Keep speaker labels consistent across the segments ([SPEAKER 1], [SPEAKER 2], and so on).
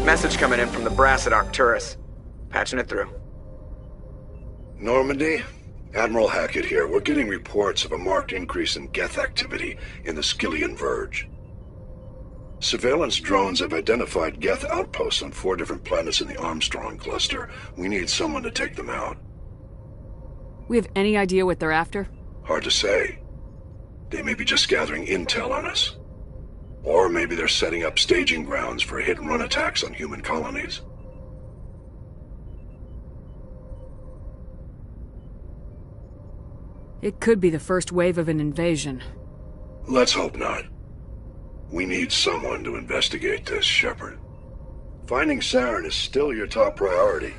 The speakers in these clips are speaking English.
[SPEAKER 1] Message coming in from the brass at Arcturus. Patching it through.
[SPEAKER 2] Normandy? Admiral Hackett here. We're getting reports of a marked increase in Geth activity in the Skyllian Verge. Surveillance drones have identified Geth outposts on 4 different planets in the Armstrong cluster. We need someone to take them out.
[SPEAKER 3] We have any idea what they're after?
[SPEAKER 2] Hard to say. They may be just gathering intel on us. Or maybe they're setting up staging grounds for hit-and-run attacks on human colonies.
[SPEAKER 3] It could be the first wave of an invasion.
[SPEAKER 2] Let's hope not. We need someone to investigate this, Shepard. Finding Saren is still your top priority,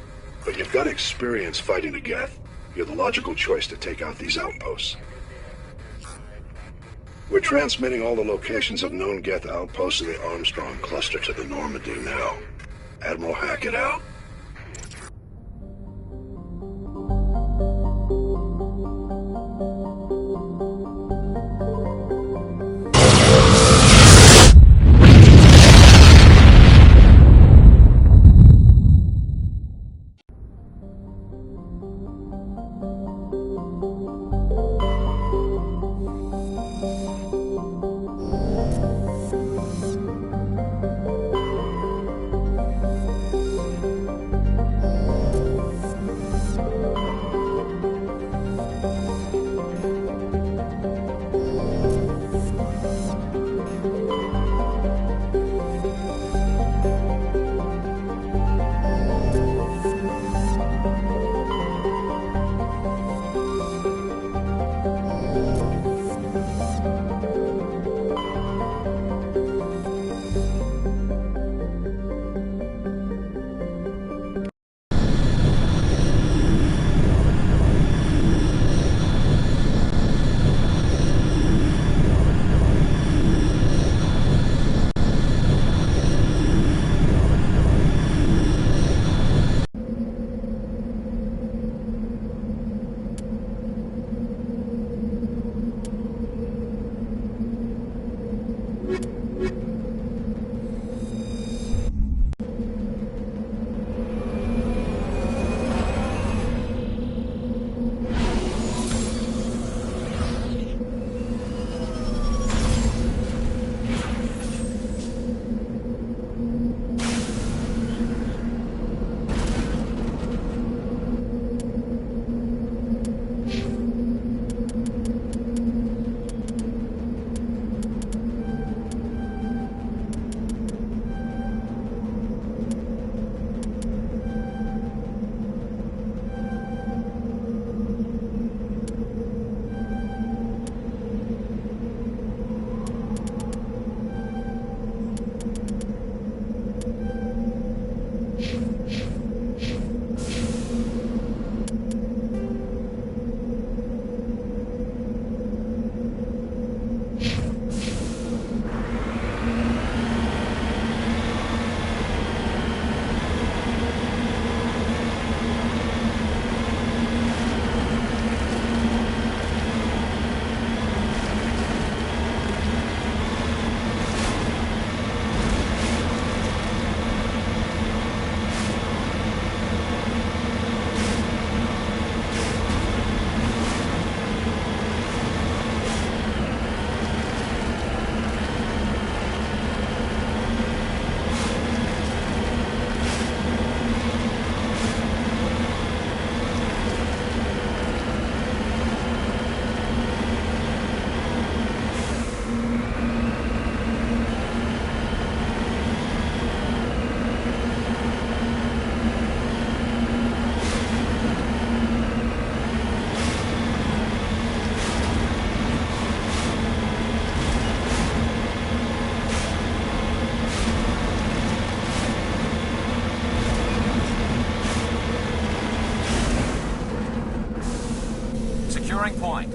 [SPEAKER 2] but you've got experience fighting the Geth. You're the logical choice to take out these outposts. We're transmitting all the locations of known Geth outposts in the Armstrong cluster to the Normandy now. Admiral Hackett out.
[SPEAKER 4] Securing point.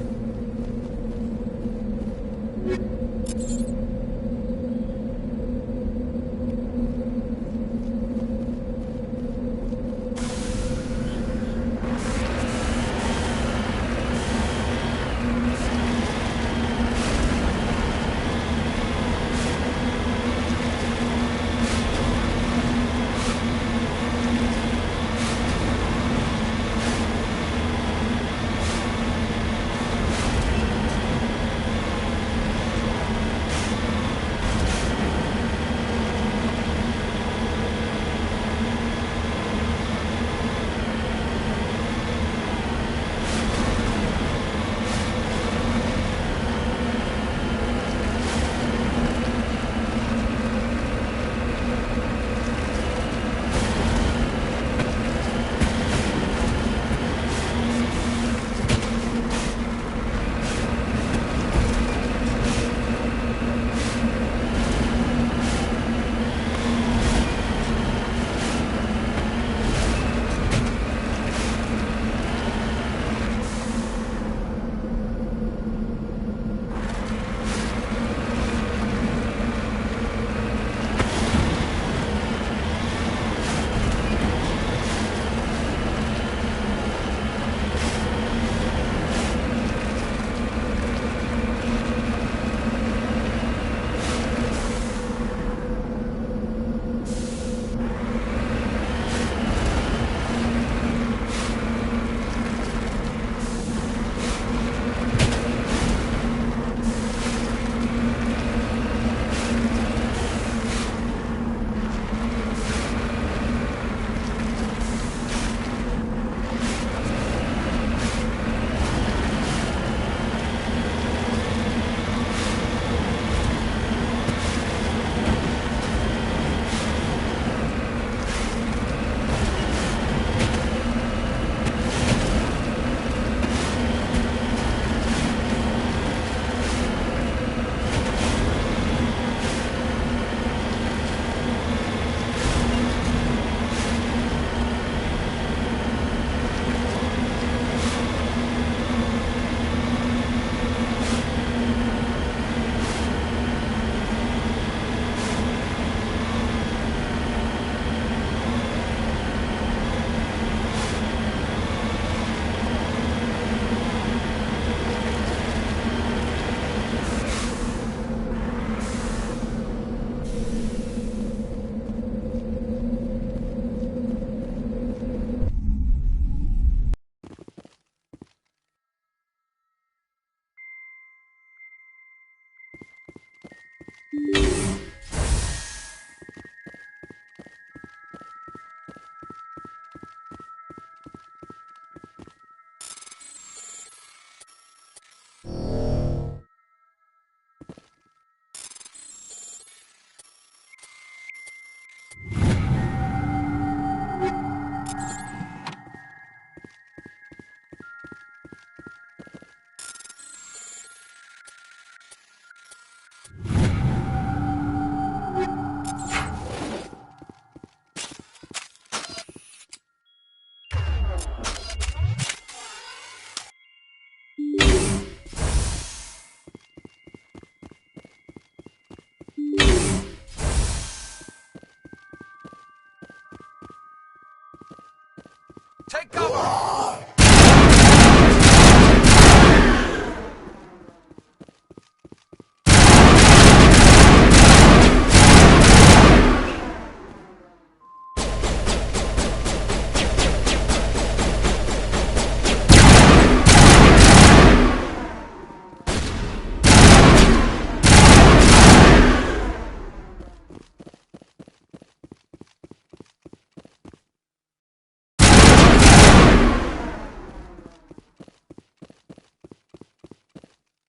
[SPEAKER 4] Take cover!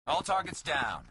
[SPEAKER 4] All targets down.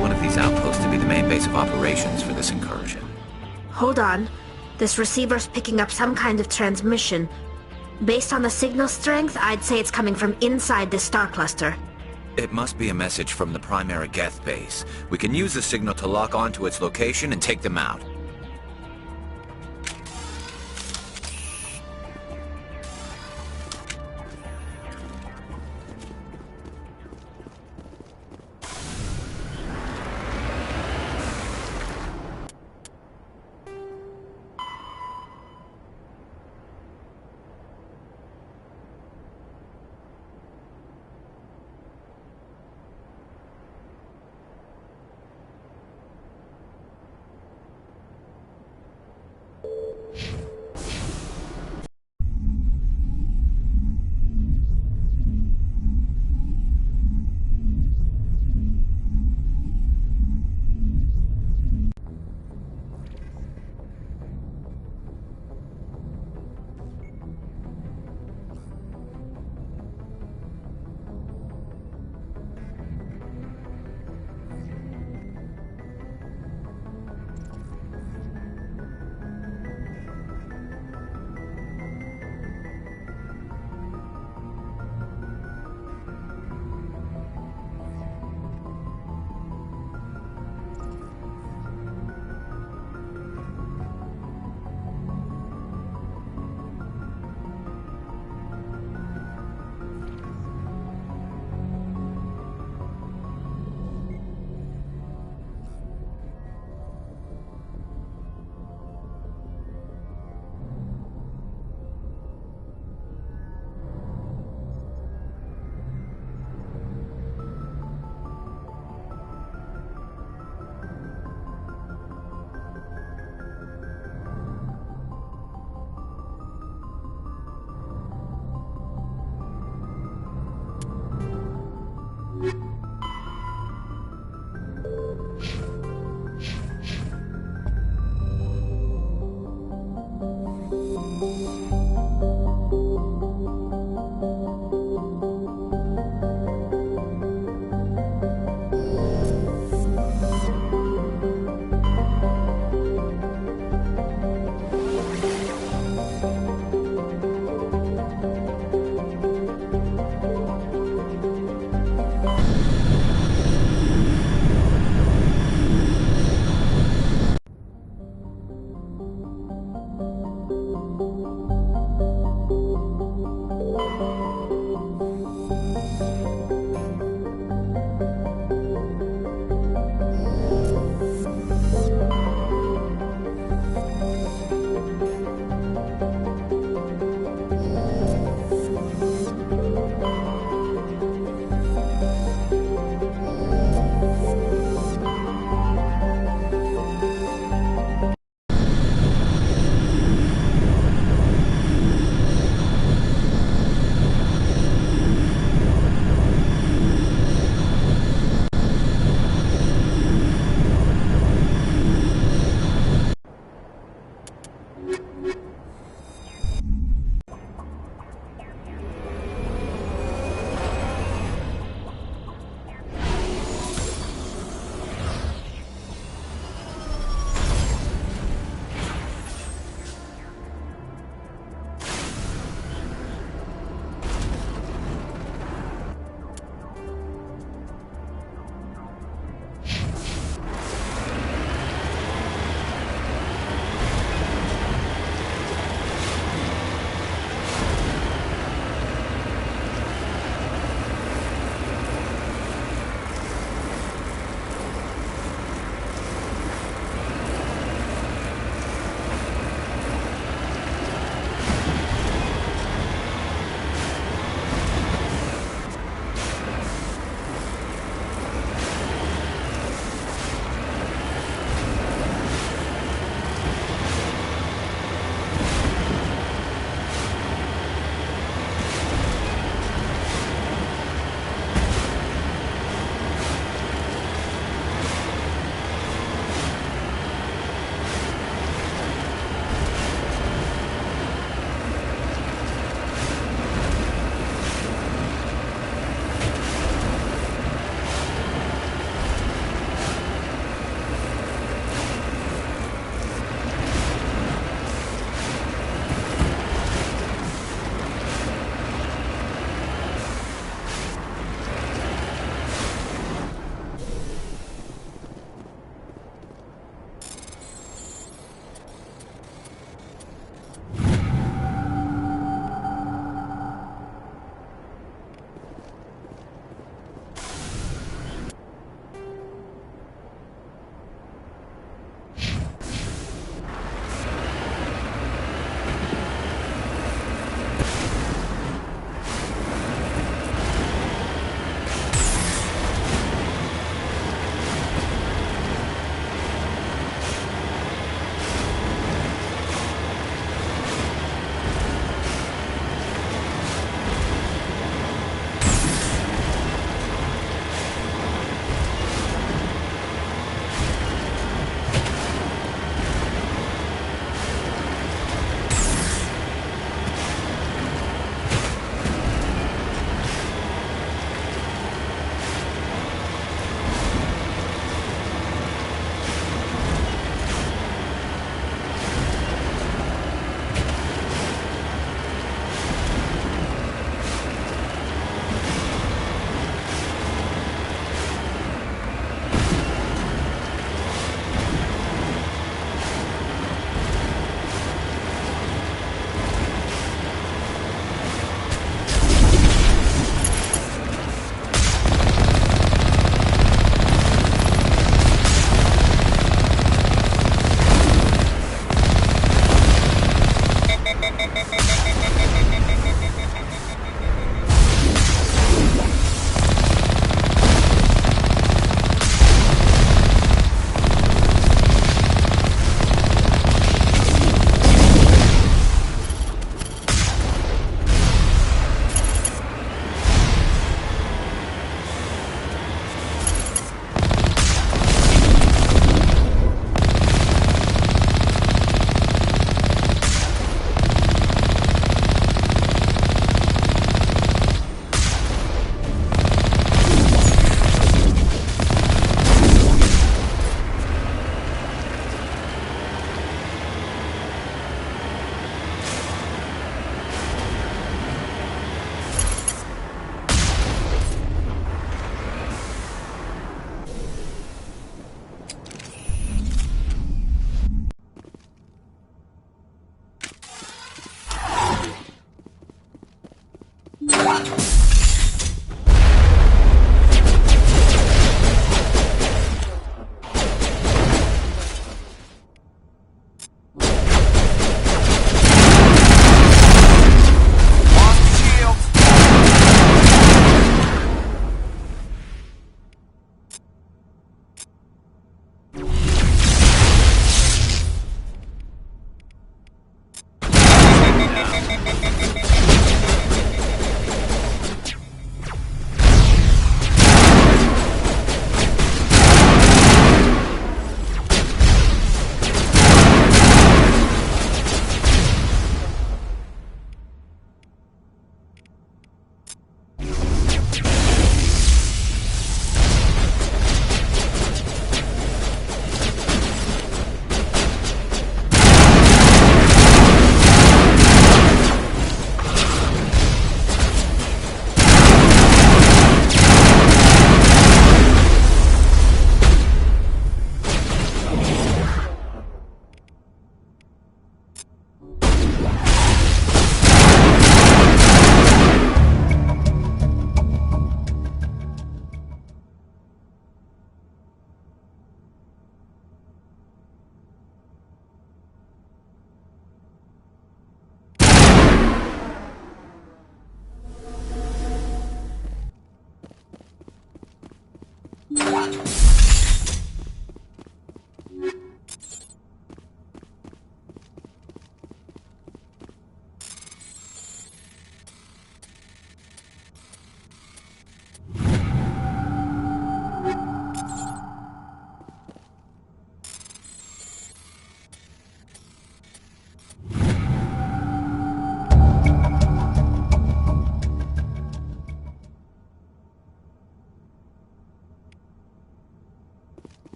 [SPEAKER 5] one of these outposts to be the main base of operations for this incursion.
[SPEAKER 6] Hold on. This receiver's picking up some kind of transmission. Based on the signal strength, I'd say it's coming from inside this star cluster.
[SPEAKER 5] It must be a message from the primary Geth base. We can use the signal to lock onto its location and take them out.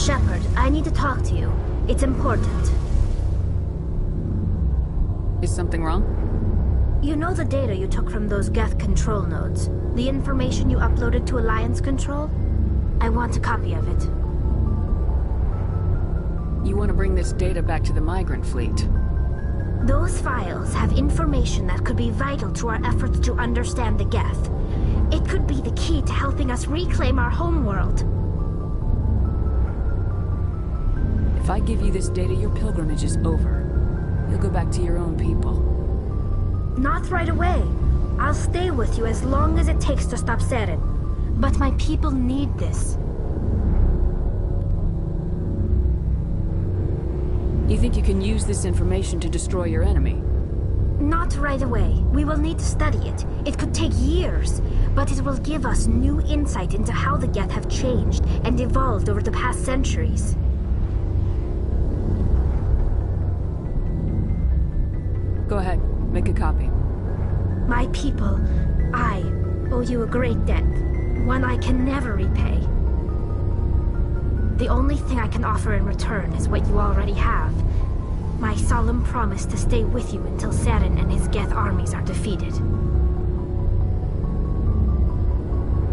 [SPEAKER 6] Shepard, I need to talk to you. It's important.
[SPEAKER 3] Is something wrong?
[SPEAKER 6] You know the data you took from those Geth control nodes? The information you uploaded to Alliance Control? I want a copy of it.
[SPEAKER 3] You want to bring this data back to the migrant fleet?
[SPEAKER 6] Those files have information that could be vital to our efforts to understand the Geth. It could be the key to helping us reclaim our homeworld.
[SPEAKER 3] If I give you this data, your pilgrimage is over. You'll go back to your own people.
[SPEAKER 6] Not right away. I'll stay with you as long as it takes to stop Saren. But my people need this.
[SPEAKER 3] You think you can use this information to destroy your enemy?
[SPEAKER 6] Not right away. We will need to study it. It could take years, but it will give us new insight into how the Geth have changed and evolved over the past centuries.
[SPEAKER 3] Go ahead, make a copy.
[SPEAKER 6] My people, I owe you a great debt, one I can never repay. The only thing I can offer in return is what you already have. My solemn promise to stay with you until Saren and his Geth armies are defeated.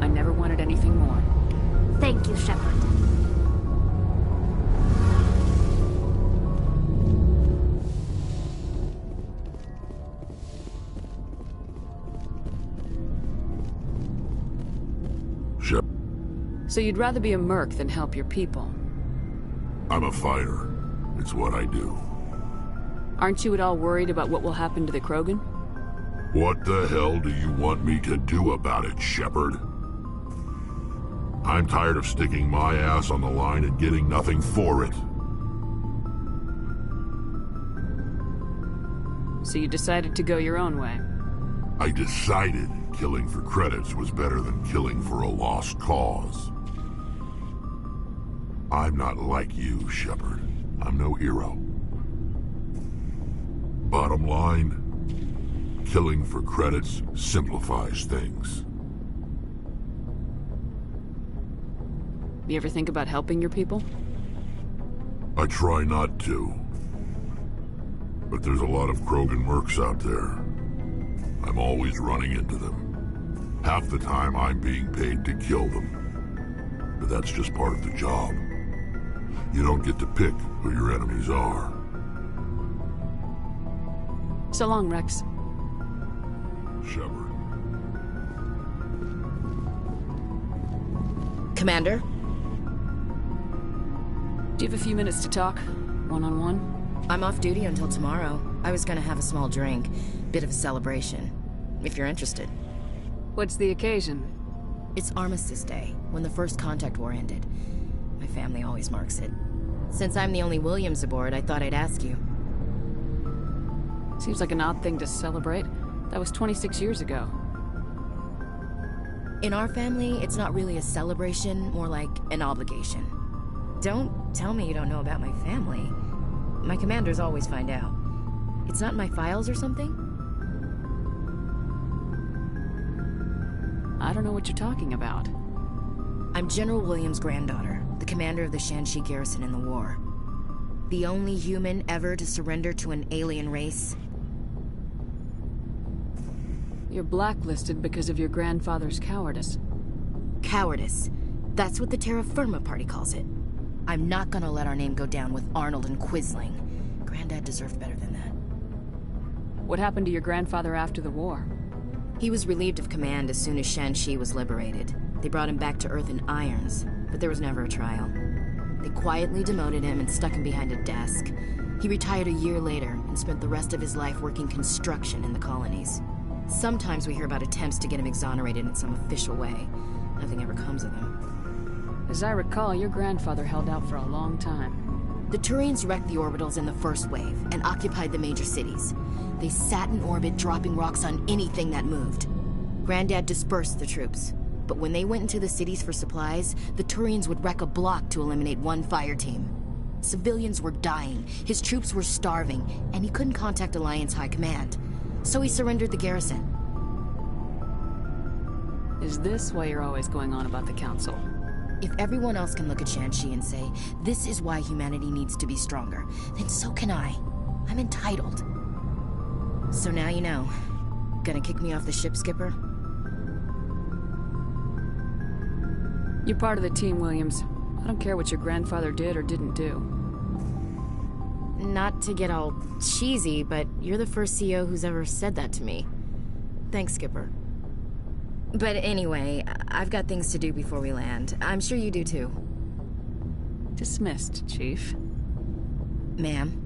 [SPEAKER 3] I never wanted anything more.
[SPEAKER 6] Thank you, Shepard.
[SPEAKER 3] So you'd rather be a merc than help your people?
[SPEAKER 2] I'm a fighter. It's what I do.
[SPEAKER 3] Aren't you at all worried about what will happen to the Krogan?
[SPEAKER 2] What the hell do you want me to do about it, Shepard? I'm tired of sticking my ass on the line and getting nothing for it.
[SPEAKER 3] So you decided to go your own way?
[SPEAKER 2] I decided killing for credits was better than killing for a lost cause. I'm not like you, Shepard. I'm no hero. Bottom line, killing for credits simplifies things.
[SPEAKER 3] You ever think about helping your people?
[SPEAKER 2] I try not to. But there's a lot of Krogan mercs out there. I'm always running into them.
[SPEAKER 7] Half the time I'm being paid to kill them. But that's just part of the job. You don't get to pick who your enemies are.
[SPEAKER 3] So long, Rex.
[SPEAKER 7] Shepard.
[SPEAKER 8] Commander?
[SPEAKER 3] Do you have a few minutes to talk? One-on-one?
[SPEAKER 8] I'm off duty until tomorrow. I was gonna have a small drink. Bit of a celebration. If you're interested.
[SPEAKER 3] What's the occasion?
[SPEAKER 8] It's Armistice Day, when the First Contact War ended. My family always marks it. Since I'm the only Williams aboard, I thought I'd ask you.
[SPEAKER 3] Seems like an odd thing to celebrate. That was 26 years ago.
[SPEAKER 8] In our family, it's not really a celebration, more like an obligation. Don't tell me you don't know about my family. My commanders always find out. It's not in my files or something?
[SPEAKER 3] I don't know what you're talking about.
[SPEAKER 8] I'm General Williams' granddaughter, the commander of the Shanxi garrison in the war. The only human ever to surrender to an alien race.
[SPEAKER 3] You're blacklisted because of your grandfather's cowardice.
[SPEAKER 8] Cowardice. That's what the Terra Firma Party calls it. I'm not gonna let our name go down with Arnold and Quisling. Granddad deserved better than that.
[SPEAKER 3] What happened to your grandfather after the war?
[SPEAKER 8] He was relieved of command as soon as Shanxi was liberated. They brought him back to Earth in irons, but there was never a trial. They quietly demoted him and stuck him behind a desk. He retired a year later and spent the rest of his life working construction in the colonies. Sometimes we hear about attempts to get him exonerated in some official way. Nothing ever comes of them.
[SPEAKER 3] As I recall, your grandfather held out for a long time.
[SPEAKER 8] The Turians wrecked the orbitals in the first wave and occupied the major cities. They sat in orbit, dropping rocks on anything that moved. Granddad dispersed the troops. But when they went into the cities for supplies, the Turians would wreck a block to eliminate one fire team. Civilians were dying, his troops were starving, and he couldn't contact Alliance High Command. So he surrendered the garrison.
[SPEAKER 3] Is this why you're always going on about the Council?
[SPEAKER 8] If everyone else can look at Shanxi and say, this is why humanity needs to be stronger, then so can I. I'm entitled. So now you know. Gonna kick me off the ship, Skipper?
[SPEAKER 3] You're part of the team, Williams. I don't care what your grandfather did or didn't do.
[SPEAKER 8] Not to get all cheesy, but you're the first CO who's ever said that to me. Thanks, Skipper. But anyway, I've got things to do before we land. I'm sure you do too.
[SPEAKER 3] Dismissed, Chief.
[SPEAKER 8] Ma'am.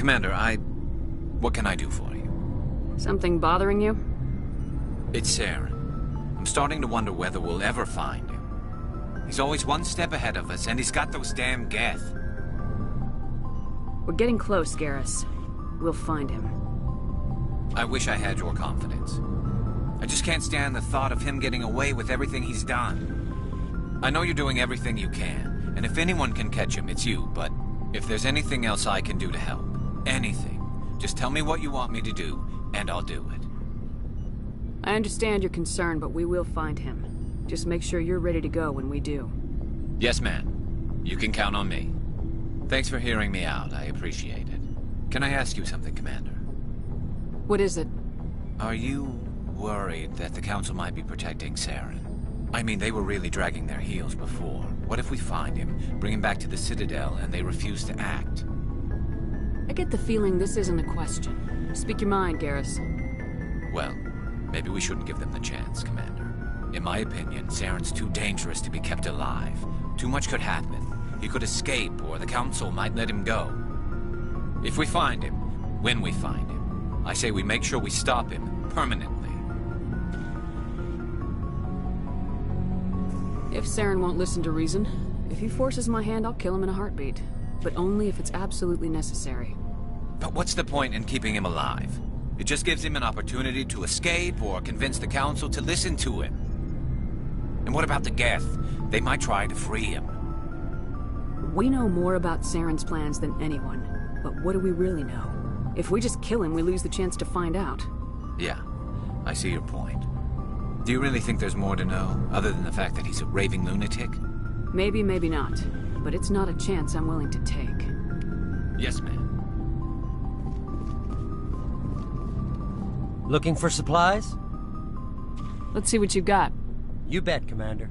[SPEAKER 5] Commander, what can I do for you?
[SPEAKER 3] Something bothering you?
[SPEAKER 5] It's Saren. I'm starting to wonder whether we'll ever find him. He's always one step ahead of us, and he's got those damn Geth.
[SPEAKER 3] We're getting close, Garrus. We'll find him.
[SPEAKER 5] I wish I had your confidence. I just can't stand the thought of him getting away with everything he's done. I know you're doing everything you can, and if anyone can catch him, it's you, but if there's anything else I can do to help, anything, just tell me what you want me to do, and I'll do it.
[SPEAKER 3] I understand your concern, but we will find him. Just make sure you're ready to go when we do.
[SPEAKER 5] Yes, ma'am. You can count on me. Thanks for hearing me out. I appreciate it. Can I ask you something, Commander?
[SPEAKER 3] What is it?
[SPEAKER 5] Are you worried that the Council might be protecting Saren? I mean, they were really dragging their heels before. What if we find him, bring him back to the Citadel, and they refuse to act?
[SPEAKER 3] I get the feeling this isn't a question. Speak your mind, Garrus.
[SPEAKER 5] Well, maybe we shouldn't give them the chance, Commander. In my opinion, Saren's too dangerous to be kept alive. Too much could happen. He could escape, or the Council might let him go. If we find him, when we find him, I say we make sure we stop him permanently.
[SPEAKER 3] If Saren won't listen to reason, if he forces my hand, I'll kill him in a heartbeat. But only if it's absolutely necessary.
[SPEAKER 5] But what's the point in keeping him alive? It just gives him an opportunity to escape or convince the Council to listen to him. And what about the Geth? They might try to free him.
[SPEAKER 3] We know more about Saren's plans than anyone. But what do we really know? If we just kill him, we lose the chance to find out.
[SPEAKER 5] Yeah, I see your point. Do you really think there's more to know, other than the fact that he's a raving lunatic?
[SPEAKER 3] Maybe, maybe not. But it's not a chance I'm willing to take.
[SPEAKER 5] Yes, ma'am.
[SPEAKER 9] Looking for supplies?
[SPEAKER 3] Let's see what you've got.
[SPEAKER 9] You bet, Commander.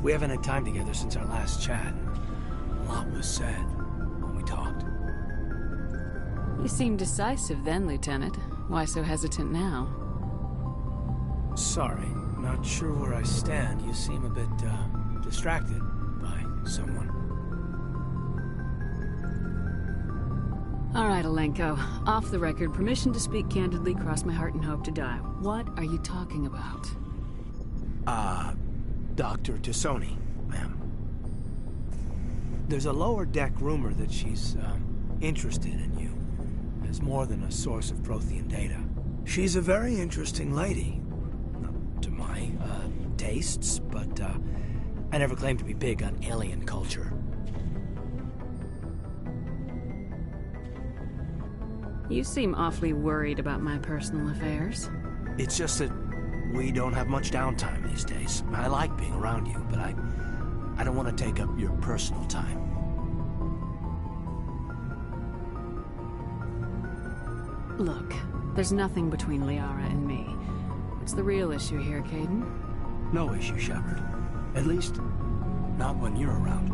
[SPEAKER 10] We haven't had time together since our last chat. A lot was said when we talked.
[SPEAKER 3] You seemed decisive then, Lieutenant. Why so hesitant now?
[SPEAKER 10] Sorry, not sure where I stand. You seem a bit, distracted by someone.
[SPEAKER 3] All right, Alenko. Off the record, permission to speak candidly, cross my heart and hope to die. What are you talking about?
[SPEAKER 10] Dr. Tassoni, ma'am. There's a lower deck rumor that she's, interested in you. As more than a source of Prothean data. She's a very interesting lady. Not to my, tastes, but, I never claimed to be big on alien culture.
[SPEAKER 3] You seem awfully worried about my personal affairs.
[SPEAKER 10] It's just that we don't have much downtime these days. I like being around you, but I don't want to take up your personal time.
[SPEAKER 3] Look, there's nothing between Liara and me. What's the real issue here, Caden?
[SPEAKER 10] No issue, Shepard. At least, not when you're around.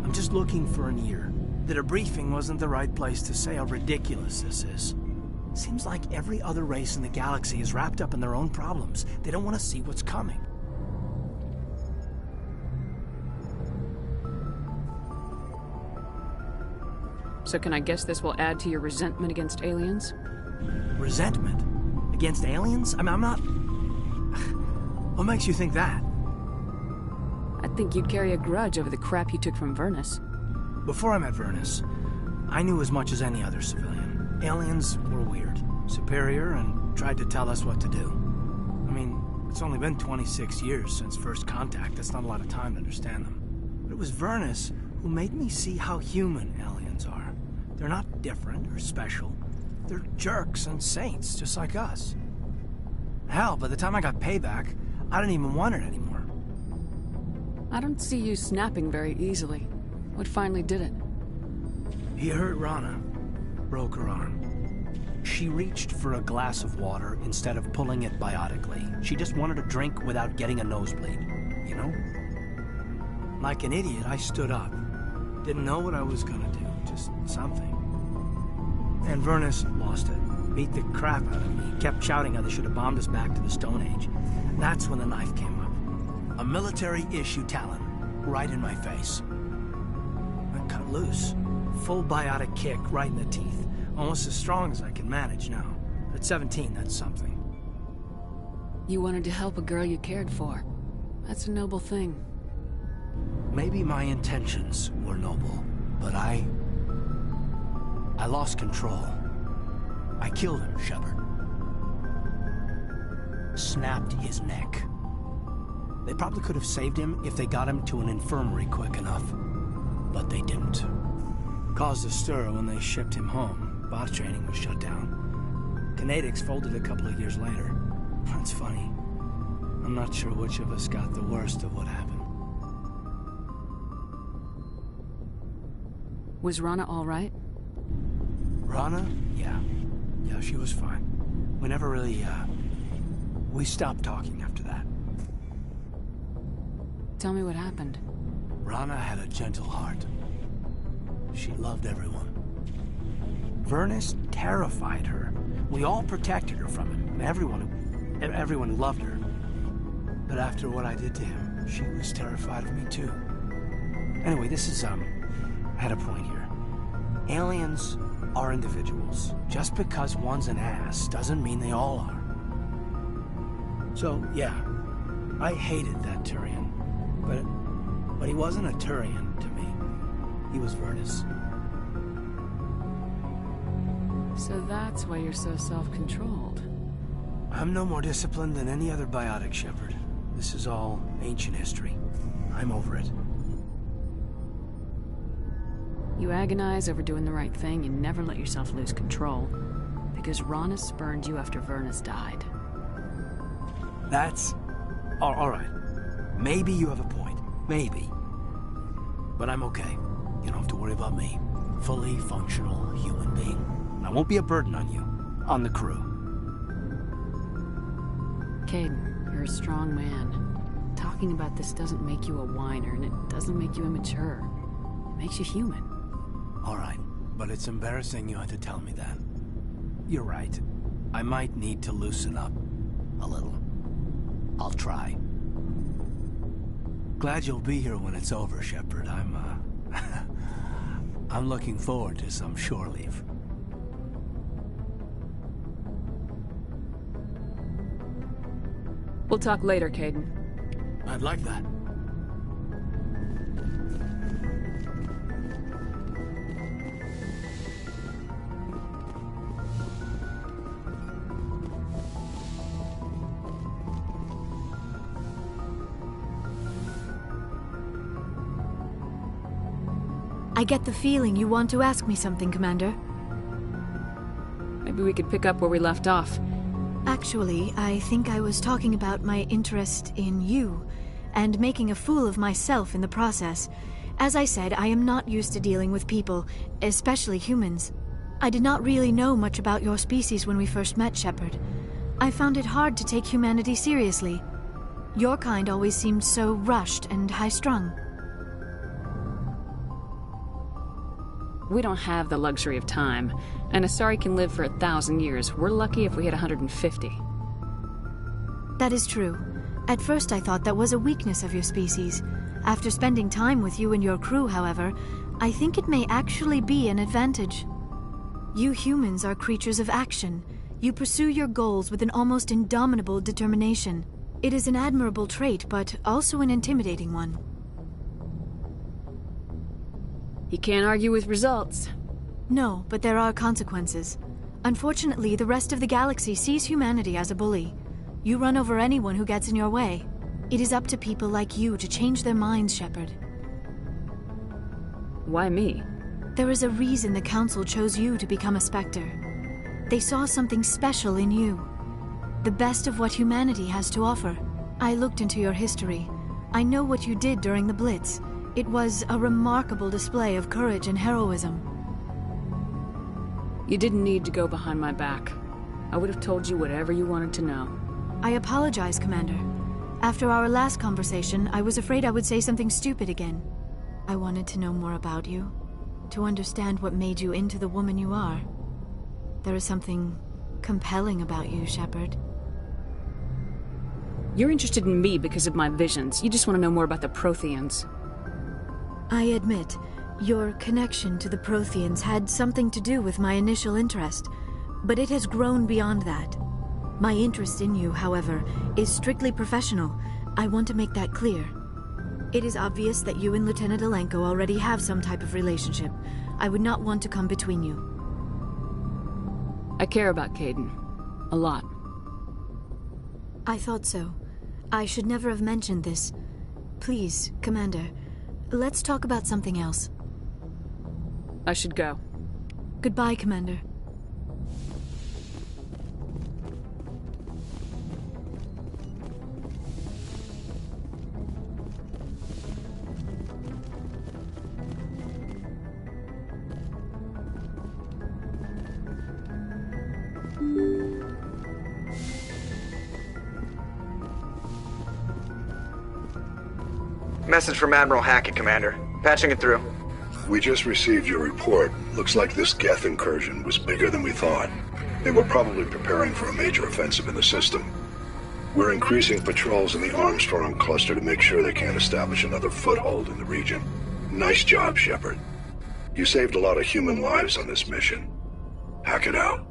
[SPEAKER 10] I'm just looking for an ear. The debriefing wasn't the right place to say how ridiculous this is. Seems like every other race in the galaxy is wrapped up in their own problems. They don't want to see what's coming.
[SPEAKER 3] So can I guess this will add to your resentment against aliens?
[SPEAKER 10] Resentment? Against aliens? I'm not... What makes you think that?
[SPEAKER 3] I think you'd carry a grudge over the crap you took from Vernus.
[SPEAKER 10] Before I met Vernus, I knew as much as any other civilian. Aliens were weird, superior, and tried to tell us what to do. I mean, it's only been 26 years since first contact. That's not a lot of time to understand them. But it was Vernus who made me see how human aliens are. They're not different or special. They're jerks and saints, just like us. Hell, by the time I got payback, I didn't even want it anymore.
[SPEAKER 3] I don't see you snapping very easily. What finally did it?
[SPEAKER 10] He hurt Rana. Broke her arm. She reached for a glass of water instead of pulling it biotically. She just wanted a drink without getting a nosebleed, you know? Like an idiot, I stood up. Didn't know what I was gonna do, just something. And Vernus lost it. Beat the crap out of me. Kept shouting how they should have bombed us back to the Stone Age. That's when the knife came up. A military-issue talon, right in my face. I cut loose. Full biotic kick right in the teeth. Almost as strong as I can manage now. At 17, that's something.
[SPEAKER 3] You wanted to help a girl you cared for. That's a noble thing.
[SPEAKER 10] Maybe my intentions were noble, but I lost control. I killed him, Shepard. Snapped his neck. They probably could have saved him if they got him to an infirmary quick enough. But they didn't. Caused a stir when they shipped him home. Bot training was shut down. Kinetics folded a couple of years later. That's funny. I'm not sure which of us got the worst of what happened.
[SPEAKER 3] Was Rana all right?
[SPEAKER 10] Rana? Yeah. Yeah, she was fine. We never really, we stopped talking after that.
[SPEAKER 3] Tell me what happened.
[SPEAKER 10] Rana had a gentle heart. She loved everyone. Vernus terrified her. We all protected her from him. Everyone who loved her. But after what I did to him, she was terrified of me too. Anyway, this is, at a point here. Aliens are individuals. Just because one's an ass doesn't mean they all are. So, yeah, I hated that Turian. But he wasn't a Turian to me. He was Vernus.
[SPEAKER 3] So that's why you're so self-controlled.
[SPEAKER 10] I'm no more disciplined than any other biotic, Shepard. This is all ancient history. I'm over it.
[SPEAKER 3] You agonize over doing the right thing and never let yourself lose control. Because Rana spurned you after Vernus died.
[SPEAKER 10] That's... all right. Maybe you have a point. Maybe. But I'm okay. You don't have to worry about me. Fully functional human being. I won't be a burden on you. On the crew.
[SPEAKER 3] Caden, you're a strong man. Talking about this doesn't make you a whiner, and it doesn't make you immature. It makes you human.
[SPEAKER 10] All right. but it's embarrassing you had to tell me that. You're right. I might need to loosen up a little. I'll try. Glad you'll be here when it's over, Shepard. I'm looking forward to some shore leave.
[SPEAKER 3] We'll talk later, Caden.
[SPEAKER 10] I'd like that.
[SPEAKER 11] I get the feeling you want to ask me something, Commander.
[SPEAKER 3] Maybe we could pick up where we left off.
[SPEAKER 11] Actually, I think I was talking about my interest in you, and making a fool of myself in the process. As I said, I am not used to dealing with people, especially humans. I did not really know much about your species when we first met, Shepard. I found it hard to take humanity seriously. Your kind always seemed so rushed and high-strung.
[SPEAKER 3] We don't have the luxury of time, and Asari can live for 1,000 years. We're lucky if we hit 150.
[SPEAKER 11] That is true. At first I thought that was a weakness of your species. After spending time with you and your crew, however, I think it may actually be an advantage. You humans are creatures of action. You pursue your goals with an almost indomitable determination. It is an admirable trait, but also an intimidating one.
[SPEAKER 3] You can't argue with results.
[SPEAKER 11] No, but there are consequences. Unfortunately, the rest of the galaxy sees humanity as a bully. You run over anyone who gets in your way. It is up to people like you to change their minds, Shepard.
[SPEAKER 3] Why me?
[SPEAKER 11] There is a reason the Council chose you to become a Spectre. They saw something special in you. The best of what humanity has to offer. I looked into your history. I know what you did during the Blitz. It was a remarkable display of courage and heroism.
[SPEAKER 3] You didn't need to go behind my back. I would have told you whatever you wanted to know.
[SPEAKER 11] I apologize, Commander. After our last conversation, I was afraid I would say something stupid again. I wanted to know more about you, to understand what made you into the woman you are. There is something compelling about you, Shepard.
[SPEAKER 3] You're interested in me because of my visions. You just want to know more about the Protheans.
[SPEAKER 11] I admit, your connection to the Protheans had something to do with my initial interest, but it has grown beyond that. My interest in you, however, is strictly professional. I want to make that clear. It is obvious that you and Lieutenant Alenko already have some type of relationship. I would not want to come between you.
[SPEAKER 3] I care about Caden. A lot.
[SPEAKER 11] I thought so. I should never have mentioned this. Please, Commander, let's talk about something else.
[SPEAKER 3] I should go.
[SPEAKER 11] Goodbye, Commander.
[SPEAKER 1] Message from Admiral Hackett, Commander. Patching it through.
[SPEAKER 2] We just received your report. Looks like this Geth incursion was bigger than we thought. They were probably preparing for a major offensive in the system. We're increasing patrols in the Armstrong cluster to make sure they can't establish another foothold in the region. Nice job, Shepard. You saved a lot of human lives on this mission. Hackett out.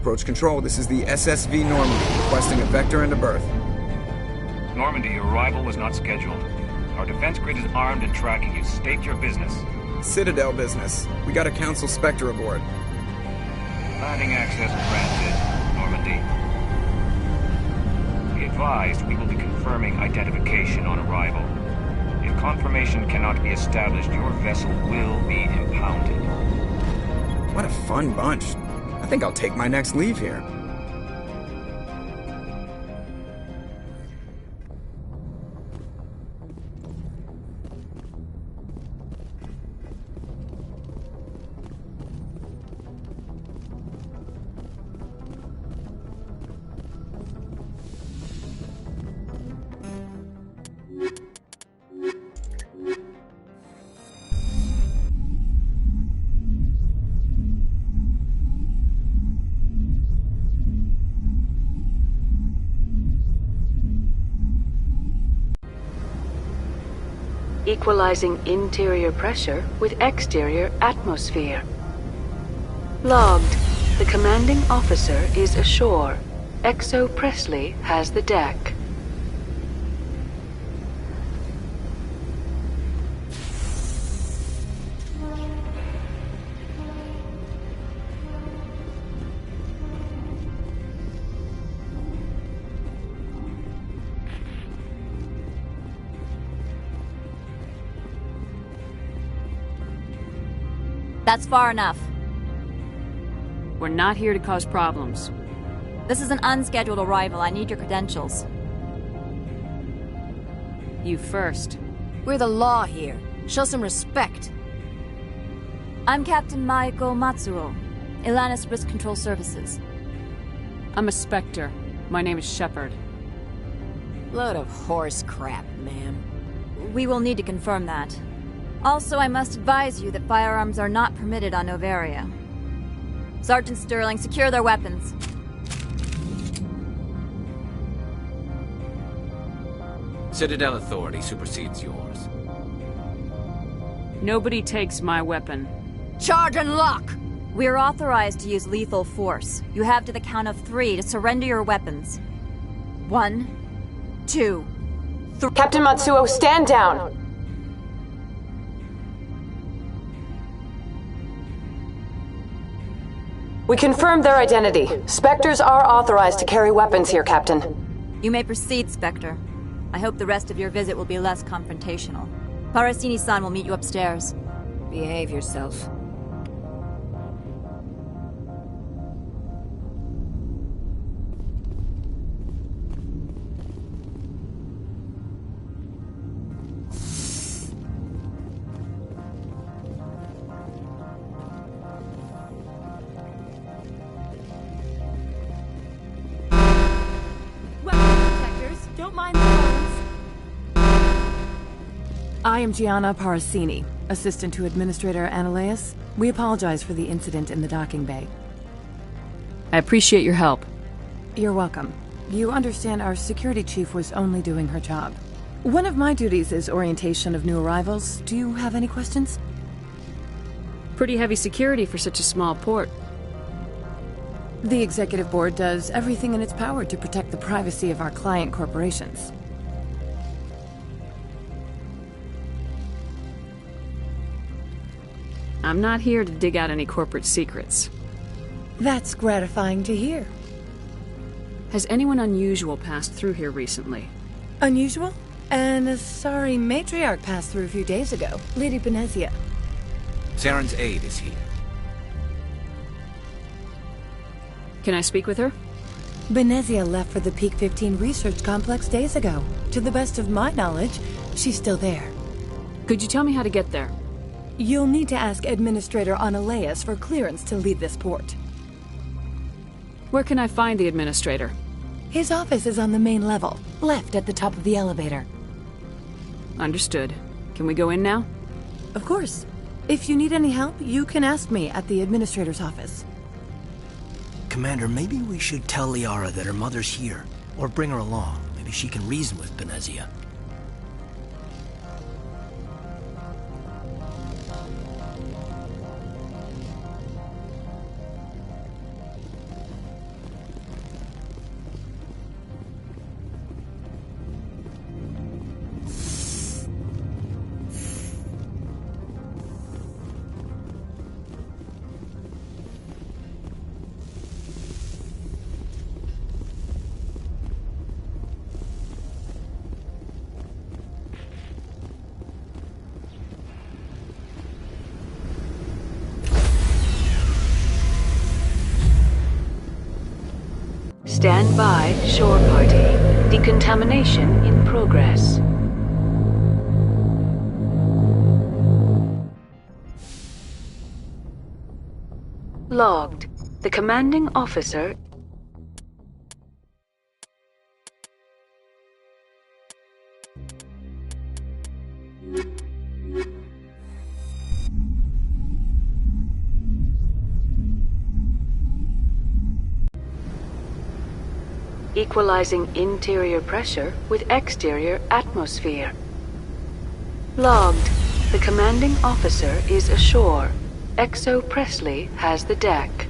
[SPEAKER 12] Approach control, this is the SSV Normandy, requesting a vector and a berth.
[SPEAKER 13] Normandy, your arrival was not scheduled. Our defense grid is armed and tracking you. State your business.
[SPEAKER 12] Citadel business. We got a Council Spectre aboard.
[SPEAKER 13] Landing access granted, Normandy. Be advised, we will be confirming identification on arrival. If confirmation cannot be established, your vessel will be impounded.
[SPEAKER 12] What a fun bunch. I think I'll take my next leave here.
[SPEAKER 3] Equalizing interior pressure with exterior atmosphere. Logged. The commanding officer is ashore. Exo Presley has the deck.
[SPEAKER 14] That's far enough.
[SPEAKER 3] We're not here to cause problems.
[SPEAKER 14] This is an unscheduled arrival. I need your credentials.
[SPEAKER 3] You first.
[SPEAKER 8] We're the law here. Show some respect.
[SPEAKER 14] I'm Captain Maiko Matsuro, Ilanis Risk Control Services.
[SPEAKER 3] I'm a Spectre. My name is Shepard.
[SPEAKER 8] Load of horse crap, ma'am.
[SPEAKER 14] We will need to confirm that. Also, I must advise you that firearms are not permitted on Novaria. Sergeant Sterling, secure their weapons.
[SPEAKER 5] Citadel authority supersedes yours.
[SPEAKER 3] Nobody takes my weapon.
[SPEAKER 14] Charge and lock! We are authorized to use lethal force. You have to the count of 3 to surrender your weapons. 1, 2, 3.
[SPEAKER 15] Captain Matsuo, stand down! We confirmed their identity. Spectres are authorized to carry weapons here, Captain.
[SPEAKER 14] You may proceed, Spectre. I hope the rest of your visit will be less confrontational. Parasini-san will meet you upstairs.
[SPEAKER 8] Behave yourself.
[SPEAKER 16] I am Gianna Parasini, assistant to Administrator Ananias. We apologize for the incident in the docking bay.
[SPEAKER 3] I appreciate your help.
[SPEAKER 16] You're welcome. You understand our security chief was only doing her job. One of my duties is orientation of new arrivals. Do you have any questions?
[SPEAKER 3] Pretty heavy security for such a small port.
[SPEAKER 16] The executive board does everything in its power to protect the privacy of our client corporations.
[SPEAKER 3] I'm not here to dig out any corporate secrets.
[SPEAKER 16] That's gratifying to hear.
[SPEAKER 3] Has anyone unusual passed through here recently?
[SPEAKER 16] Unusual? And a sorry matriarch passed through a few days ago. Lady Benezia.
[SPEAKER 5] Saren's aide is here.
[SPEAKER 3] Can I speak with her?
[SPEAKER 16] Benezia left for the Peak 15 research complex days ago. To the best of my knowledge, she's still there.
[SPEAKER 3] Could you tell me how to get there?
[SPEAKER 16] You'll need to ask Administrator Ananias for clearance to leave this port.
[SPEAKER 3] Where can I find the Administrator?
[SPEAKER 16] His office is on the main level, left at the top of the elevator.
[SPEAKER 3] Understood. Can we go in now?
[SPEAKER 16] Of course. If you need any help, you can ask me at the Administrator's office.
[SPEAKER 10] Commander, maybe we should tell Liara that her mother's here, or bring her along. Maybe she can reason with Benezia.
[SPEAKER 15] Stand by, shore party. Decontamination in progress. Logged. The commanding officer equalizing interior pressure with exterior atmosphere. Logged. The commanding officer is ashore. Exo Presley has the deck.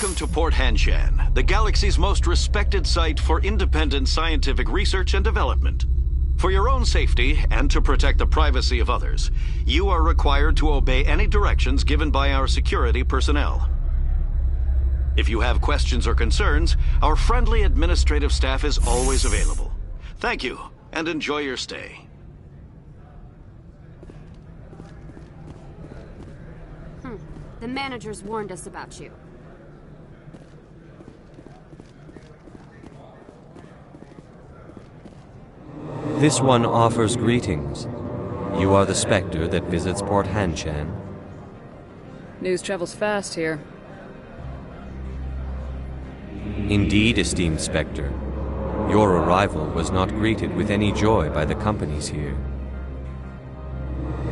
[SPEAKER 17] Welcome to Port Hanshan, the galaxy's most respected site for independent scientific research and development. For your own safety and to protect the privacy of others, you are required to obey any directions given by our security personnel. If you have questions or concerns, our friendly administrative staff is always available. Thank you, and enjoy your stay.
[SPEAKER 3] The managers warned us about you.
[SPEAKER 9] This one offers greetings. You are the Spectre that visits Port Hanshan.
[SPEAKER 16] News travels fast here.
[SPEAKER 9] Indeed, esteemed Spectre. Your arrival was not greeted with any joy by the companies here.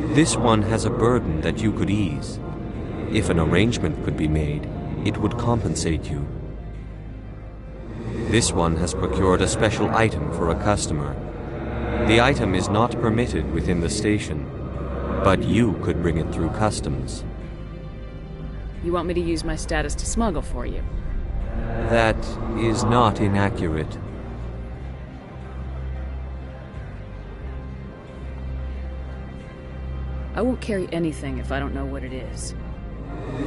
[SPEAKER 9] This one has a burden that you could ease. If an arrangement could be made, it would compensate you. This one has procured a special item for a customer. The item is not permitted within the station, but you could bring it through customs.
[SPEAKER 16] You want me to use my status to smuggle for you?
[SPEAKER 9] That is not inaccurate.
[SPEAKER 16] I won't carry anything if I don't know what it is.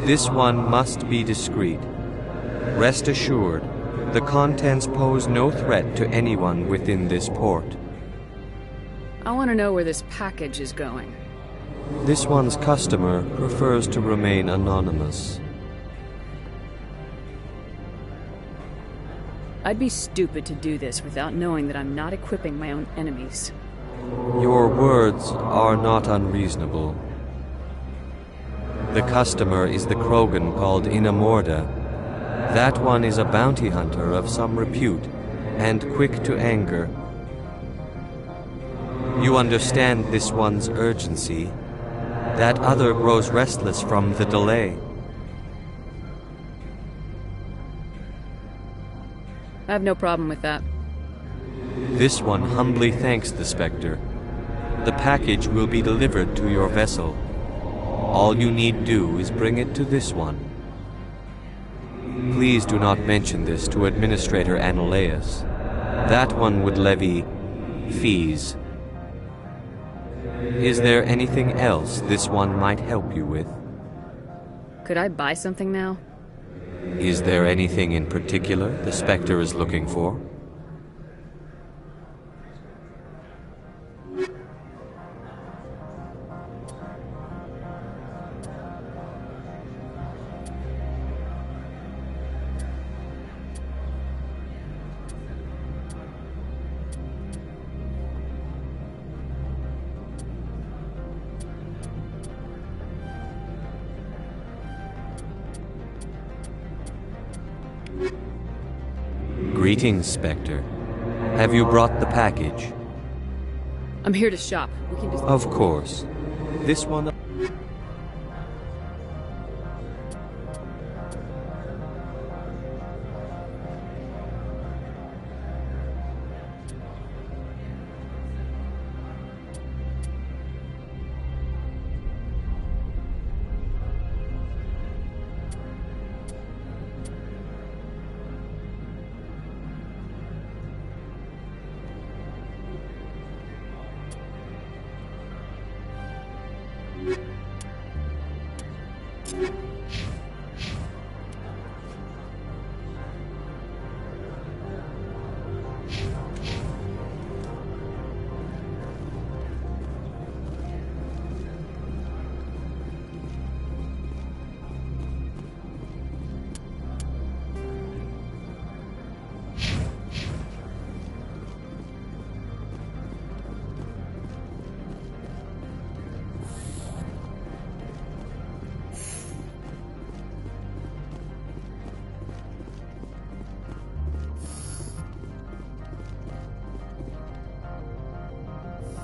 [SPEAKER 9] This one must be discreet. Rest assured, the contents pose no threat to anyone within this port.
[SPEAKER 16] I want to know where this package is going.
[SPEAKER 9] This one's customer prefers to remain anonymous.
[SPEAKER 16] I'd be stupid to do this without knowing that I'm not equipping my own enemies.
[SPEAKER 9] Your words are not unreasonable. The customer is the Krogan called Inamorda. That one is a bounty hunter of some repute, and quick to anger. You understand this one's urgency. That other grows restless from the delay.
[SPEAKER 16] I have no problem with that.
[SPEAKER 9] This one humbly thanks the Spectre. The package will be delivered to your vessel. All you need do is bring it to this one. Please do not mention this to Administrator Analeus. That one would levy fees. Is there anything else this one might help you with?
[SPEAKER 16] Could I buy something now?
[SPEAKER 9] Is there anything in particular the Spectre is looking for? Greetings, Spectre. Have you brought the package?
[SPEAKER 3] I'm here to shop. We can just...
[SPEAKER 9] Of course. This one...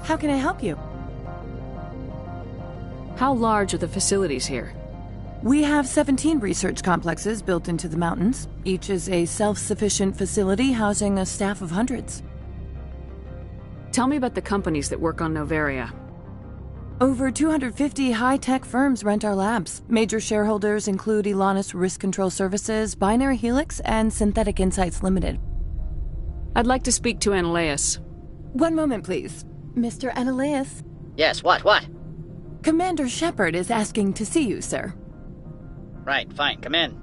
[SPEAKER 16] How can I help you?
[SPEAKER 3] How large are the facilities here?
[SPEAKER 16] We have 17 research complexes built into the mountains. Each is a self-sufficient facility housing a staff of hundreds.
[SPEAKER 3] Tell me about the companies that work on Noveria.
[SPEAKER 16] Over 250 high-tech firms rent our labs. Major shareholders include Elanis Risk Control Services, Binary Helix, and Synthetic Insights Limited.
[SPEAKER 3] I'd like to speak to Analeas.
[SPEAKER 16] One moment, please. Mr. Analeas?
[SPEAKER 18] Yes, what?
[SPEAKER 16] Commander Shepard is asking to see you, sir.
[SPEAKER 18] Right, fine, come in.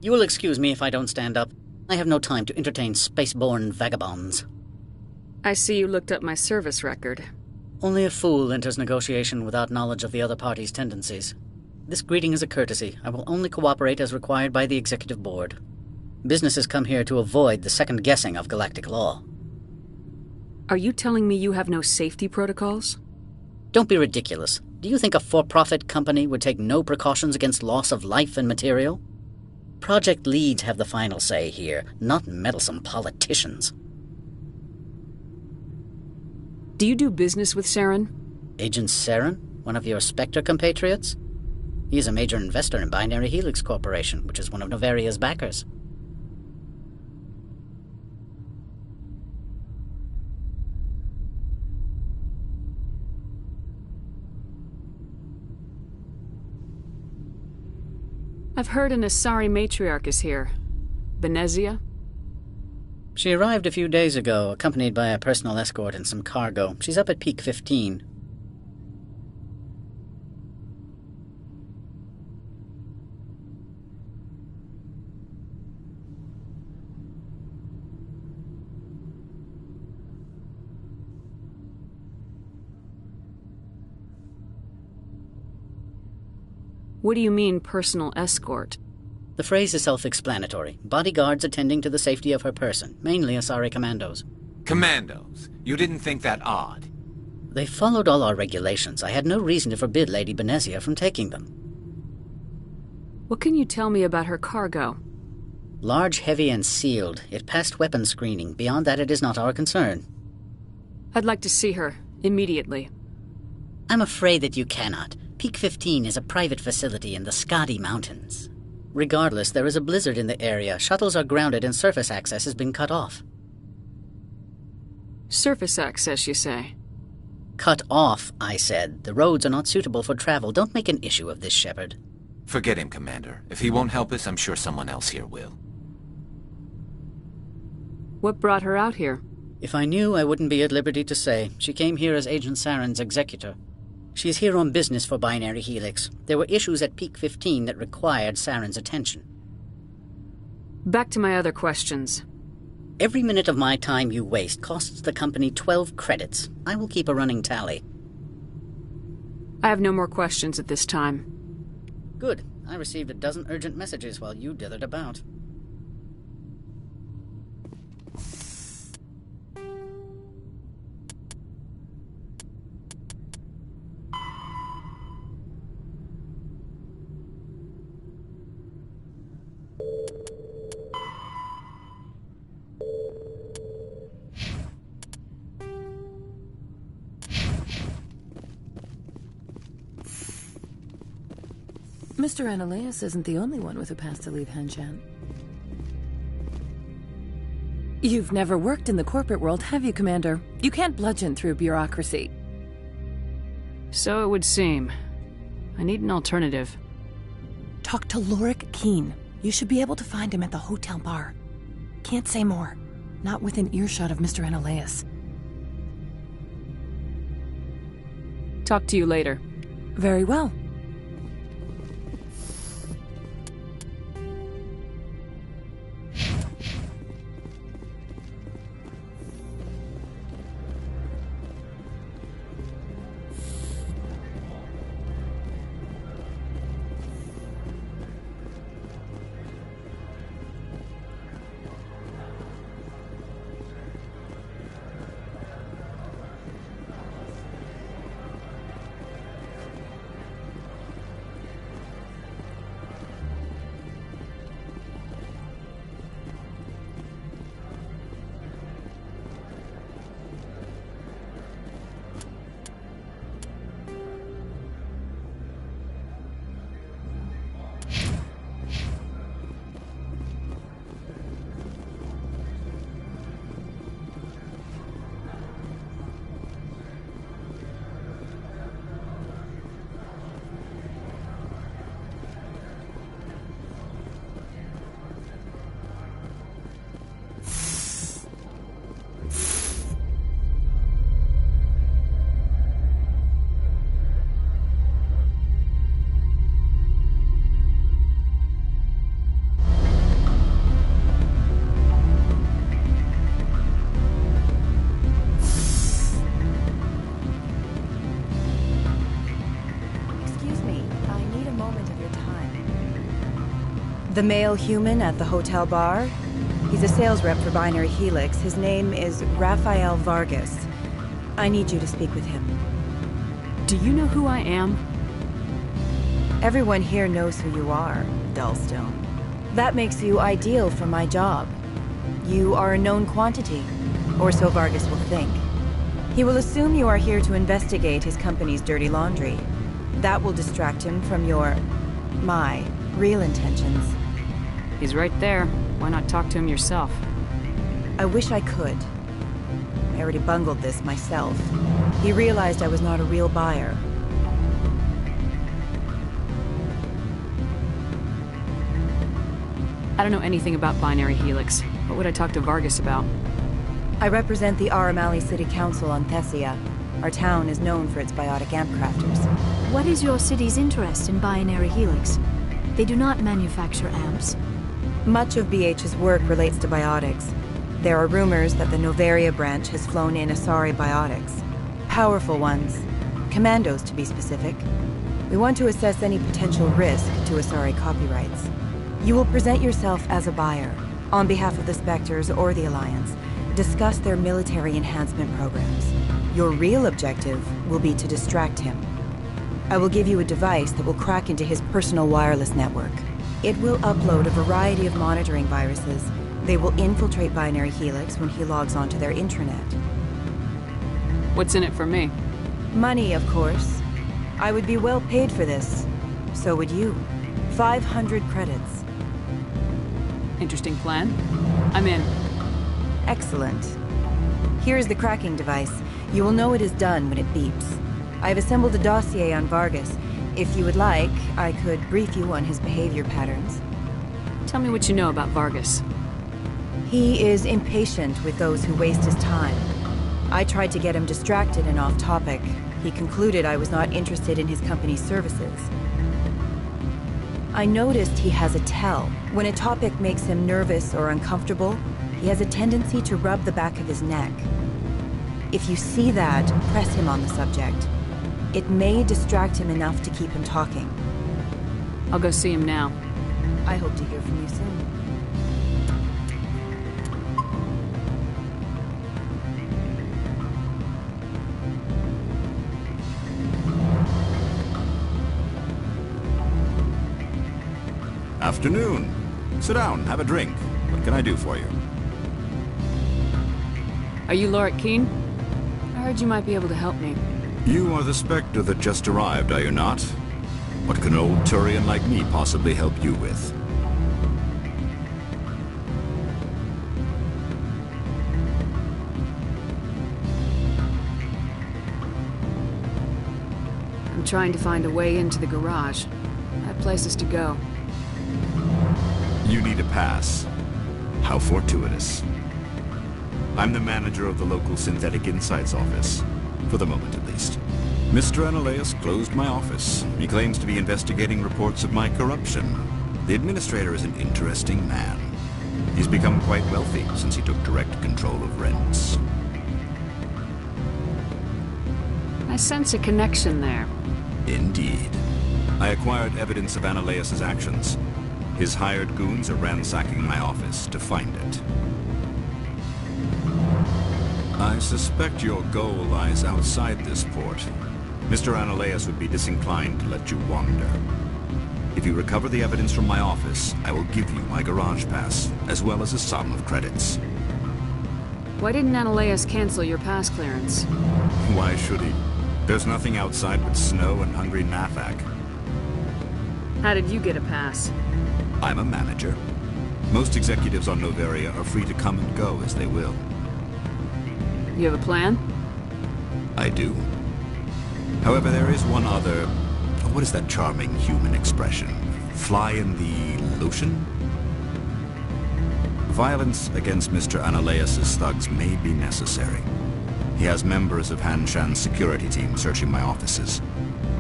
[SPEAKER 18] You will excuse me if I don't stand up. I have no time to entertain spaceborne vagabonds.
[SPEAKER 3] I see you looked up my service record.
[SPEAKER 18] Only a fool enters negotiation without knowledge of the other party's tendencies. This greeting is a courtesy. I will only cooperate as required by the Executive Board. Businesses come here to avoid the second guessing of galactic law.
[SPEAKER 3] Are you telling me you have no safety protocols?
[SPEAKER 18] Don't be ridiculous. Do you think a for-profit company would take no precautions against loss of life and material? Project leads have the final say here, not meddlesome politicians.
[SPEAKER 3] Do you do business with Saren?
[SPEAKER 18] Agent Saren? One of your Spectre compatriots? He is a major investor in Binary Helix Corporation, which is one of Noveria's backers.
[SPEAKER 3] I've heard an Asari matriarch is here. Benezia?
[SPEAKER 18] She arrived a few days ago, accompanied by a personal escort and some cargo. She's up at Peak 15.
[SPEAKER 3] What do you mean, personal escort?
[SPEAKER 18] The phrase is self-explanatory. Bodyguards attending to the safety of her person, mainly Asari commandos.
[SPEAKER 5] Commandos? You didn't think that odd?
[SPEAKER 18] They followed all our regulations. I had no reason to forbid Lady Benezia from taking them.
[SPEAKER 3] What can you tell me about her cargo?
[SPEAKER 18] Large, heavy, and sealed. It passed weapons screening. Beyond that, it is not our concern.
[SPEAKER 3] I'd like to see her, immediately.
[SPEAKER 18] I'm afraid that you cannot. Peak 15 is a private facility in the Skadi Mountains. Regardless, there is a blizzard in the area. Shuttles are grounded and surface access has been cut off.
[SPEAKER 3] Surface access, you say?
[SPEAKER 18] Cut off, I said. The roads are not suitable for travel. Don't make an issue of this, Shepard.
[SPEAKER 5] Forget him, Commander. If he won't help us, I'm sure someone else here will.
[SPEAKER 3] What brought her out here?
[SPEAKER 18] If I knew, I wouldn't be at liberty to say. She came here as Agent Saren's executor. She is here on business for Binary Helix. There were issues at Peak 15 that required Saren's attention.
[SPEAKER 3] Back to my other questions.
[SPEAKER 18] Every minute of my time you waste costs the company 12 credits. I will keep a running tally.
[SPEAKER 3] I have no more questions at this time.
[SPEAKER 18] Good. I received a dozen urgent messages while you dithered about.
[SPEAKER 16] Mr. Ananias isn't the only one with a pass to leave Hanshan. You've never worked in the corporate world, have you, Commander? You can't bludgeon through bureaucracy.
[SPEAKER 3] So it would seem. I need an alternative.
[SPEAKER 16] Talk to Lorik Keen. You should be able to find him at the hotel bar. Can't say more. Not within earshot of Mr. Ananias.
[SPEAKER 3] Talk to you later.
[SPEAKER 16] Very well.
[SPEAKER 19] The male human at the hotel bar? He's a sales rep for Binary Helix. His name is Rafael Vargas. I need you to speak with him.
[SPEAKER 3] Do you know who I am?
[SPEAKER 19] Everyone here knows who you are, Dullstone. That makes you ideal for my job. You are a known quantity, or so Vargas will think. He will assume you are here to investigate his company's dirty laundry. That will distract him from my real intentions.
[SPEAKER 3] He's right there. Why not talk to him yourself?
[SPEAKER 19] I wish I could. I already bungled this myself. He realized I was not a real buyer.
[SPEAKER 3] I don't know anything about Binary Helix. What would I talk to Vargas about?
[SPEAKER 19] I represent the Aramali City Council on Thessia. Our town is known for its biotic amp crafters.
[SPEAKER 11] What is your city's interest in Binary Helix? They do not manufacture amps.
[SPEAKER 19] Much of BH's work relates to biotics. There are rumors that the Novaria branch has flown in Asari biotics. Powerful ones. Commandos, to be specific. We want to assess any potential risk to Asari copyrights. You will present yourself as a buyer, on behalf of the Spectres or the Alliance. Discuss their military enhancement programs. Your real objective will be to distract him. I will give you a device that will crack into his personal wireless network. It will upload a variety of monitoring viruses. They will infiltrate Binary Helix when he logs onto their intranet.
[SPEAKER 3] What's in it for me?
[SPEAKER 19] Money, of course. I would be well paid for this. So would you. 500 credits.
[SPEAKER 3] Interesting plan. I'm in.
[SPEAKER 19] Excellent. Here is the cracking device. You will know it is done when it beeps. I have assembled a dossier on Vargas. If you would like, I could brief you on his behavior patterns.
[SPEAKER 3] Tell me what you know about Vargas.
[SPEAKER 19] He is impatient with those who waste his time. I tried to get him distracted and off topic. He concluded I was not interested in his company's services. I noticed he has a tell. When a topic makes him nervous or uncomfortable, he has a tendency to rub the back of his neck. If you see that, press him on the subject. It may distract him enough to keep him talking.
[SPEAKER 3] I'll go see him now.
[SPEAKER 19] I hope to hear from you soon.
[SPEAKER 20] Afternoon. Sit down, have a drink. What can I do for you?
[SPEAKER 3] Are you Lorik Keene? I heard you might be able to help me.
[SPEAKER 20] You are the Spectre that just arrived, are you not? What can an old Turian like me possibly help you with?
[SPEAKER 3] I'm trying to find a way into the garage. I have places to go.
[SPEAKER 20] You need a pass. How fortuitous. I'm the manager of the local Synthetic Insights office. For the moment, at least. Mr. Analeas closed my office. He claims to be investigating reports of my corruption. The administrator is an interesting man. He's become quite wealthy since he took direct control of rents.
[SPEAKER 3] I sense a connection there.
[SPEAKER 20] Indeed. I acquired evidence of Analeas' actions. His hired goons are ransacking my office to find it. I suspect your goal lies outside this port. Mr. Analeas would be disinclined to let you wander. If you recover the evidence from my office, I will give you my garage pass, as well as a sum of credits.
[SPEAKER 3] Why didn't Analeas cancel your pass clearance?
[SPEAKER 20] Why should he? There's nothing outside but snow and hungry Nathak.
[SPEAKER 3] How did you get a pass?
[SPEAKER 20] I'm a manager. Most executives on Noveria are free to come and go as they will.
[SPEAKER 3] You have a plan?
[SPEAKER 20] I do. However, there is one other... What is that charming human expression? Fly in the lotion? Violence against Mr. Analeas' thugs may be necessary. He has members of Hanshan's security team searching my offices.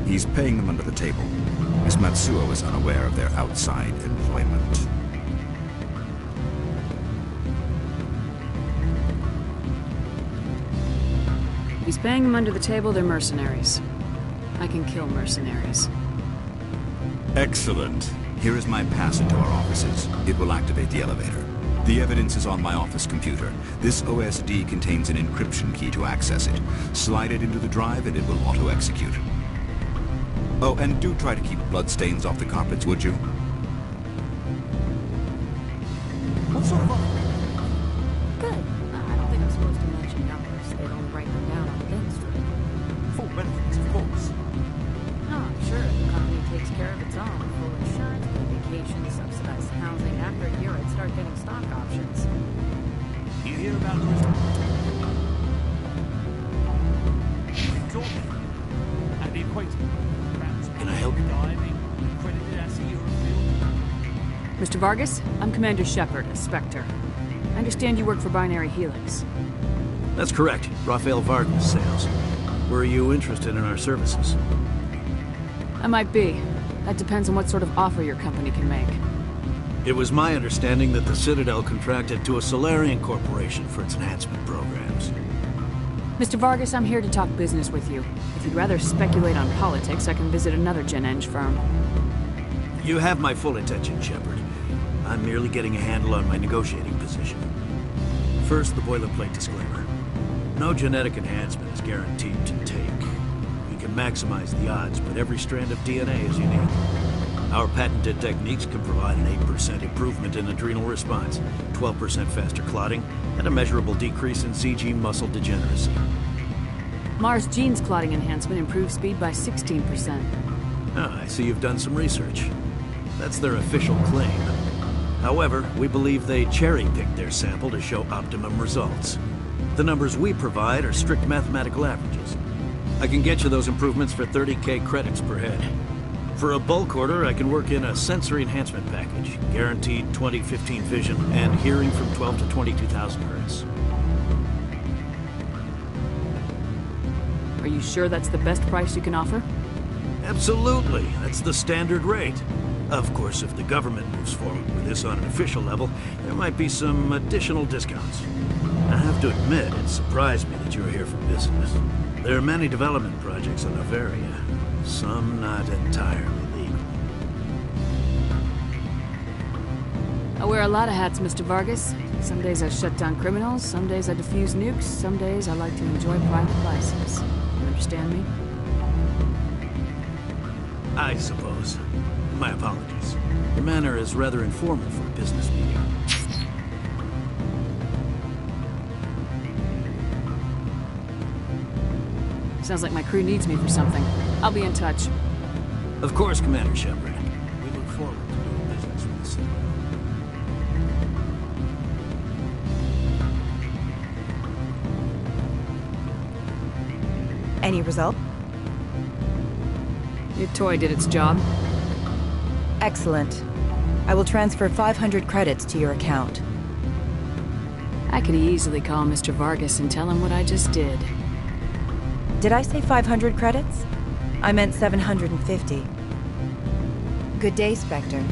[SPEAKER 20] He's paying them under the table. Miss Matsuo is unaware of their outside employment.
[SPEAKER 3] If he's paying them under the table, they're mercenaries. I can kill mercenaries.
[SPEAKER 20] Excellent. Here is my pass into our offices. It will activate the elevator. The evidence is on my office computer. This OSD contains an encryption key to access it. Slide it into the drive and it will auto-execute. Oh, and do try to keep bloodstains off the carpets, would you?
[SPEAKER 3] What sort of Good. I don't think I'm supposed to mention numbers. They'd only write them down on the bin strip.
[SPEAKER 10] Full benefits, of course.
[SPEAKER 3] No, I'm sure the company takes care of its own. Full insurance, paid vacations, subsidized housing. After a year, I'd start getting stock options.
[SPEAKER 10] You hear about the result? You told me. And the equator. Can I help you? Diving, accredited as a Eurofield.
[SPEAKER 3] Mr. Vargas, I'm Commander Shepard, a Spectre. I understand you work for Binary Helix.
[SPEAKER 21] That's correct. Rafael Vargas sales. Were you interested in our services?
[SPEAKER 3] I might be. That depends on what sort of offer your company can make.
[SPEAKER 21] It was my understanding that the Citadel contracted to a Solarian corporation for its enhancement programs.
[SPEAKER 3] Mr. Vargas, I'm here to talk business with you. If you'd rather speculate on politics, I can visit another Gen-Eng firm.
[SPEAKER 21] You have my full attention, Shepard. I'm merely getting a handle on my negotiating position. First, the boilerplate disclaimer. No genetic enhancement is guaranteed to take. We can maximize the odds, but every strand of DNA is unique. Our patented techniques can provide an 8% improvement in adrenal response, 12% faster clotting, and a measurable decrease in CG muscle degeneracy.
[SPEAKER 3] Mars Gene's clotting enhancement improves speed by 16%.
[SPEAKER 21] Ah, I see you've done some research. That's their official claim. However, we believe they cherry-picked their sample to show optimum results. The numbers we provide are strict mathematical averages. I can get you those improvements for 30K credits per head. For a bulk order, I can work in a sensory enhancement package. Guaranteed 20/15 vision and hearing from 12 to 22,000 hertz.
[SPEAKER 3] Are you sure that's the best price you can offer?
[SPEAKER 21] Absolutely. That's the standard rate. Of course, if the government moves forward with this on an official level, there might be some additional discounts. I have to admit, it surprised me that you were here for business. There are many development projects on Novaria, some not entirely legal.
[SPEAKER 3] I wear a lot of hats, Mr. Vargas. Some days I shut down criminals, some days I defuse nukes, some days I like to enjoy private license. You understand me?
[SPEAKER 21] I suppose. My apologies. The manner is rather informal for a business meeting.
[SPEAKER 3] Sounds like my crew needs me for something. I'll be in touch.
[SPEAKER 21] Of course, Commander Shepard. We look forward to doing business with the city.
[SPEAKER 19] Any result?
[SPEAKER 3] Your toy did its job.
[SPEAKER 19] Excellent. I will transfer 500 credits to your account.
[SPEAKER 3] I could easily call Mr. Vargas and tell him what I just did.
[SPEAKER 19] Did I say 500 credits? I meant 750. Good day, Spectre.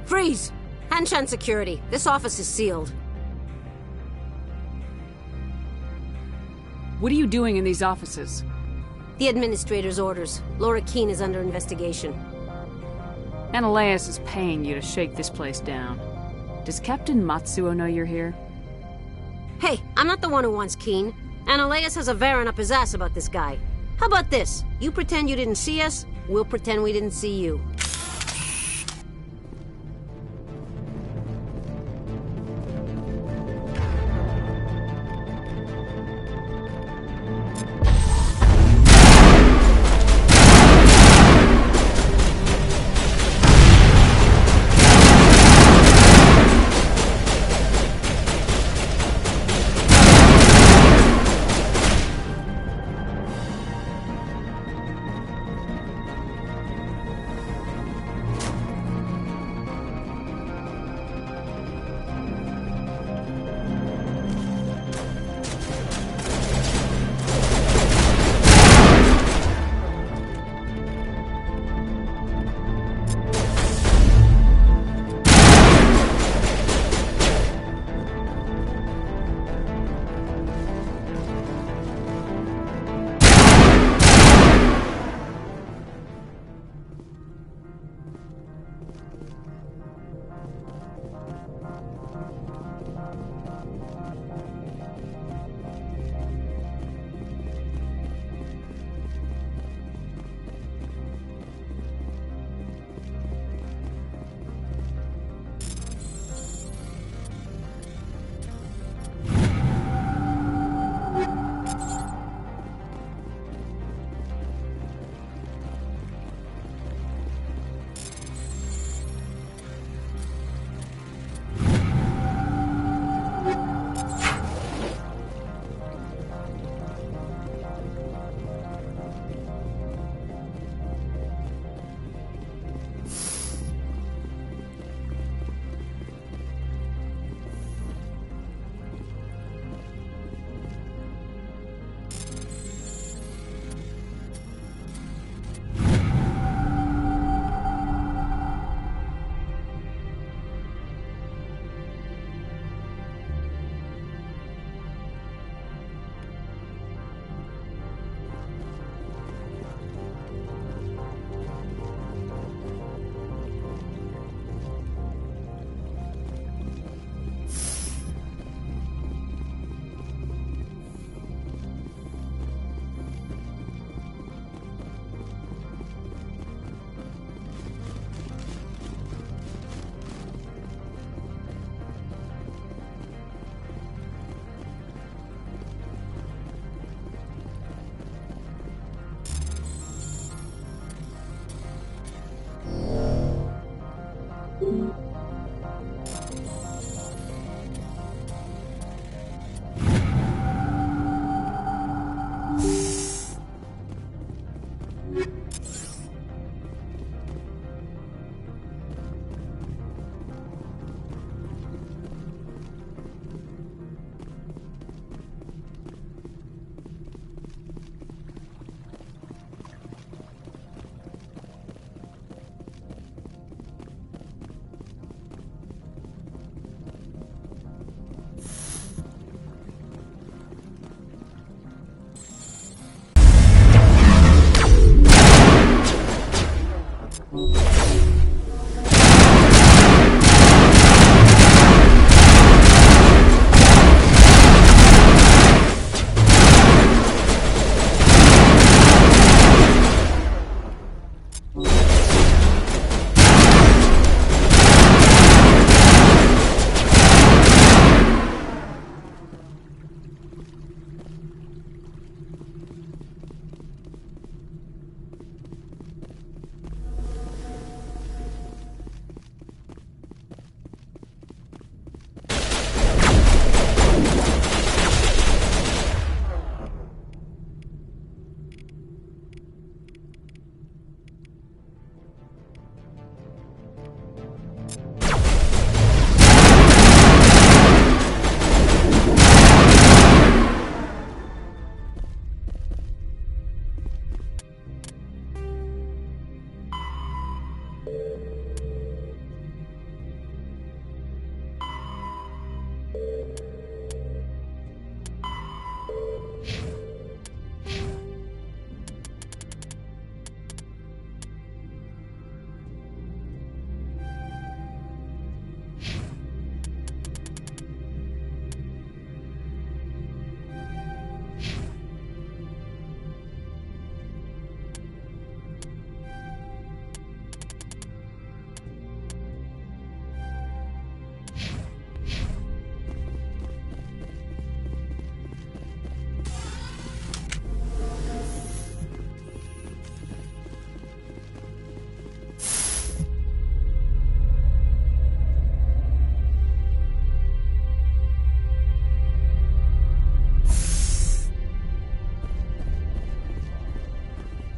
[SPEAKER 4] Freeze! Hanshan security. This office is sealed.
[SPEAKER 3] What are you doing in these offices?
[SPEAKER 4] The administrator's orders. Laura Keene is under investigation.
[SPEAKER 3] Ananias is paying you to shake this place down. Does Captain Matsuo know you're here?
[SPEAKER 4] Hey, I'm not the one who wants Keene. Ananias has a Varen up his ass about this guy. How about this? You pretend you didn't see us, we'll pretend we didn't see you.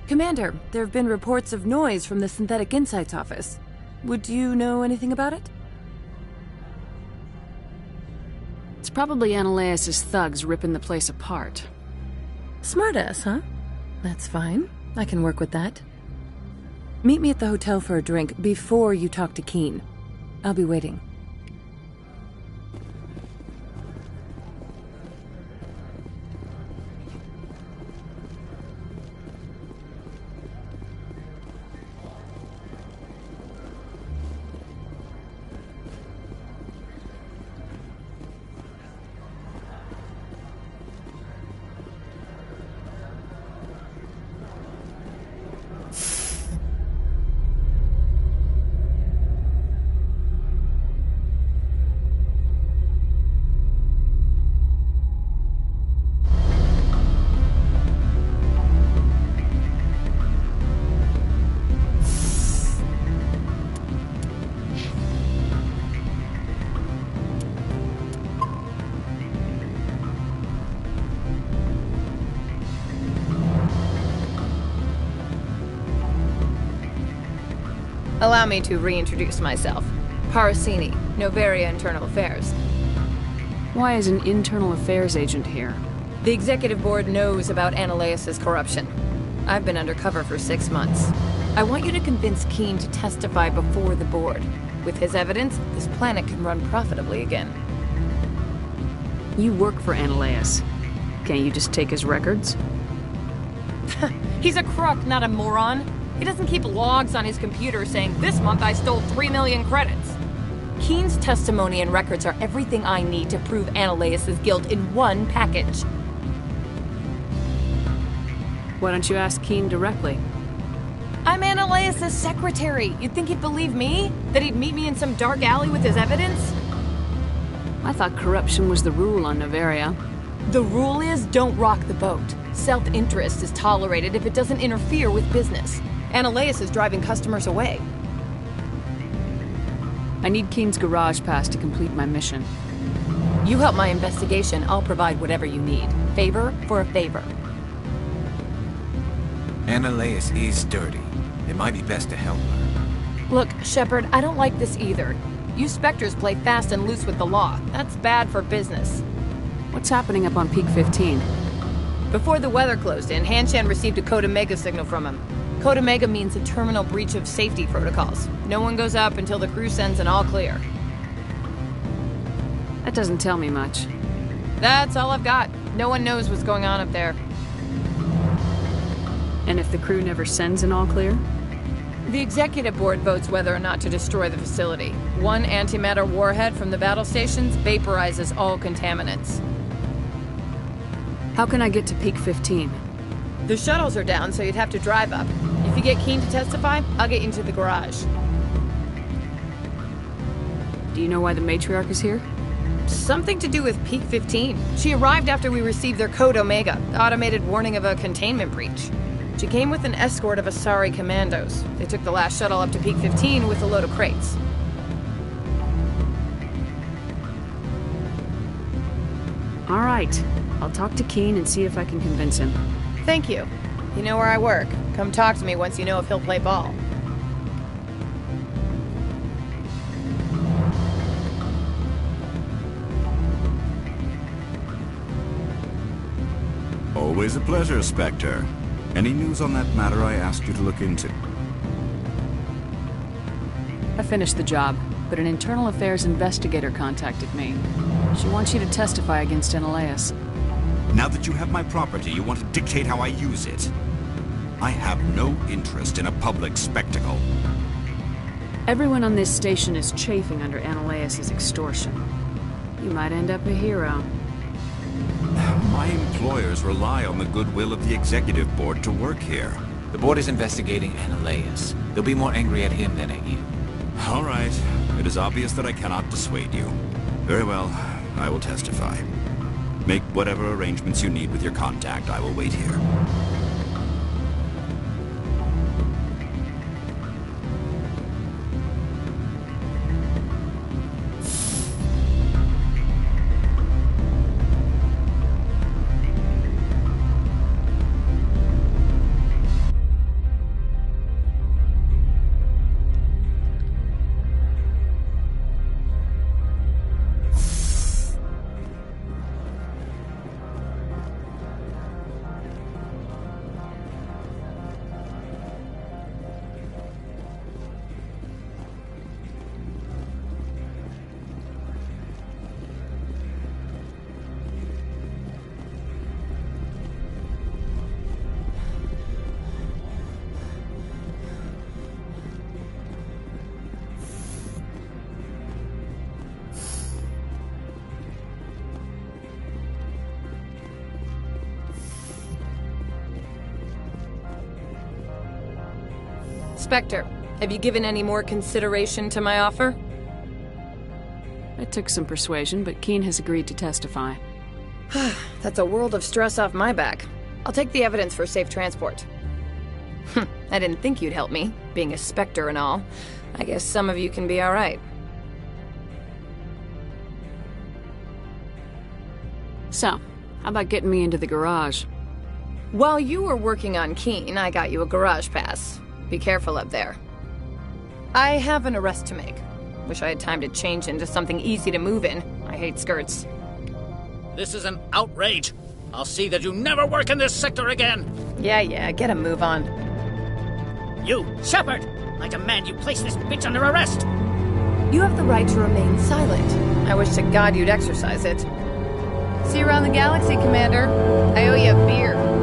[SPEAKER 16] Commander, there have been reports of noise from the Synthetic Insights office. Would you know anything about it?
[SPEAKER 3] It's probably Ananias' thugs ripping the place apart.
[SPEAKER 16] Smartass, huh? That's fine. I can work with that. Meet me at the hotel for a drink before you talk to Keen. I'll be waiting.
[SPEAKER 6] Allow me to reintroduce myself. Parasini, Novaria Internal Affairs.
[SPEAKER 3] Why is an internal affairs agent here?
[SPEAKER 6] The executive board knows about Ananias' corruption. I've been undercover for 6 months. I want you to convince Keen to testify before the board. With his evidence, this planet can run profitably again.
[SPEAKER 3] You work for Ananias. Can't you just take his records?
[SPEAKER 6] He's a crook, not a moron. He doesn't keep logs on his computer saying, "This month I stole 3 million credits." Keen's testimony and records are everything I need to prove Ananias' guilt in one package.
[SPEAKER 3] Why don't you ask Keen directly?
[SPEAKER 6] I'm Ananias' secretary. You'd think he'd believe me? That he'd meet me in some dark alley with his evidence?
[SPEAKER 3] I thought corruption was the rule on Novaria.
[SPEAKER 6] The rule is, don't rock the boat. Self-interest is tolerated if it doesn't interfere with business. Ananias is driving customers away.
[SPEAKER 3] I need Keen's garage pass to complete my mission.
[SPEAKER 6] You help my investigation, I'll provide whatever you need. Favor for a favor.
[SPEAKER 5] Annaleas is dirty. It might be best to help her.
[SPEAKER 6] Look, Shepard, I don't like this either. You Spectres play fast and loose with the law. That's bad for business.
[SPEAKER 3] What's happening up on Peak 15?
[SPEAKER 6] Before the weather closed in, Hanshan received a Code Omega signal from him. Code Omega means a terminal breach of safety protocols. No one goes up until the crew sends an all clear.
[SPEAKER 3] That doesn't tell me much.
[SPEAKER 6] That's all I've got. No one knows what's going on up there.
[SPEAKER 3] And if the crew never sends an all clear?
[SPEAKER 6] The executive board votes whether or not to destroy the facility. One antimatter warhead from the battle stations vaporizes all contaminants.
[SPEAKER 3] How can I get to Peak 15?
[SPEAKER 6] The shuttles are down, so you'd have to drive up. If you get Keen to testify, I'll get you into the garage.
[SPEAKER 3] Do you know why the matriarch is here?
[SPEAKER 6] Something to do with Peak 15. She arrived after we received their Code Omega, automated warning of a containment breach. She came with an escort of Asari commandos. They took the last shuttle up to Peak 15 with a load of crates.
[SPEAKER 3] All right. I'll talk to Keen and see if I can convince him.
[SPEAKER 6] Thank you. You know where I work. Come talk to me once you know if he'll play ball.
[SPEAKER 20] Always a pleasure, Spectre. Any news on that matter I asked you to look into?
[SPEAKER 3] I finished the job, but an internal affairs investigator contacted me. She wants you to testify against Annaleas.
[SPEAKER 20] Now that you have my property, you want to dictate how I use it. I have no interest in a public spectacle.
[SPEAKER 3] Everyone on this station is chafing under Annaleas' extortion. You might end up a hero.
[SPEAKER 20] My employers rely on the goodwill of the executive board to work here.
[SPEAKER 5] The board is investigating Annaleas. They'll be more angry at him than at you.
[SPEAKER 20] All right. It is obvious that I cannot dissuade you. Very well. I will testify. Make whatever arrangements you need with your contact. I will wait here.
[SPEAKER 6] Spectre, have you given any more consideration to my offer?
[SPEAKER 3] It took some persuasion, but Keen has agreed to testify.
[SPEAKER 6] That's a world of stress off my back. I'll take the evidence for safe transport. I didn't think you'd help me, being a Spectre and all. I guess some of you can be alright.
[SPEAKER 3] So, how about getting me into the garage?
[SPEAKER 6] While you were working on Keen, I got you a garage pass. Be careful up there. I have an arrest to make. Wish I had time to change into something easy to move in. I hate skirts.
[SPEAKER 18] This is an outrage. I'll see that you never work in this sector again.
[SPEAKER 6] Yeah, get a move on.
[SPEAKER 18] You, Shepard! I demand you place this bitch under arrest!
[SPEAKER 6] You have the right to remain silent. I wish to God you'd exercise it. See you around the galaxy, Commander. I owe you a beer.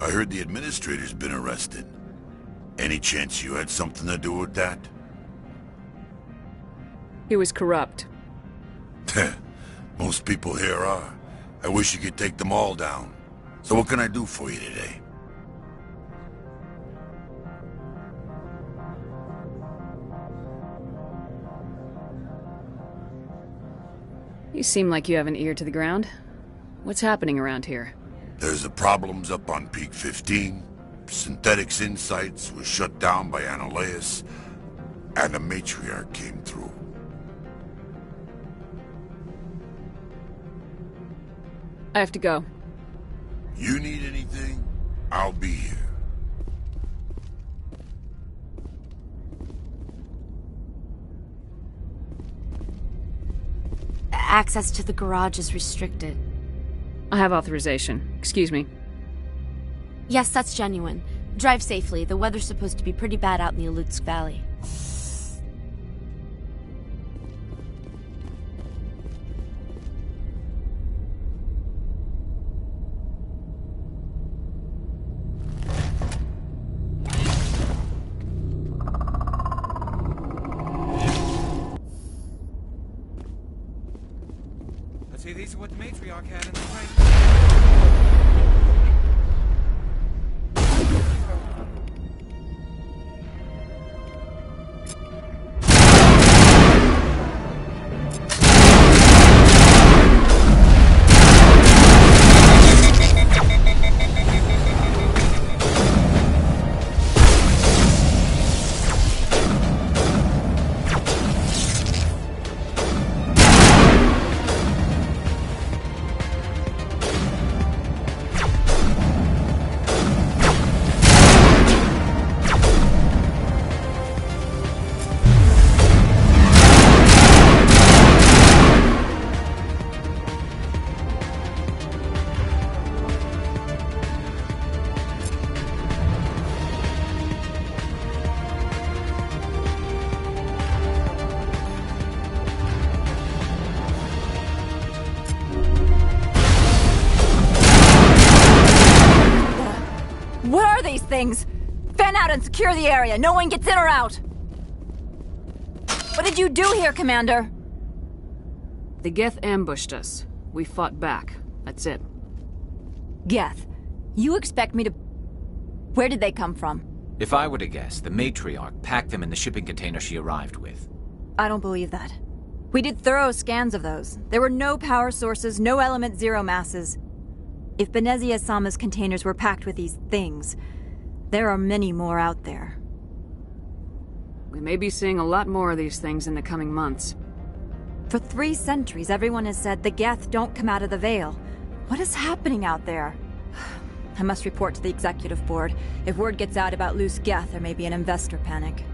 [SPEAKER 7] I heard the administrator's been arrested. Any chance you had something to do with that?
[SPEAKER 3] He was corrupt.
[SPEAKER 7] Most people here are. I wish you could take them all down. So what can I do for you today?
[SPEAKER 3] You seem like you have an ear to the ground. What's happening around here?
[SPEAKER 7] There's the problems up on Peak 15. Synthetics Insights was shut down by Annaleus, and the matriarch came through.
[SPEAKER 3] I have to go.
[SPEAKER 7] You need anything? I'll be here.
[SPEAKER 14] Access to the garage is restricted.
[SPEAKER 3] I have authorization. Excuse me.
[SPEAKER 14] Yes, that's genuine. Drive safely. The weather's supposed to be pretty bad out in the Alutsk Valley.
[SPEAKER 5] See, these are what the matriarch had in the train.
[SPEAKER 14] What are these things? Fan out and secure the area. No one gets in or out. What did you do here, Commander?
[SPEAKER 3] The Geth ambushed us. We fought back. That's it.
[SPEAKER 14] Geth, you expect me to... Where did they come from?
[SPEAKER 5] If I were to guess, the matriarch packed them in the shipping container she arrived with.
[SPEAKER 14] I don't believe that. We did thorough scans of those. There were no power sources, no element zero masses. If Benezia Sama's containers were packed with these things, there are many more out there.
[SPEAKER 3] We may be seeing a lot more of these things in the coming months.
[SPEAKER 14] For 3 centuries, everyone has said the Geth don't come out of the Veil. What is happening out there? I must report to the executive board. If word gets out about loose Geth, there may be an investor panic.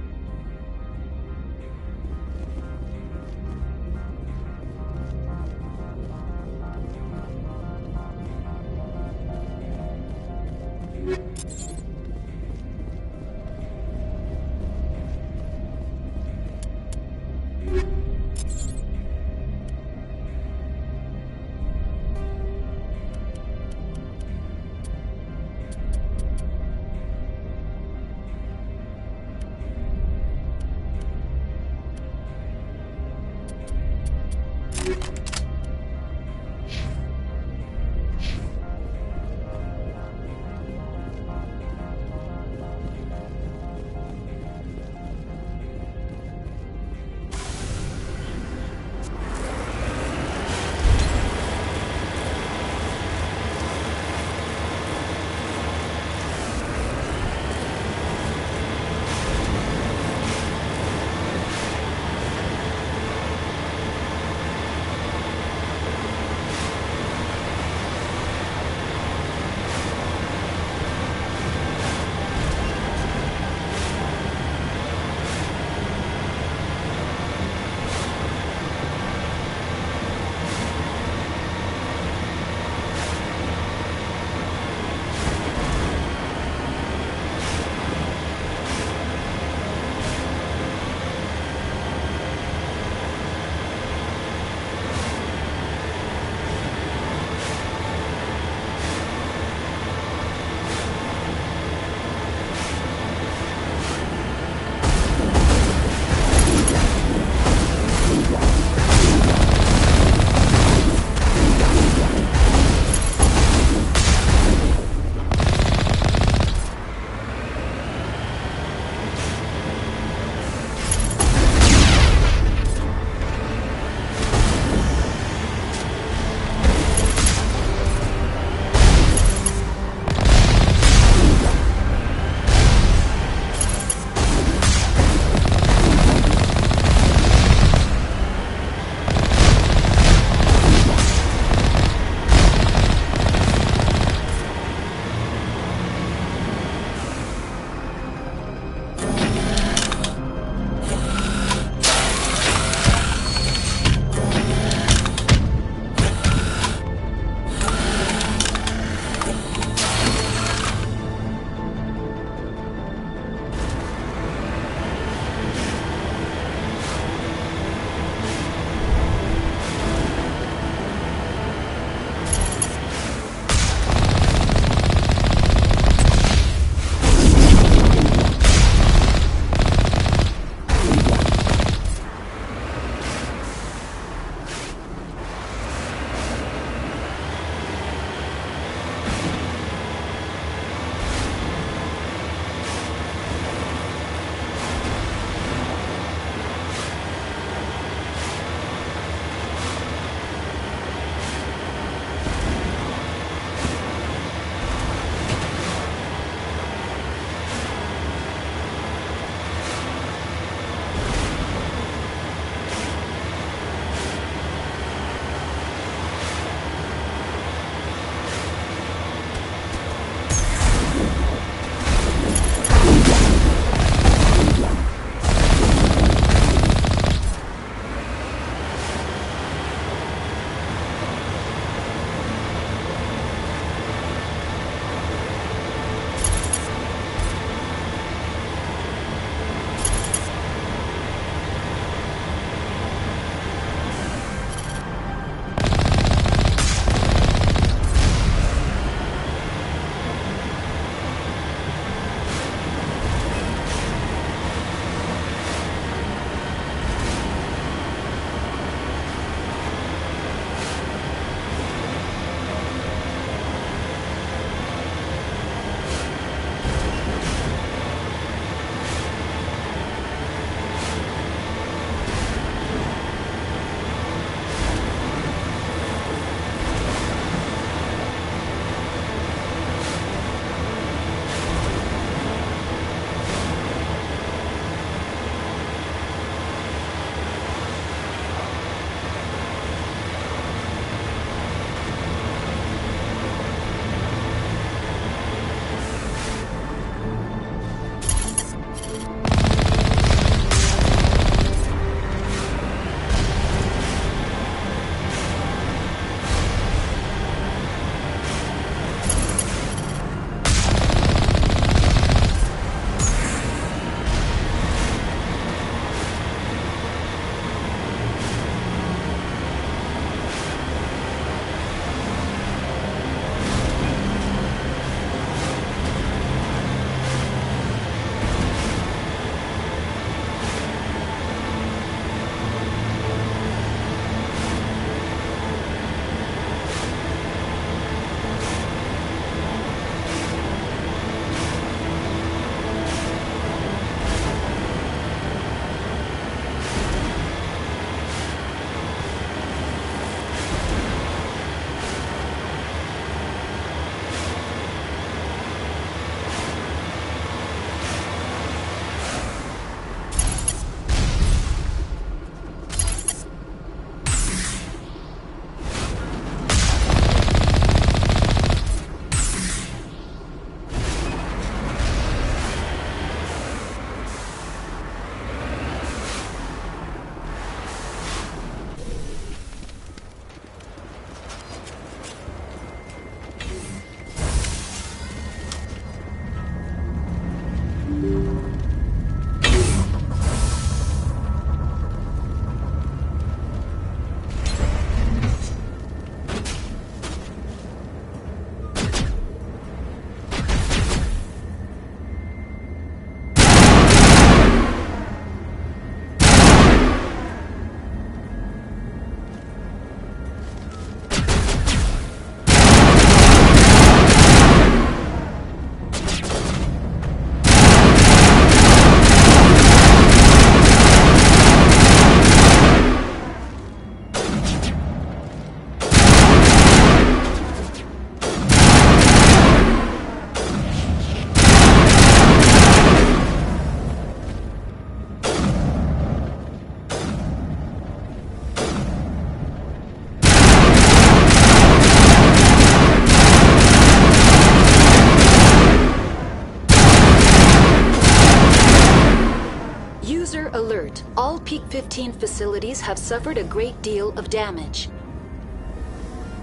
[SPEAKER 1] report, all Peak 15 facilities have suffered a great deal of damage.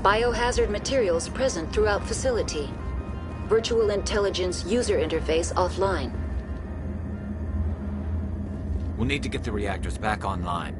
[SPEAKER 1] Biohazard materials present throughout facility. Virtual intelligence user interface offline.
[SPEAKER 5] We'll need to get the reactors back online.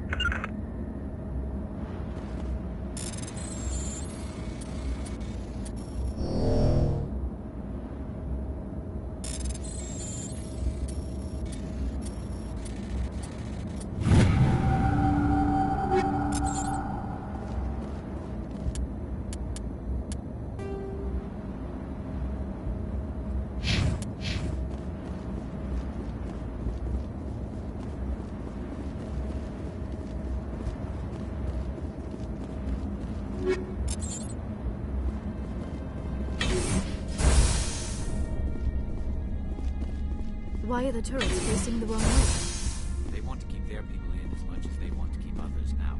[SPEAKER 11] Why are the turrets facing the wrong way?
[SPEAKER 5] They want to keep their people in as much as they want to keep others out.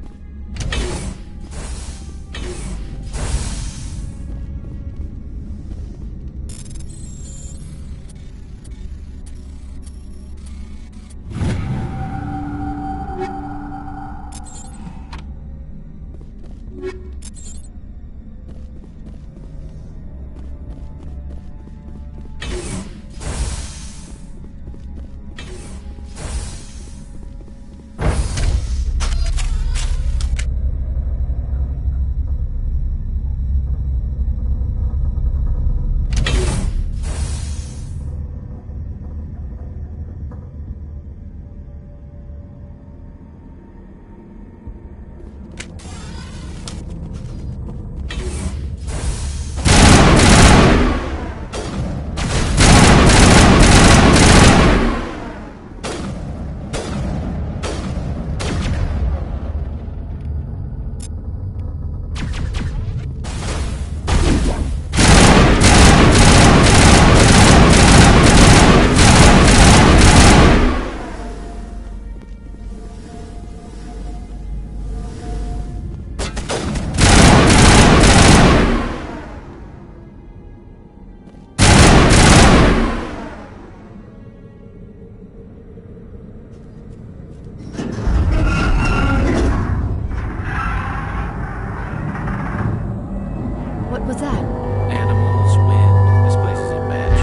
[SPEAKER 11] What was that?
[SPEAKER 5] Animals, wind. This place is in bad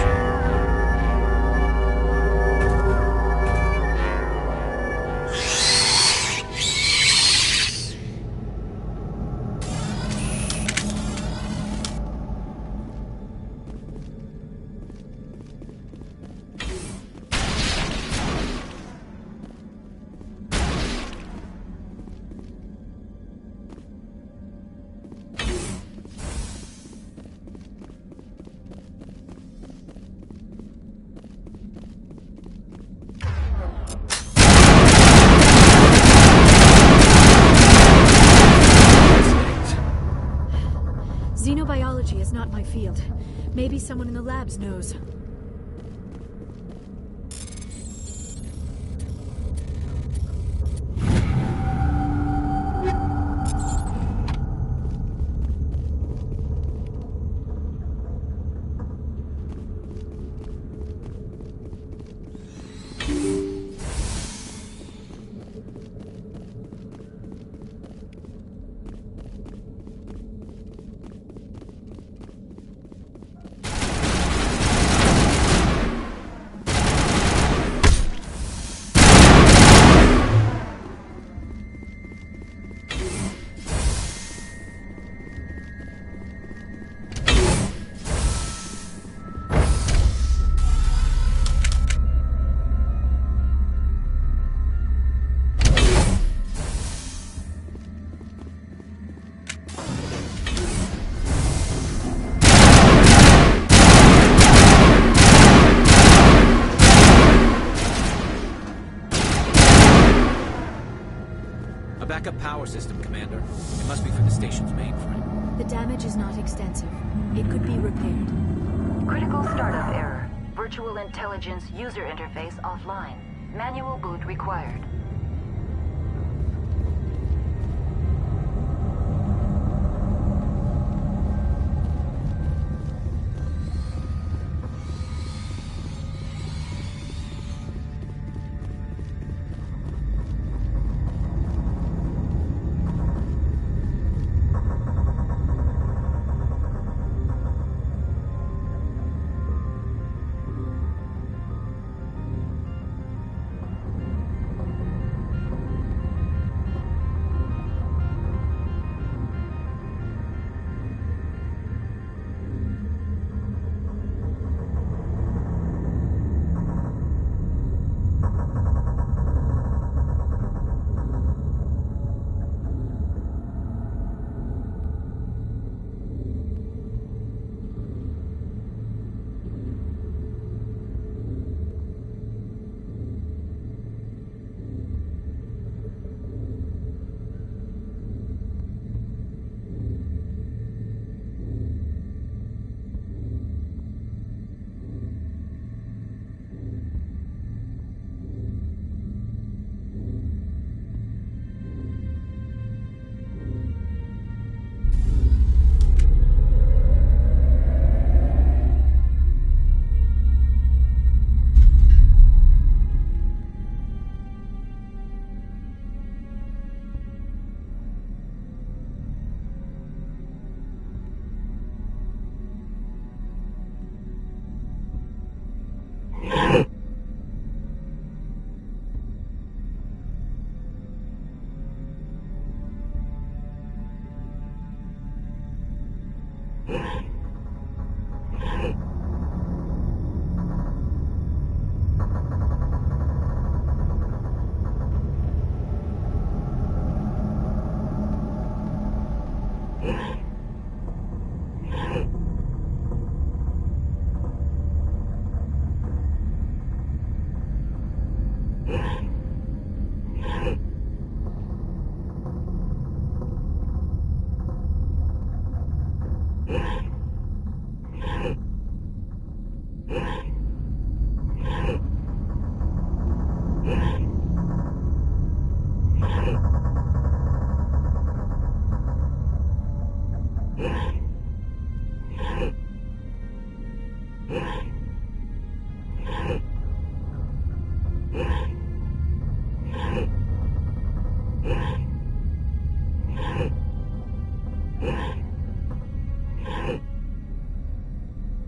[SPEAKER 11] Xenobiology is not my field. Maybe someone in the labs knows.
[SPEAKER 5] A backup power system, Commander. It must be for the station's mainframe.
[SPEAKER 11] The damage is not extensive. It could be repaired.
[SPEAKER 1] Critical startup error. Virtual intelligence user interface offline. Manual boot required.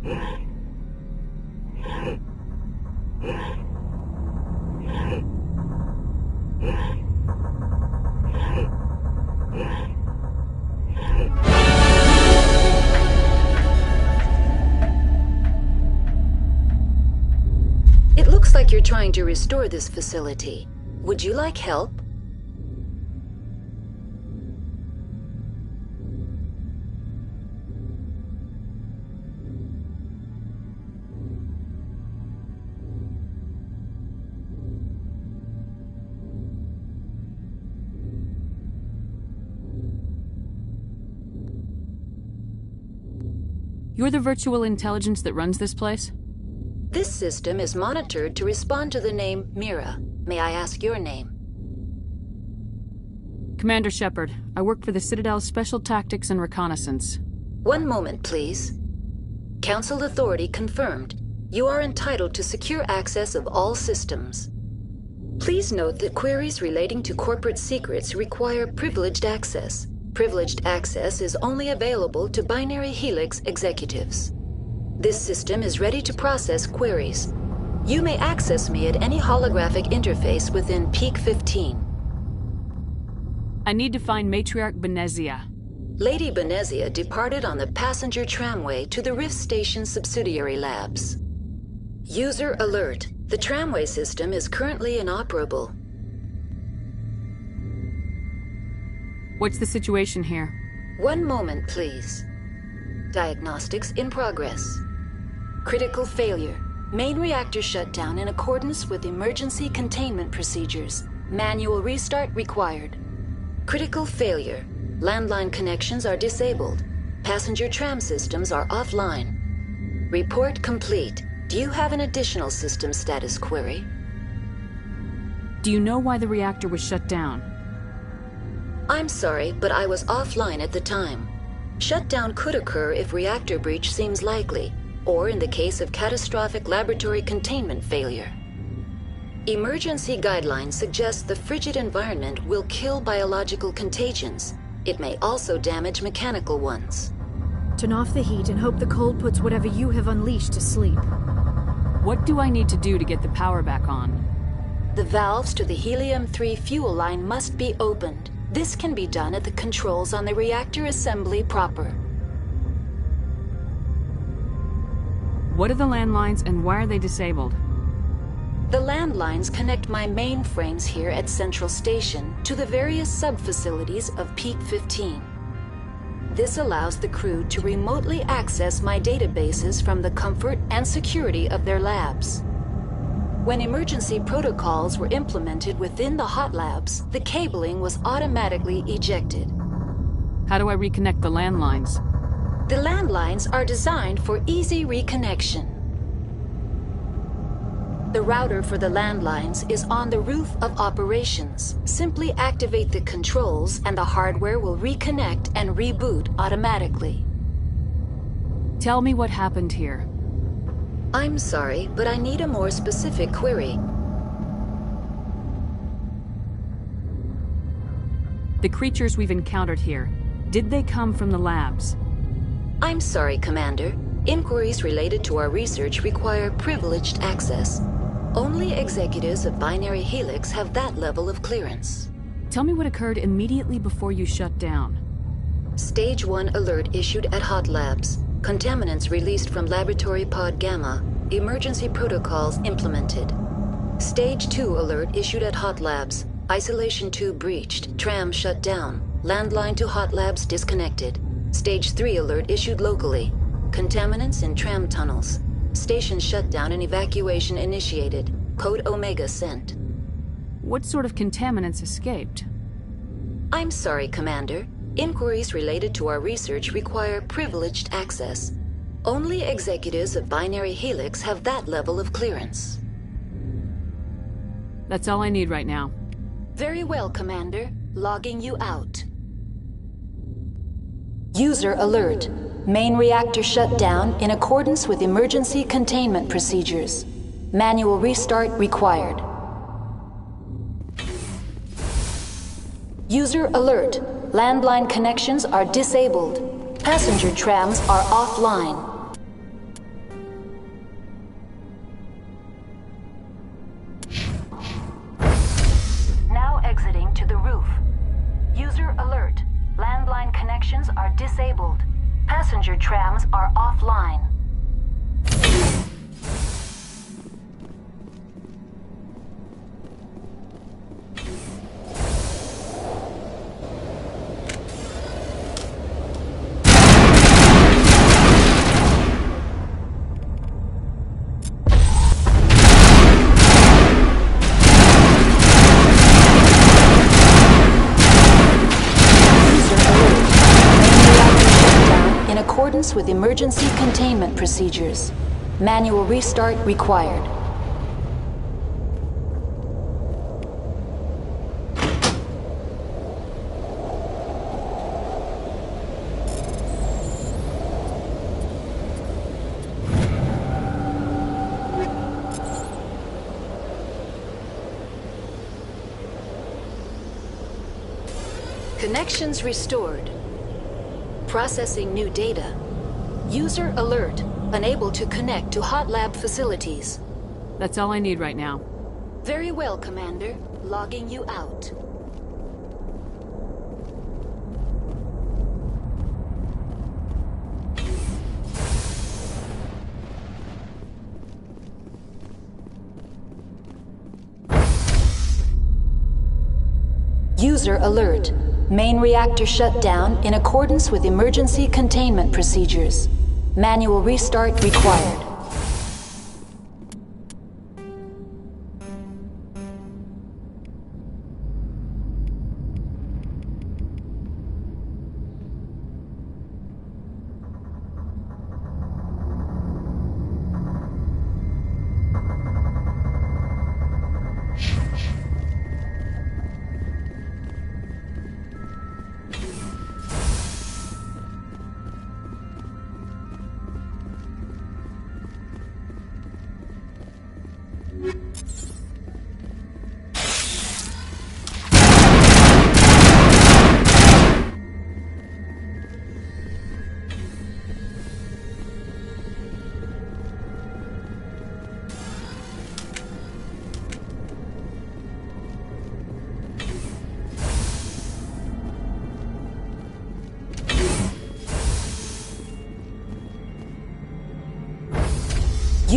[SPEAKER 1] It looks like you're trying to restore this facility. Would you like help?
[SPEAKER 3] You're the virtual intelligence that runs this place?
[SPEAKER 1] This system is monitored to respond to the name Mira. May I ask your name?
[SPEAKER 3] Commander Shepard. I work for the Citadel's Special Tactics and Reconnaissance.
[SPEAKER 1] One moment, please. Council authority confirmed. You are entitled to secure access of all systems. Please note that queries relating to corporate secrets require privileged access. Privileged access is only available to Binary Helix executives. This system is ready to process queries. You may access me at any holographic interface within Peak 15.
[SPEAKER 3] I need to find Matriarch Benezia.
[SPEAKER 1] Lady Benezia departed on the passenger tramway to the Rift Station subsidiary labs. User alert. The tramway system is currently inoperable.
[SPEAKER 3] What's the situation here?
[SPEAKER 1] One moment, please. Diagnostics in progress. Critical failure. Main reactor shut down in accordance with emergency containment procedures. Manual restart required. Critical failure. Landline connections are disabled. Passenger tram systems are offline. Report complete. Do you have an additional system status query?
[SPEAKER 3] Do you know why the reactor was shut down?
[SPEAKER 1] I'm sorry, but I was offline at the time. Shutdown could occur if reactor breach seems likely, or in the case of catastrophic laboratory containment failure. Emergency guidelines suggest the frigid environment will kill biological contagions. It may also damage mechanical ones.
[SPEAKER 11] Turn off the heat and hope the cold puts whatever you have unleashed to sleep.
[SPEAKER 3] What do I need to do to get the power back on?
[SPEAKER 1] The valves to the Helium-3 fuel line must be opened. This can be done at the controls on the reactor assembly proper.
[SPEAKER 3] What are the landlines and why are they disabled?
[SPEAKER 1] The landlines connect my mainframes here at Central Station to the various sub-facilities of Peak 15. This allows the crew to remotely access my databases from the comfort and security of their labs. When emergency protocols were implemented within the hot labs, the cabling was automatically ejected.
[SPEAKER 3] How do I reconnect the landlines?
[SPEAKER 1] The landlines are designed for easy reconnection. The router for the landlines is on the roof of operations. Simply activate the controls and the hardware will reconnect and reboot automatically.
[SPEAKER 3] Tell me what happened here.
[SPEAKER 1] I'm sorry, but I need a more specific query.
[SPEAKER 3] The creatures we've encountered here, did they come from the labs?
[SPEAKER 1] I'm sorry, Commander. Inquiries related to our research require privileged access. Only executives of Binary Helix have that level of clearance.
[SPEAKER 3] Tell me what occurred immediately before you shut down.
[SPEAKER 1] Stage 1 alert issued at Hot Labs. Contaminants released from Laboratory Pod Gamma. Emergency protocols implemented. Stage 2 alert issued at Hot Labs. Isolation tube breached. Tram shut down. Landline to Hot Labs disconnected. Stage 3 alert issued locally. Contaminants in tram tunnels. Station shutdown and evacuation initiated. Code Omega sent.
[SPEAKER 3] What sort of contaminants escaped?
[SPEAKER 1] I'm sorry, Commander. Inquiries related to our research require privileged access. Only executives of Binary Helix have that level of clearance.
[SPEAKER 3] That's all I need right now.
[SPEAKER 1] Very well, Commander. Logging you out. User alert. Main reactor shut down in accordance with emergency containment procedures. Manual restart required. User alert. Landline connections are disabled. Passenger trams are offline. online. In accordance with emergency containment procedures. Manual restart required. Connections restored. Processing new data. User alert. Unable to connect to hot lab facilities.
[SPEAKER 3] That's all I need right now.
[SPEAKER 1] Very well, Commander. Logging you out. User alert. Main reactor shut down in accordance with emergency containment procedures. Manual restart required.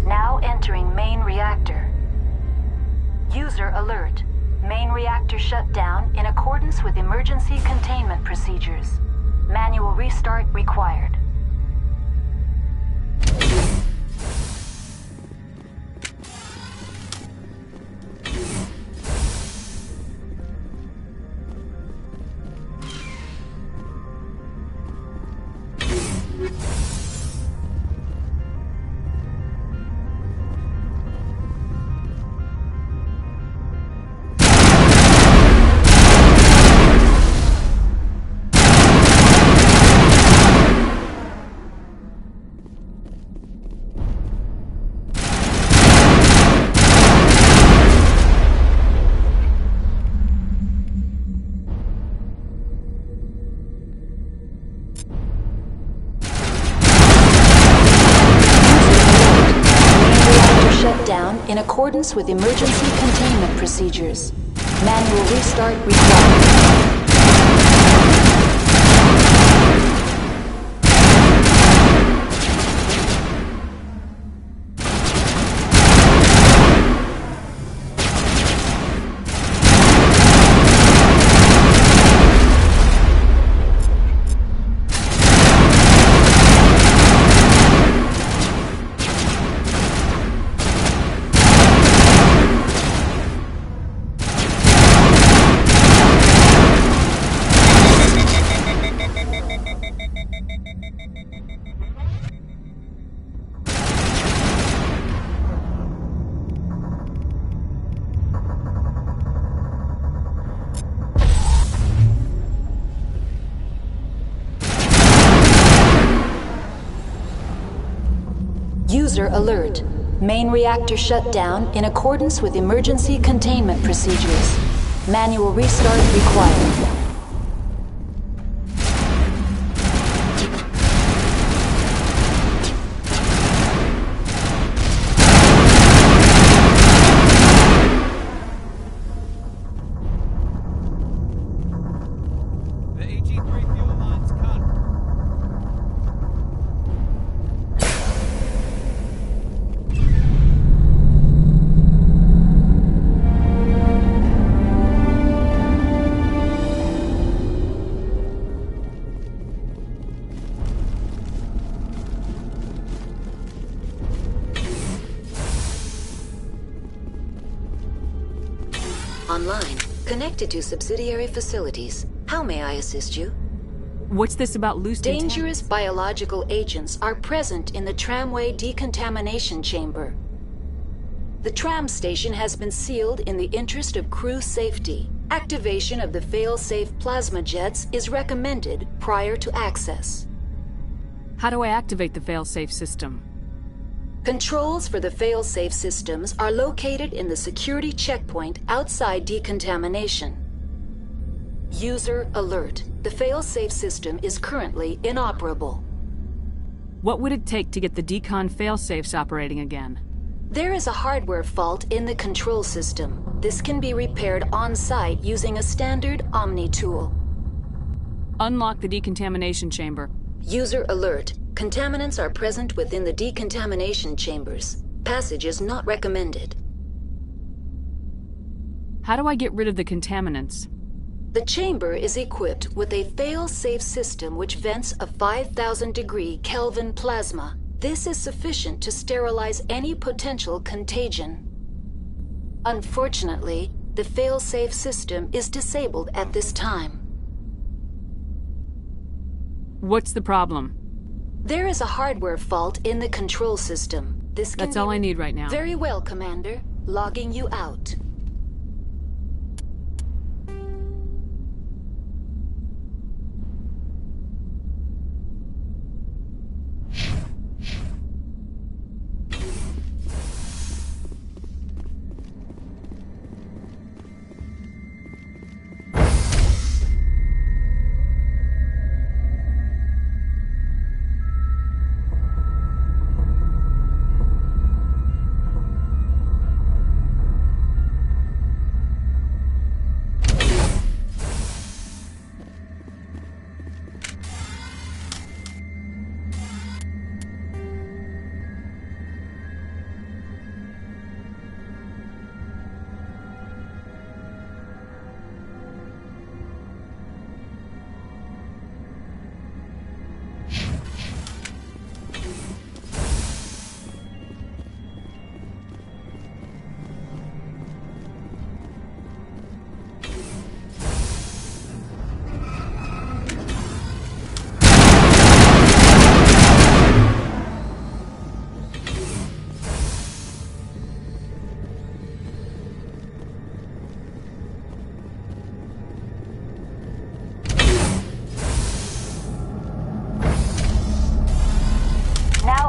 [SPEAKER 1] Now entering main reactor. User alert. Main reactor shut down in accordance with emergency containment procedures. Manual restart required. In accordance with emergency containment procedures. Manual restart required. User alert. Main reactor shut down in accordance with emergency containment procedures. Manual restart required. Online, connected to subsidiary facilities. How may I assist you?
[SPEAKER 3] What's this about loose
[SPEAKER 1] Dangerous biological agents are present in the tramway decontamination chamber. The tram station has been sealed in the interest of crew safety. Activation of the fail-safe plasma jets is recommended prior to access.
[SPEAKER 3] How do I activate the fail-safe system?
[SPEAKER 1] Controls for the fail-safe systems are located in the security checkpoint outside decontamination. User alert. The fail-safe system is currently inoperable.
[SPEAKER 3] What would it take to get the decon fail-safes operating again?
[SPEAKER 1] There is a hardware fault in the control system. This can be repaired on-site using a standard Omni tool.
[SPEAKER 3] Unlock the decontamination chamber.
[SPEAKER 1] User alert. Contaminants are present within the decontamination chambers. Passage is not recommended.
[SPEAKER 3] How do I get rid of the contaminants?
[SPEAKER 1] The chamber is equipped with a fail-safe system which vents a 5,000-degree Kelvin plasma. This is sufficient to sterilize any potential contagion. Unfortunately, the fail-safe system is disabled at this time.
[SPEAKER 3] What's the problem?
[SPEAKER 1] There is a hardware fault in the control system.
[SPEAKER 3] That's all I need right now.
[SPEAKER 1] Very well, Commander. Logging you out.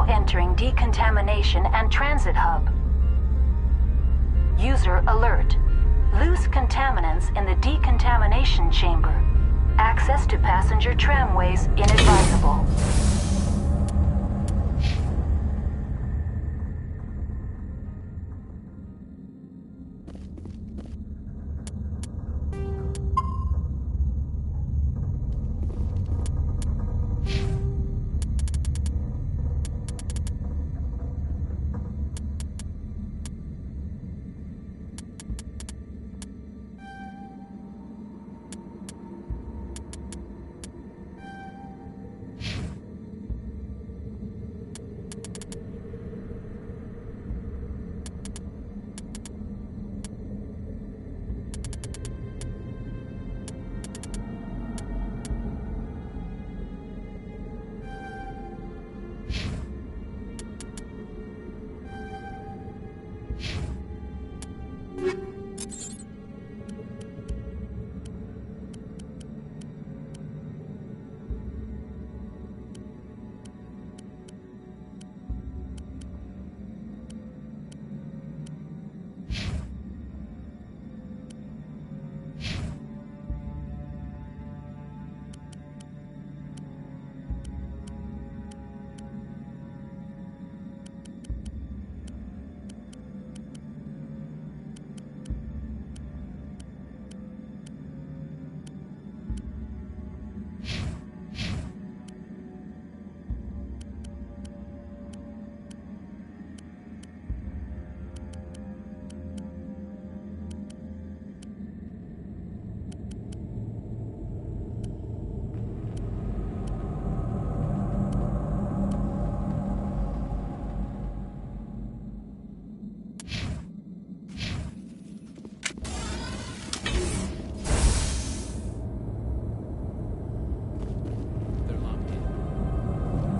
[SPEAKER 1] Entering decontamination and transit hub. User alert. Loose contaminants in the decontamination chamber. Access to passenger tramways inadvisable.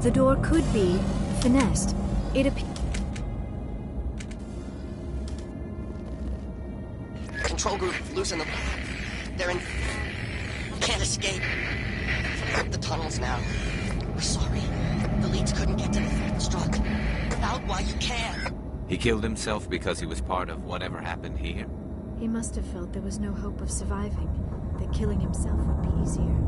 [SPEAKER 11] The door could be finessed. It appears.
[SPEAKER 2] Control group, loosen them. They're in... Can't escape. The tunnels now. We're sorry. The leads couldn't get to the thing that struck. Out while you can.
[SPEAKER 5] He killed himself because he was part of whatever happened here?
[SPEAKER 11] He must have felt there was no hope of surviving, that killing himself would be easier.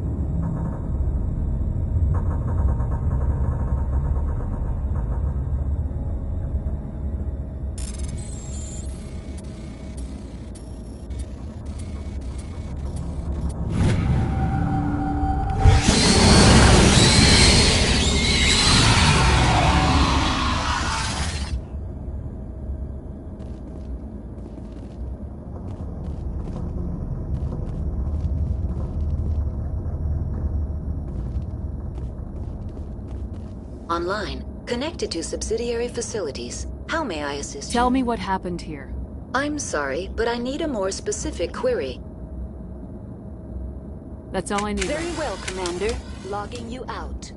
[SPEAKER 1] Online, connected to subsidiary facilities. How may I assist you?
[SPEAKER 3] Tell me what happened here.
[SPEAKER 1] I'm sorry, but I need a more specific query.
[SPEAKER 3] That's all I need.
[SPEAKER 1] Very well, Commander. Logging you out.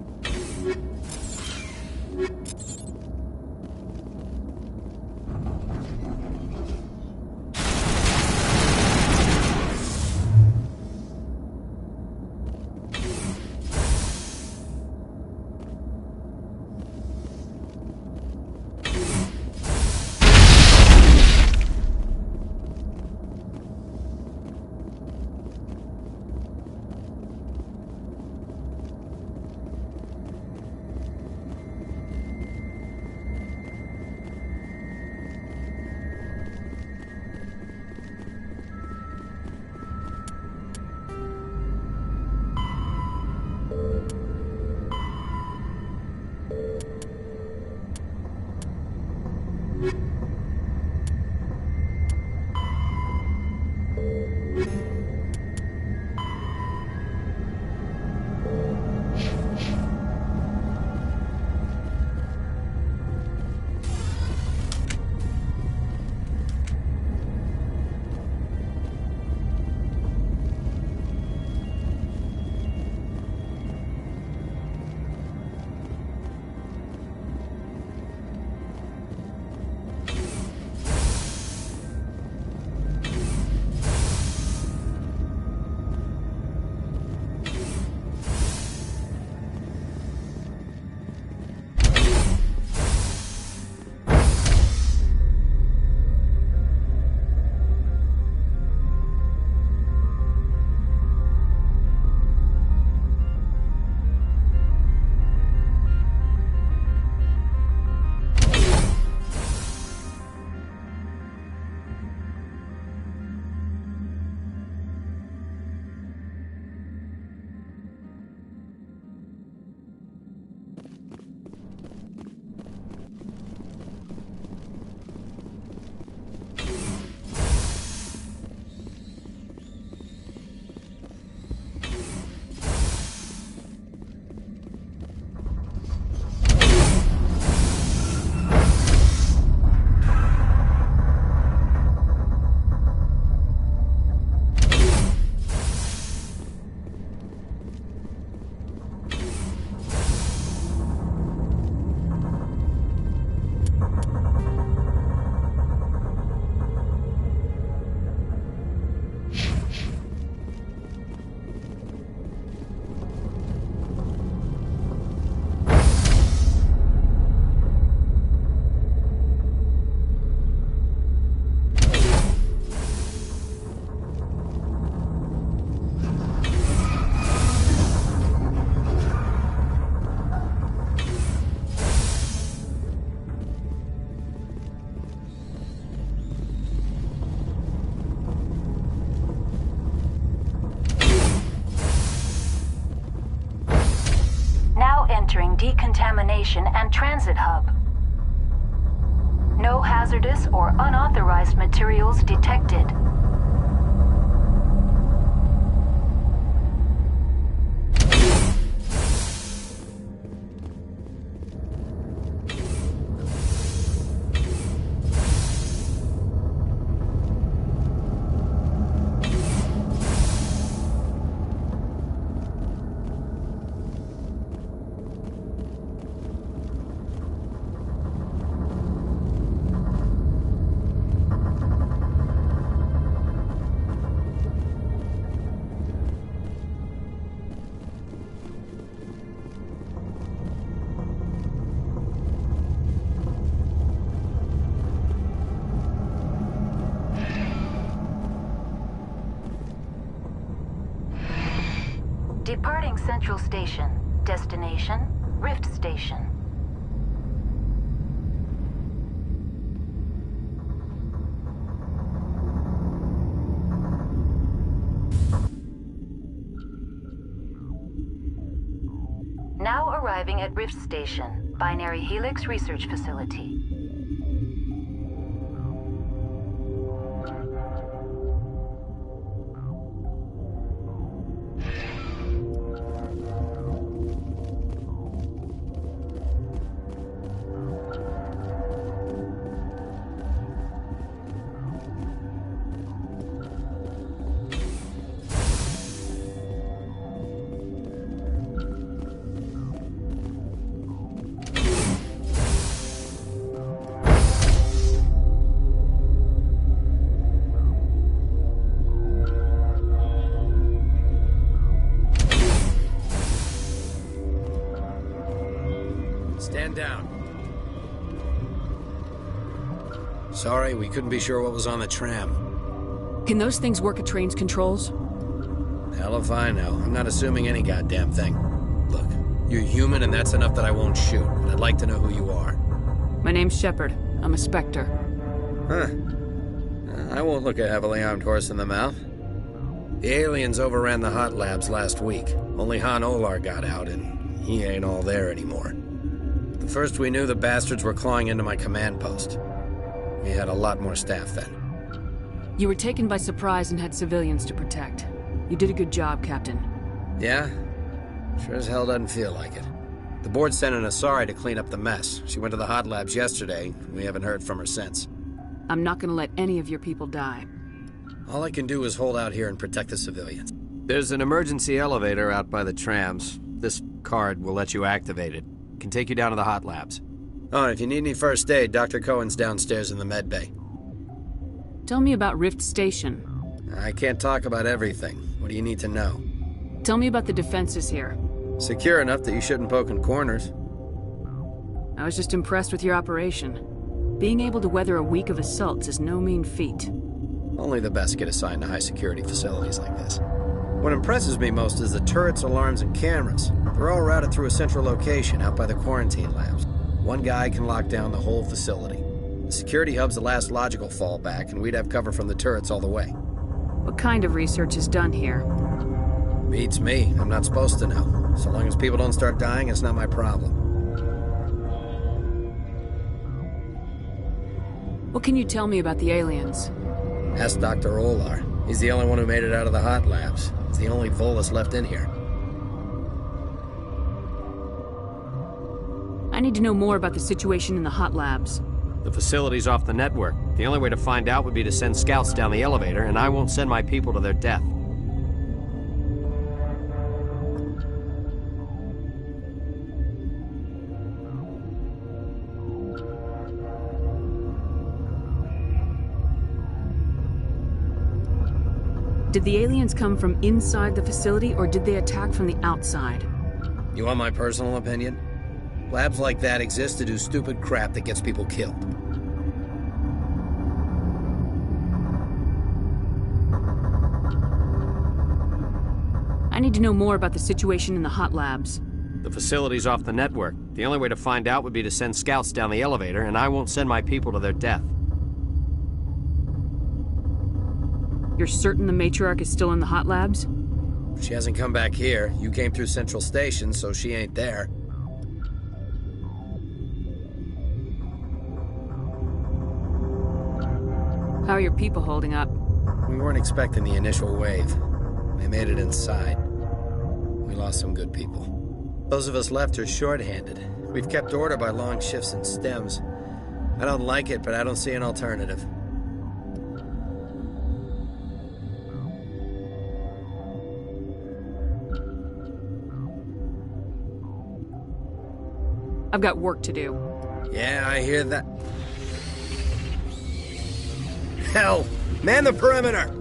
[SPEAKER 1] Entering decontamination and transit hub. No hazardous or unauthorized materials detected. Departing Central Station. Destination, Rift Station. Now arriving at Rift Station, Binary Helix Research Facility.
[SPEAKER 13] Stand down. Sorry, we couldn't be sure what was on the tram.
[SPEAKER 3] Can those things work at train's controls?
[SPEAKER 13] Hell if I know. I'm not assuming any goddamn thing. Look, you're human and that's enough that I won't shoot, but I'd like to know who you are.
[SPEAKER 3] My name's Shepard. I'm a Spectre.
[SPEAKER 13] Huh. I won't look a heavily armed horse in the mouth. The aliens overran the hot labs last week. Only Han Olar got out, and he ain't all there anymore. The first we knew, the bastards were clawing into my command post. We had a lot more staff then.
[SPEAKER 3] You were taken by surprise and had civilians to protect. You did a good job, Captain.
[SPEAKER 13] Yeah? Sure as hell doesn't feel like it. The board sent an Asari to clean up the mess. She went to the hot labs yesterday. We haven't heard from her since.
[SPEAKER 3] I'm not gonna let any of your people die.
[SPEAKER 13] All I can do is hold out here and protect the civilians. There's an emergency elevator out by the trams. This card will let you activate it. Can take you down to the hot labs. Oh, and if you need any first aid, Dr. Cohen's downstairs in the med bay.
[SPEAKER 3] Tell me about Rift Station.
[SPEAKER 13] I can't talk about everything. What do you need to know?
[SPEAKER 3] Tell me about the defenses here.
[SPEAKER 13] Secure enough that you shouldn't poke in corners.
[SPEAKER 3] I was just impressed with your operation. Being able to weather a week of assaults is no mean feat.
[SPEAKER 13] Only the best get assigned to high-security facilities like this. What impresses me most is the turrets, alarms, and cameras. They're all routed through a central location out by the quarantine labs. One guy can lock down the whole facility. The security hub's the last logical fallback, and we'd have cover from the turrets all the way.
[SPEAKER 3] What kind of research is done here?
[SPEAKER 13] Beats me. I'm not supposed to know. So long as people don't start dying, it's not my problem.
[SPEAKER 3] What can you tell me about the aliens?
[SPEAKER 13] Ask Dr. Olar. He's the only one who made it out of the hot labs. He's the only Volus left in here.
[SPEAKER 3] I need to know more about the situation in the hot labs.
[SPEAKER 13] The facility's off the network. The only way to find out would be to send scouts down the elevator, and I won't send my people to their death.
[SPEAKER 3] Did the aliens come from inside the facility, or did they attack from the outside?
[SPEAKER 13] You want my personal opinion? Labs like that exist to do stupid crap that gets people killed.
[SPEAKER 3] I need to know more about the situation in the hot labs.
[SPEAKER 13] The facility's off the network. The only way to find out would be to send scouts down the elevator, and I won't send my people to their death.
[SPEAKER 3] You're certain the matriarch is still in the hot labs?
[SPEAKER 13] She hasn't come back here. You came through Central Station, so she ain't there.
[SPEAKER 3] How are your people holding up?
[SPEAKER 13] We weren't expecting the initial wave. They made it inside. We lost some good people. Those of us left are short-handed. We've kept order by long shifts and stems. I don't like it, but I don't see an alternative.
[SPEAKER 3] I've got work to do.
[SPEAKER 13] Yeah, I hear that. Hell! Man the perimeter!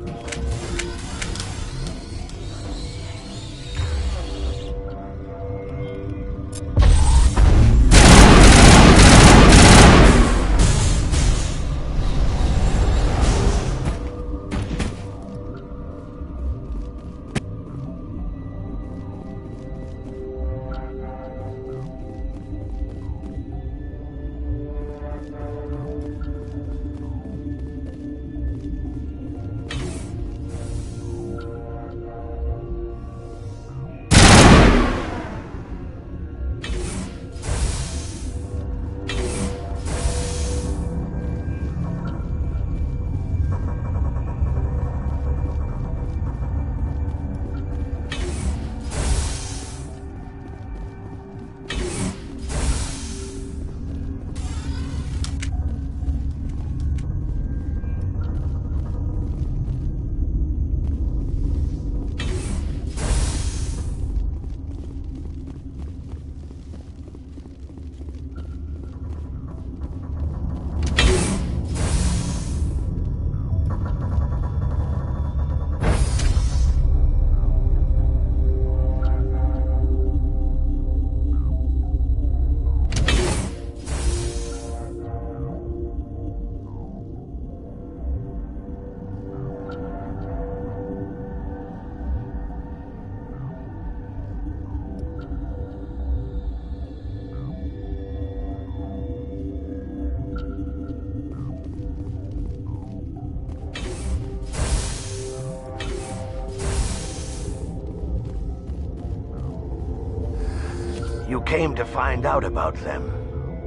[SPEAKER 12] came to find out about them,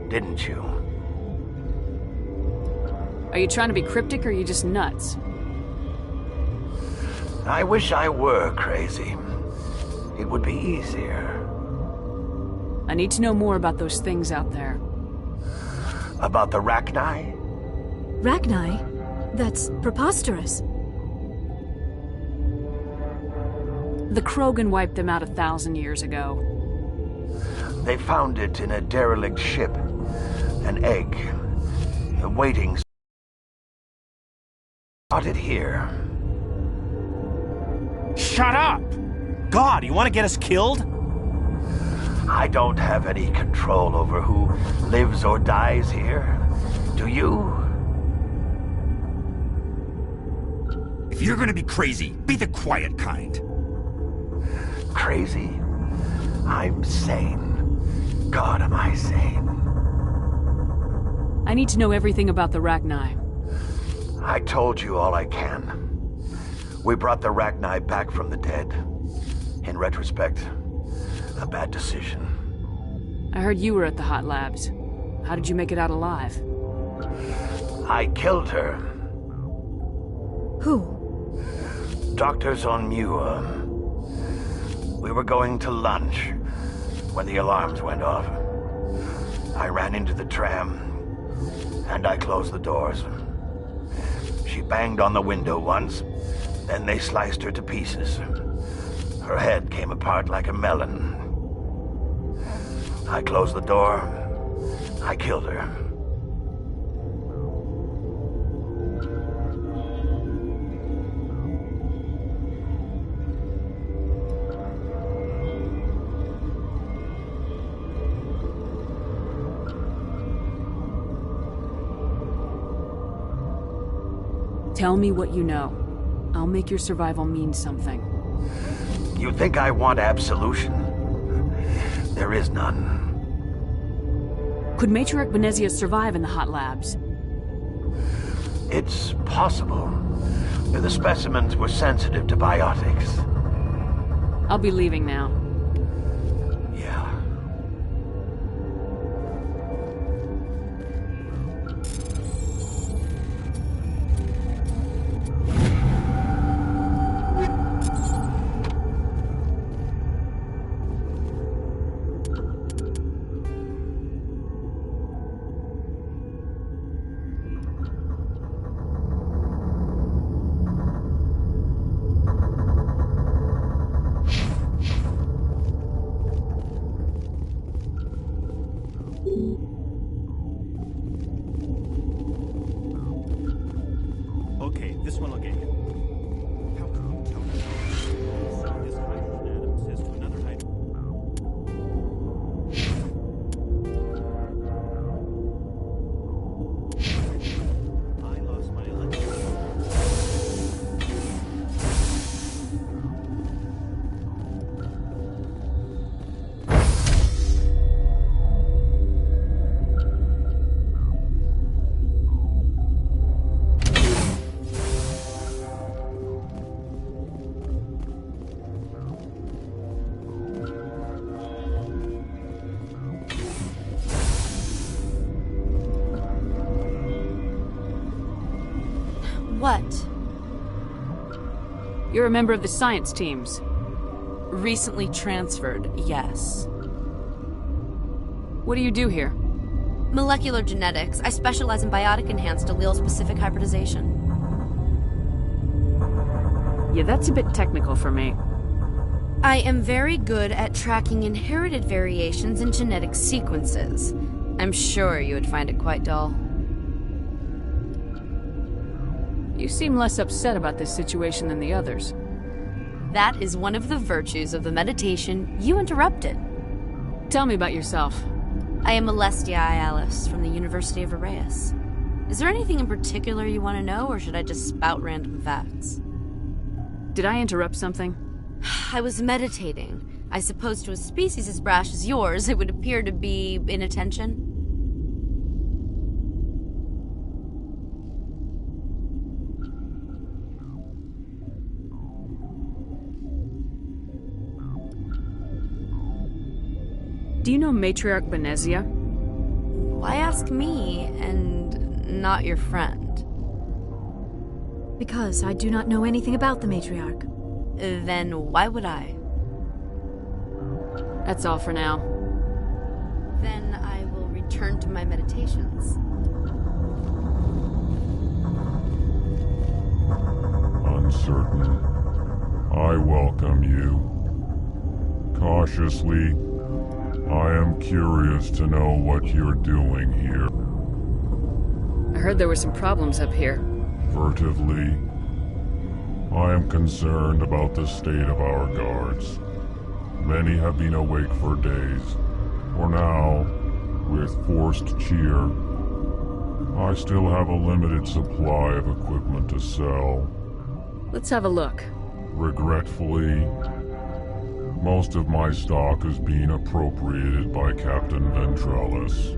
[SPEAKER 12] didn't you?
[SPEAKER 3] Are you trying to be cryptic or are you just nuts?
[SPEAKER 12] I wish I were crazy. It would be easier.
[SPEAKER 3] I need to know more about those things out there.
[SPEAKER 12] About the Rachni?
[SPEAKER 11] Rachni? That's preposterous.
[SPEAKER 3] The Krogan wiped them out 1,000 years ago.
[SPEAKER 12] They found it in a derelict ship. An egg. Waiting. Got it here.
[SPEAKER 10] Shut up! God, you want to get us killed?
[SPEAKER 12] I don't have any control over who lives or dies here. Do you?
[SPEAKER 20] If you're gonna be crazy, be the quiet kind.
[SPEAKER 12] Crazy? I'm sane. God, am I sane?
[SPEAKER 3] I need to know everything about the Rachni.
[SPEAKER 12] I told you all I can. We brought the Rachni back from the dead. In retrospect, a bad decision.
[SPEAKER 3] I heard you were at the hot labs. How did you make it out alive?
[SPEAKER 12] I killed her.
[SPEAKER 11] Who?
[SPEAKER 12] Doctors on Muir. We were going to lunch when the alarms went off. I ran into the tram, and I closed the doors. She banged on the window once, then they sliced her to pieces. Her head came apart like a melon. I closed the door. I killed her.
[SPEAKER 3] Tell me what you know. I'll make your survival mean something.
[SPEAKER 12] You think I want absolution? There is none.
[SPEAKER 3] Could Matriarch Benezia survive in the hot labs?
[SPEAKER 12] It's possible. The specimens were sensitive to biotics.
[SPEAKER 3] I'll be leaving now.
[SPEAKER 12] Yeah.
[SPEAKER 10] Okay, this one will get you. How come you don't send this hydrogen atom says to another hydrogen? I lost my
[SPEAKER 22] What?
[SPEAKER 3] You're a member of the science teams.
[SPEAKER 22] Recently transferred, yes.
[SPEAKER 3] What do you do here?
[SPEAKER 22] Molecular genetics. I specialize in biotic-enhanced allele-specific hybridization.
[SPEAKER 3] Yeah, that's a bit technical for me.
[SPEAKER 22] I am very good at tracking inherited variations in genetic sequences. I'm sure you would find it quite dull.
[SPEAKER 3] You seem less upset about this situation than the others.
[SPEAKER 22] That is one of the virtues of the meditation you interrupted.
[SPEAKER 3] Tell me about yourself.
[SPEAKER 22] I am Alestia Ialis from the University of Arrayas. Is there anything in particular you want to know, or should I just spout random facts?
[SPEAKER 3] Did I interrupt something?
[SPEAKER 22] I was meditating. I suppose to a species as brash as yours, it would appear to be inattention.
[SPEAKER 3] Do you know Matriarch Benezia?
[SPEAKER 22] Why ask me and not your friend?
[SPEAKER 11] Because I do not know anything about the Matriarch.
[SPEAKER 22] Then why would I?
[SPEAKER 3] That's all for now.
[SPEAKER 22] Then I will return to my meditations.
[SPEAKER 8] Uncertain. I welcome you. Cautiously, I am curious to know what you're doing here.
[SPEAKER 3] I heard there were some problems up here.
[SPEAKER 8] Furtively, I am concerned about the state of our guards. Many have been awake for days. For now, with forced cheer, I still have a limited supply of equipment to sell.
[SPEAKER 3] Let's have a look.
[SPEAKER 8] Regretfully, most of my stock is being appropriated by Captain Ventralis.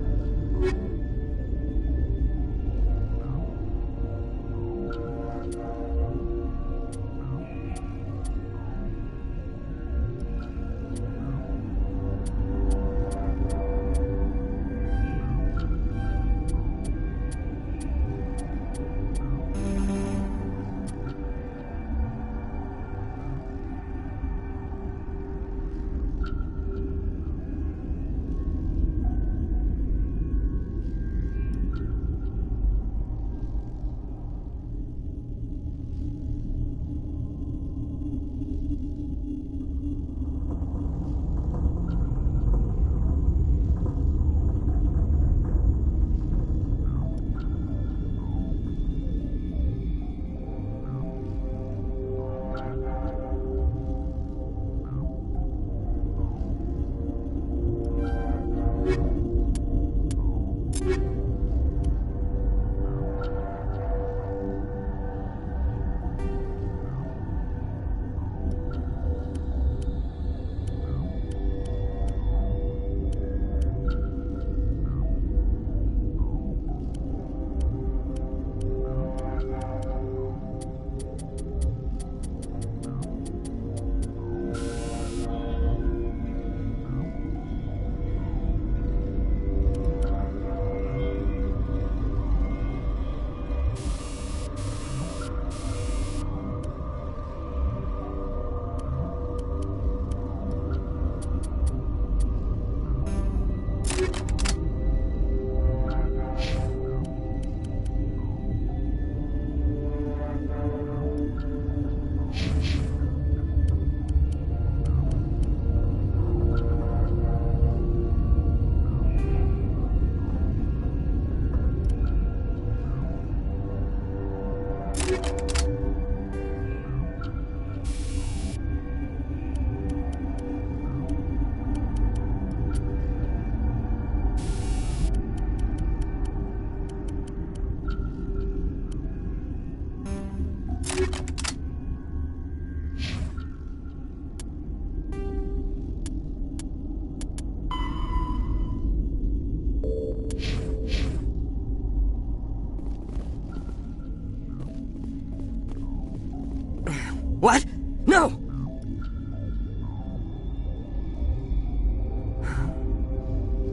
[SPEAKER 2] What? No!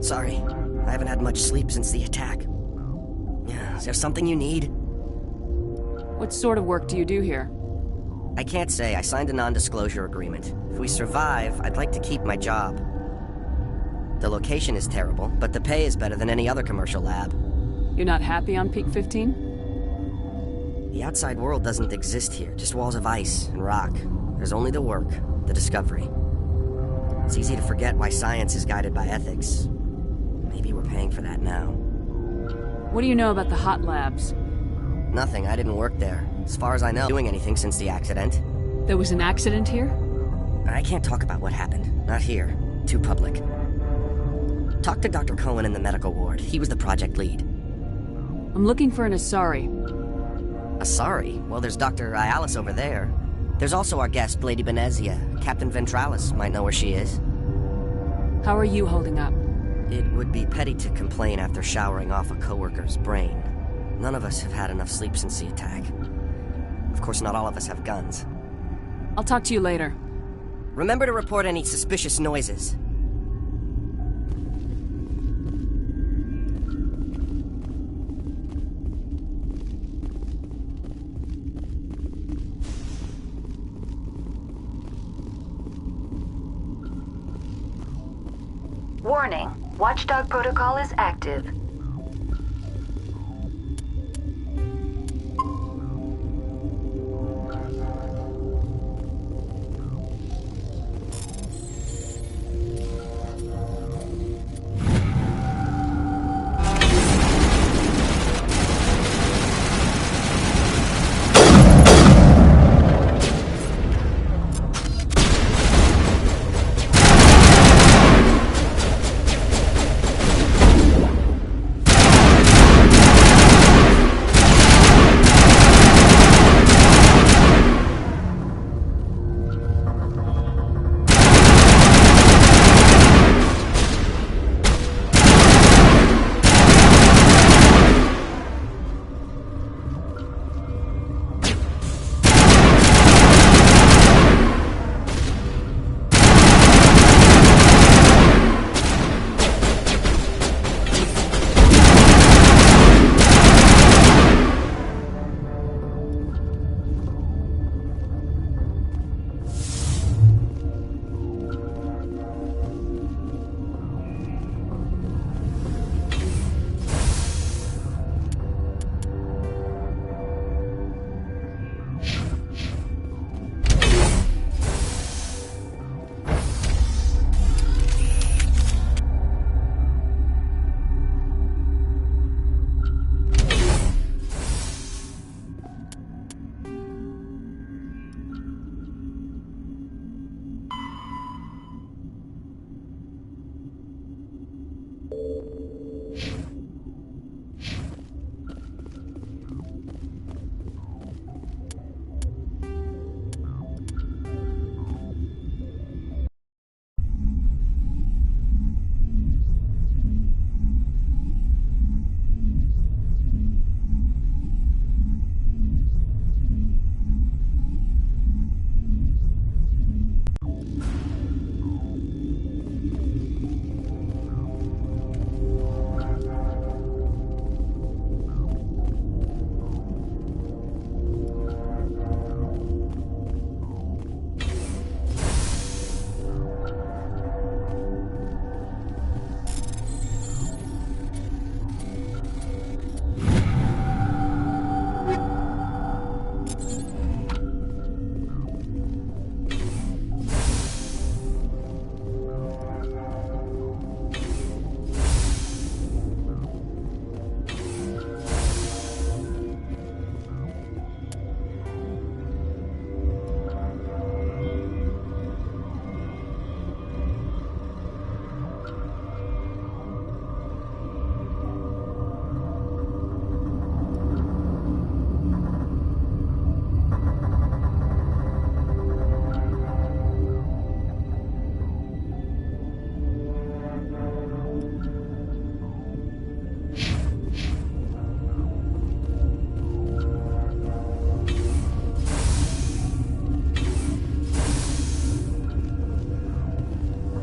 [SPEAKER 2] Sorry, I haven't had much sleep since the attack. Is there something you need?
[SPEAKER 3] What sort of work do you do here?
[SPEAKER 2] I can't say. I signed a non-disclosure agreement. If we survive, I'd like to keep my job. The location is terrible, but the pay is better than any other commercial lab.
[SPEAKER 3] You're not happy on Peak 15?
[SPEAKER 2] The outside world doesn't exist here, just walls of ice and rock. There's only the work, the discovery. It's easy to forget why science is guided by ethics. Maybe we're paying for that now.
[SPEAKER 3] What do you know about the hot labs?
[SPEAKER 2] Nothing, I didn't work there. As far as I know, doing anything since the accident.
[SPEAKER 3] There was an accident here?
[SPEAKER 2] I can't talk about what happened. Not here. Too public. Talk to Dr. Cohen in the medical ward. He was the project lead.
[SPEAKER 3] I'm looking for an Asari.
[SPEAKER 2] Asari? Well, there's Dr. Ayalis over there. There's also our guest, Lady Benezia. Captain Ventralis might know where she is.
[SPEAKER 3] How are you holding up?
[SPEAKER 2] It would be petty to complain after showering off a coworker's brain. None of us have had enough sleep since the attack. Of course, not all of us have guns.
[SPEAKER 3] I'll talk to you later.
[SPEAKER 2] Remember to report any suspicious noises.
[SPEAKER 1] Warning, Watchdog protocol is active.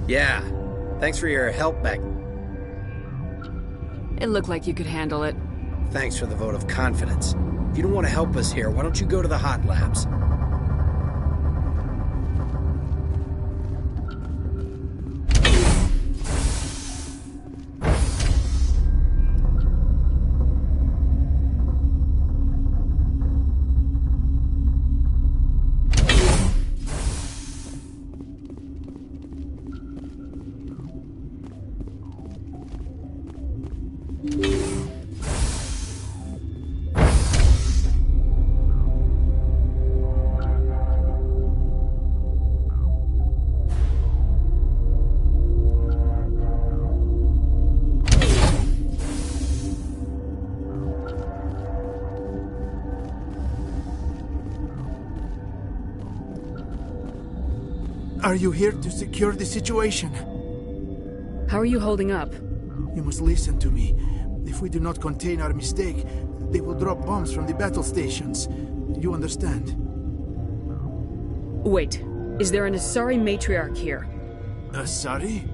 [SPEAKER 13] Yeah. Thanks for your help back.
[SPEAKER 3] It looked like you could handle it.
[SPEAKER 13] Thanks for the vote of confidence. If you don't want to help us here, why don't you go to the hot labs?
[SPEAKER 15] Are you here to secure the situation?
[SPEAKER 3] How are you holding up?
[SPEAKER 15] You must listen to me. If we do not contain our mistake, they will drop bombs from the battle stations. You understand?
[SPEAKER 3] Wait, is there an Asari matriarch here?
[SPEAKER 15] Asari?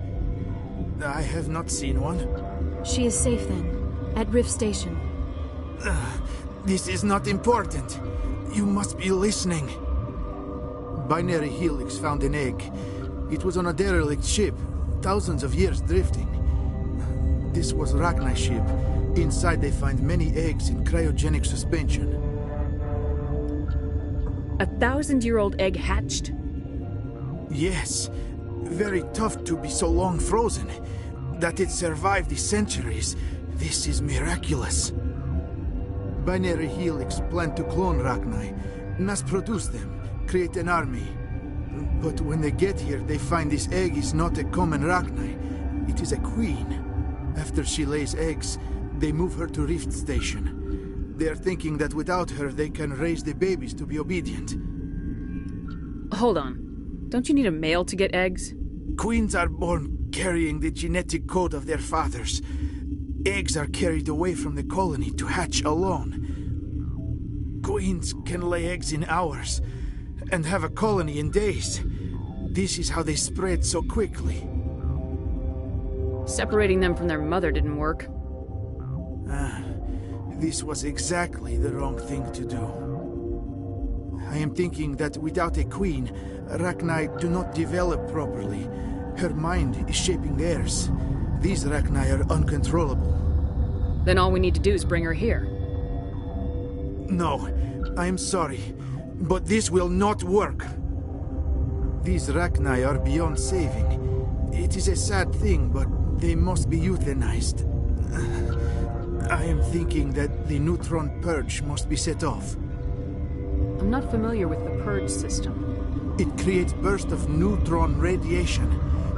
[SPEAKER 15] I have not seen one.
[SPEAKER 11] She is safe then, at Rift Station.
[SPEAKER 15] This is not important. You must be listening. Binary Helix found an egg. It was on a derelict ship. thousands of years drifting. This was Rachni's ship. Inside they find many eggs in cryogenic suspension.
[SPEAKER 3] A 1,000-year-old egg hatched?
[SPEAKER 15] Yes. Very tough to be so long frozen. That it survived the centuries. This is miraculous. Binary Helix planned to clone Rachni, mass-produce them, create an army. But when they get here, they find this egg is not a common Rachni. It is a queen. After she lays eggs, they move her to Rift Station. They are thinking that without her, they can raise the babies to be obedient.
[SPEAKER 3] Hold on. Don't you need a male to get eggs?
[SPEAKER 15] Queens are born carrying the genetic code of their fathers. Eggs are carried away from the colony to hatch alone. Queens can lay eggs in hours and have a colony in days. This is how they spread so quickly.
[SPEAKER 3] Separating them from their mother didn't work.
[SPEAKER 15] This was exactly the wrong thing to do. I am thinking that without a queen, Rachni do not develop properly. Her mind is shaping theirs. These Rachni are uncontrollable.
[SPEAKER 3] Then all we need to do is bring her here.
[SPEAKER 15] No, I am sorry, but this will not work. These Rachni are beyond saving. It is a sad thing, but they must be euthanized. I am thinking that the neutron purge must be set off.
[SPEAKER 3] I'm not familiar with the purge system.
[SPEAKER 15] It creates bursts of neutron radiation,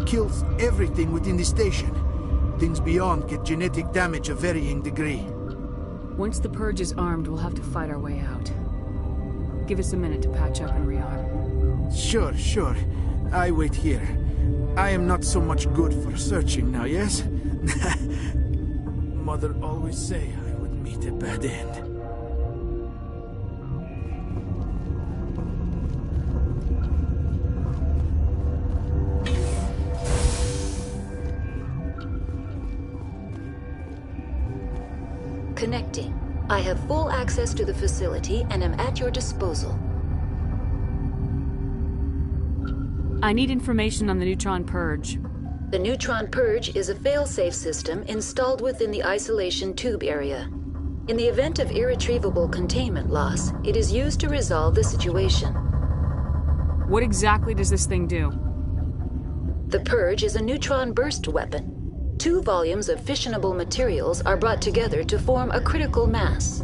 [SPEAKER 15] kills everything within the station. Things beyond get genetic damage of varying degree.
[SPEAKER 3] Once the purge is armed, we'll have to fight our way out. Give us a minute to patch up and rearm.
[SPEAKER 15] Sure. I wait here. I am not so much good for searching now, yes? Mother always say I would meet a bad end.
[SPEAKER 1] Connecting. I have full access to the facility and am at your disposal.
[SPEAKER 3] I need information on the neutron purge.
[SPEAKER 1] The neutron purge is a fail-safe system installed within the isolation tube area. In the event of irretrievable containment loss, it is used to resolve the situation.
[SPEAKER 3] What exactly does this thing do?
[SPEAKER 1] The purge is a neutron burst weapon. 2 volumes of fissionable materials are brought together to form a critical mass.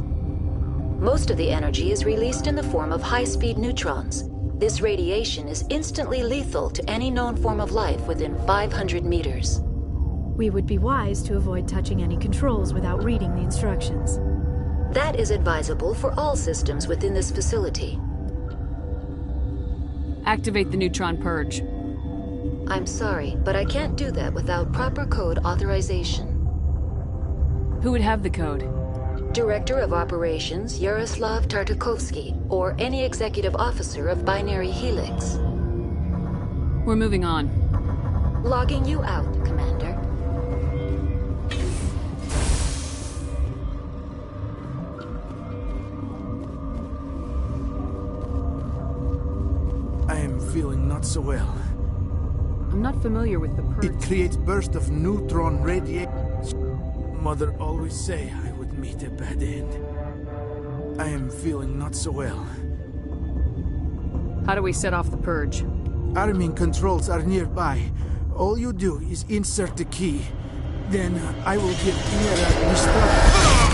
[SPEAKER 1] Most of the energy is released in the form of high-speed neutrons. This radiation is instantly lethal to any known form of life within 500 meters.
[SPEAKER 11] We would be wise to avoid touching any controls without reading the instructions.
[SPEAKER 1] That is advisable for all systems within this facility.
[SPEAKER 3] Activate the neutron purge.
[SPEAKER 1] I'm sorry, but I can't do that without proper code authorization.
[SPEAKER 3] Who would have the code?
[SPEAKER 1] Director of Operations Yaroslav Tartakovsky, or any executive officer of Binary Helix.
[SPEAKER 3] We're moving on.
[SPEAKER 1] Logging you out, Commander.
[SPEAKER 15] I am feeling not so well.
[SPEAKER 3] I'm not familiar with the purge.
[SPEAKER 15] It creates bursts of neutron radiation. Mother always say I would meet a bad end. I am feeling not so well.
[SPEAKER 3] How do we set off the purge?
[SPEAKER 15] Arming controls are nearby. All you do is insert the key. Then I will give Era instructions.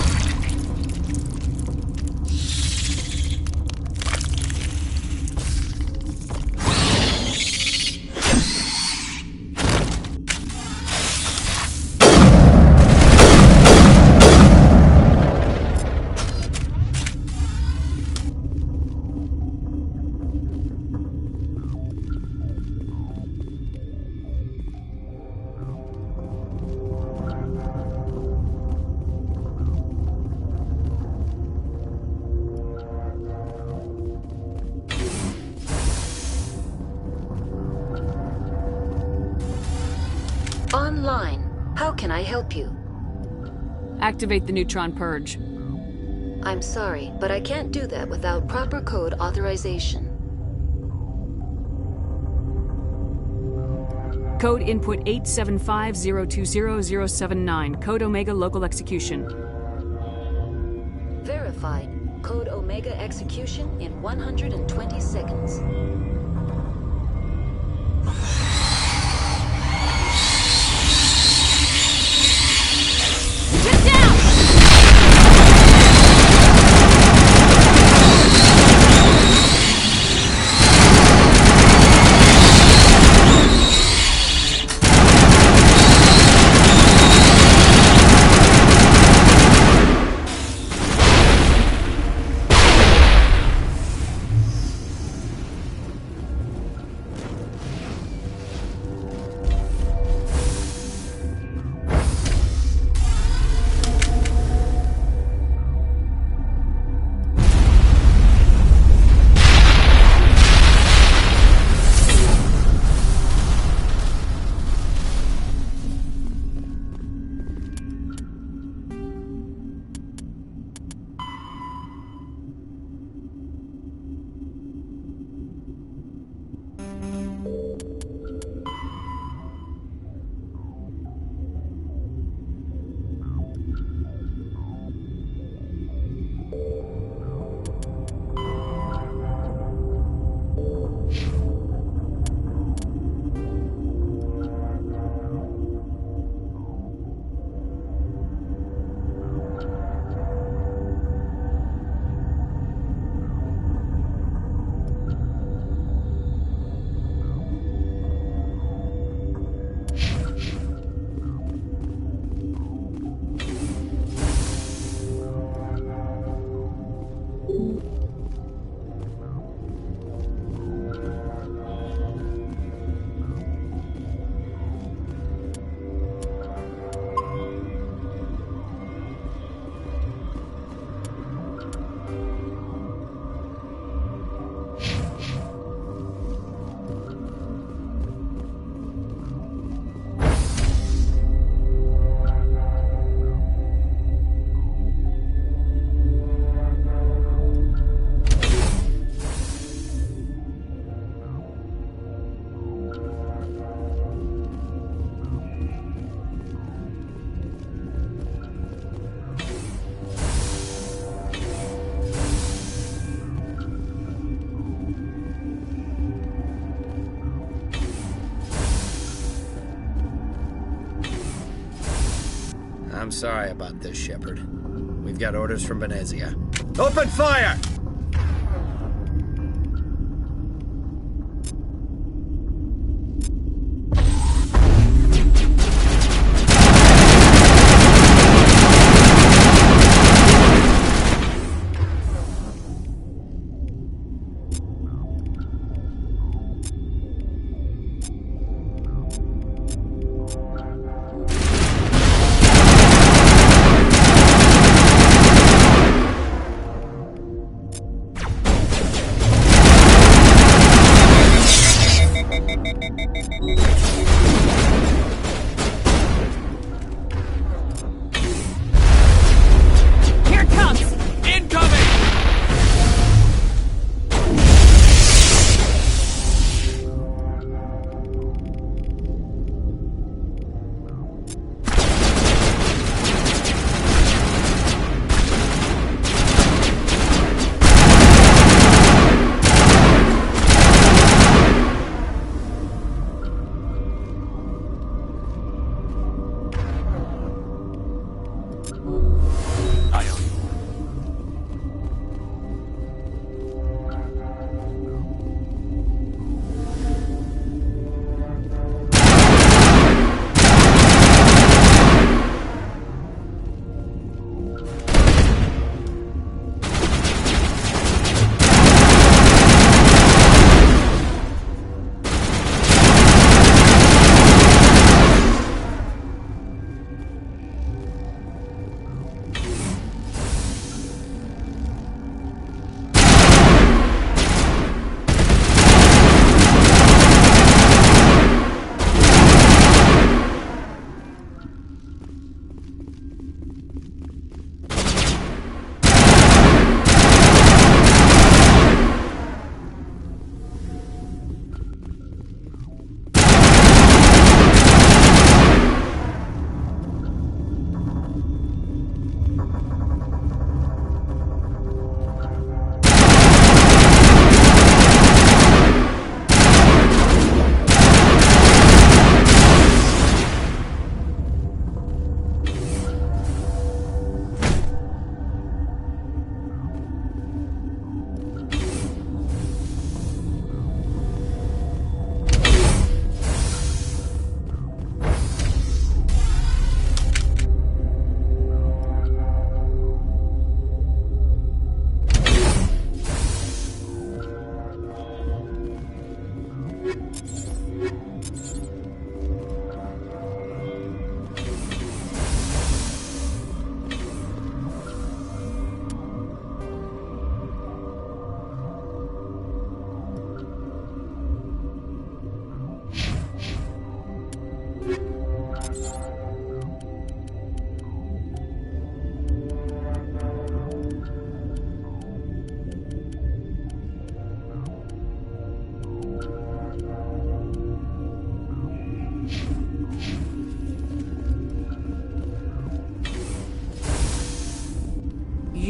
[SPEAKER 1] Online. How can I help you?
[SPEAKER 3] Activate the neutron purge.
[SPEAKER 1] I'm sorry, but I can't do that without proper code authorization.
[SPEAKER 3] Code input 875020079. Code Omega local execution.
[SPEAKER 1] Verified. Code Omega execution in 120 seconds.
[SPEAKER 22] Get down!
[SPEAKER 13] I'm sorry about this, Shepard. We've got orders from Venezia. Open fire!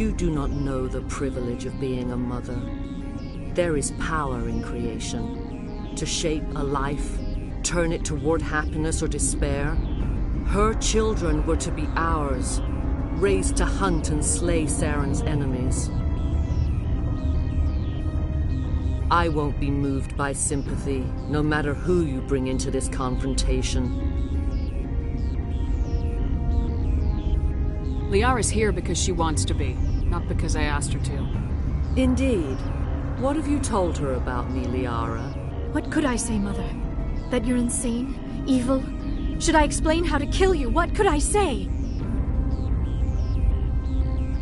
[SPEAKER 9] You do not know the privilege of being a mother. There is power in creation. To shape a life, turn it toward happiness or despair. Her children were to be ours, raised to hunt and slay Saren's enemies. I won't be moved by sympathy, no matter who you bring into this confrontation.
[SPEAKER 3] Liara's here because she wants to be, not because I asked her to.
[SPEAKER 9] Indeed. What have you told her about me, Liara?
[SPEAKER 11] What could I say, Mother? That you're insane? Evil? Should I explain how to kill you? What could I say?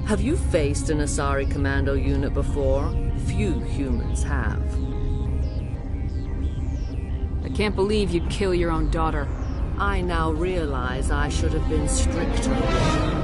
[SPEAKER 9] Have you faced an Asari commando unit before? Few humans have.
[SPEAKER 3] I can't believe you'd kill your own daughter.
[SPEAKER 9] I now realize I should have been stricter.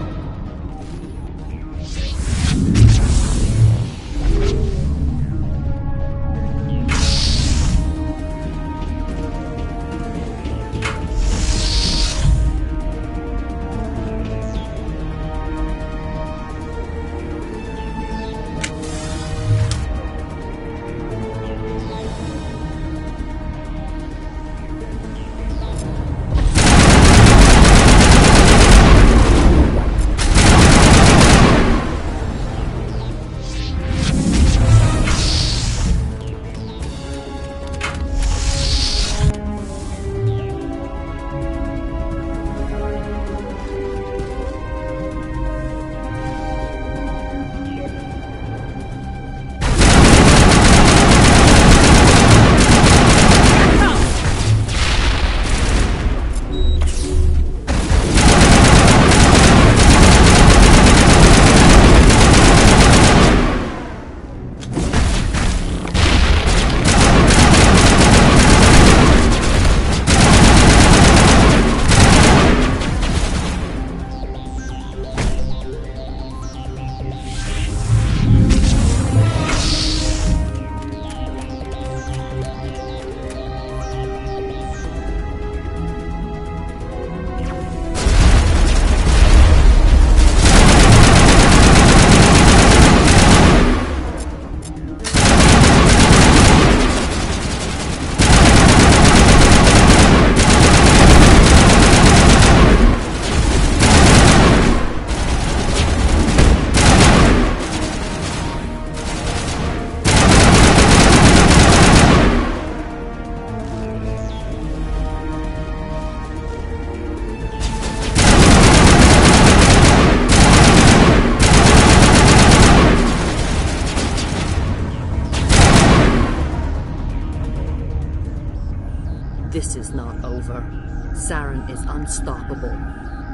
[SPEAKER 9] This is not over. Saren is unstoppable.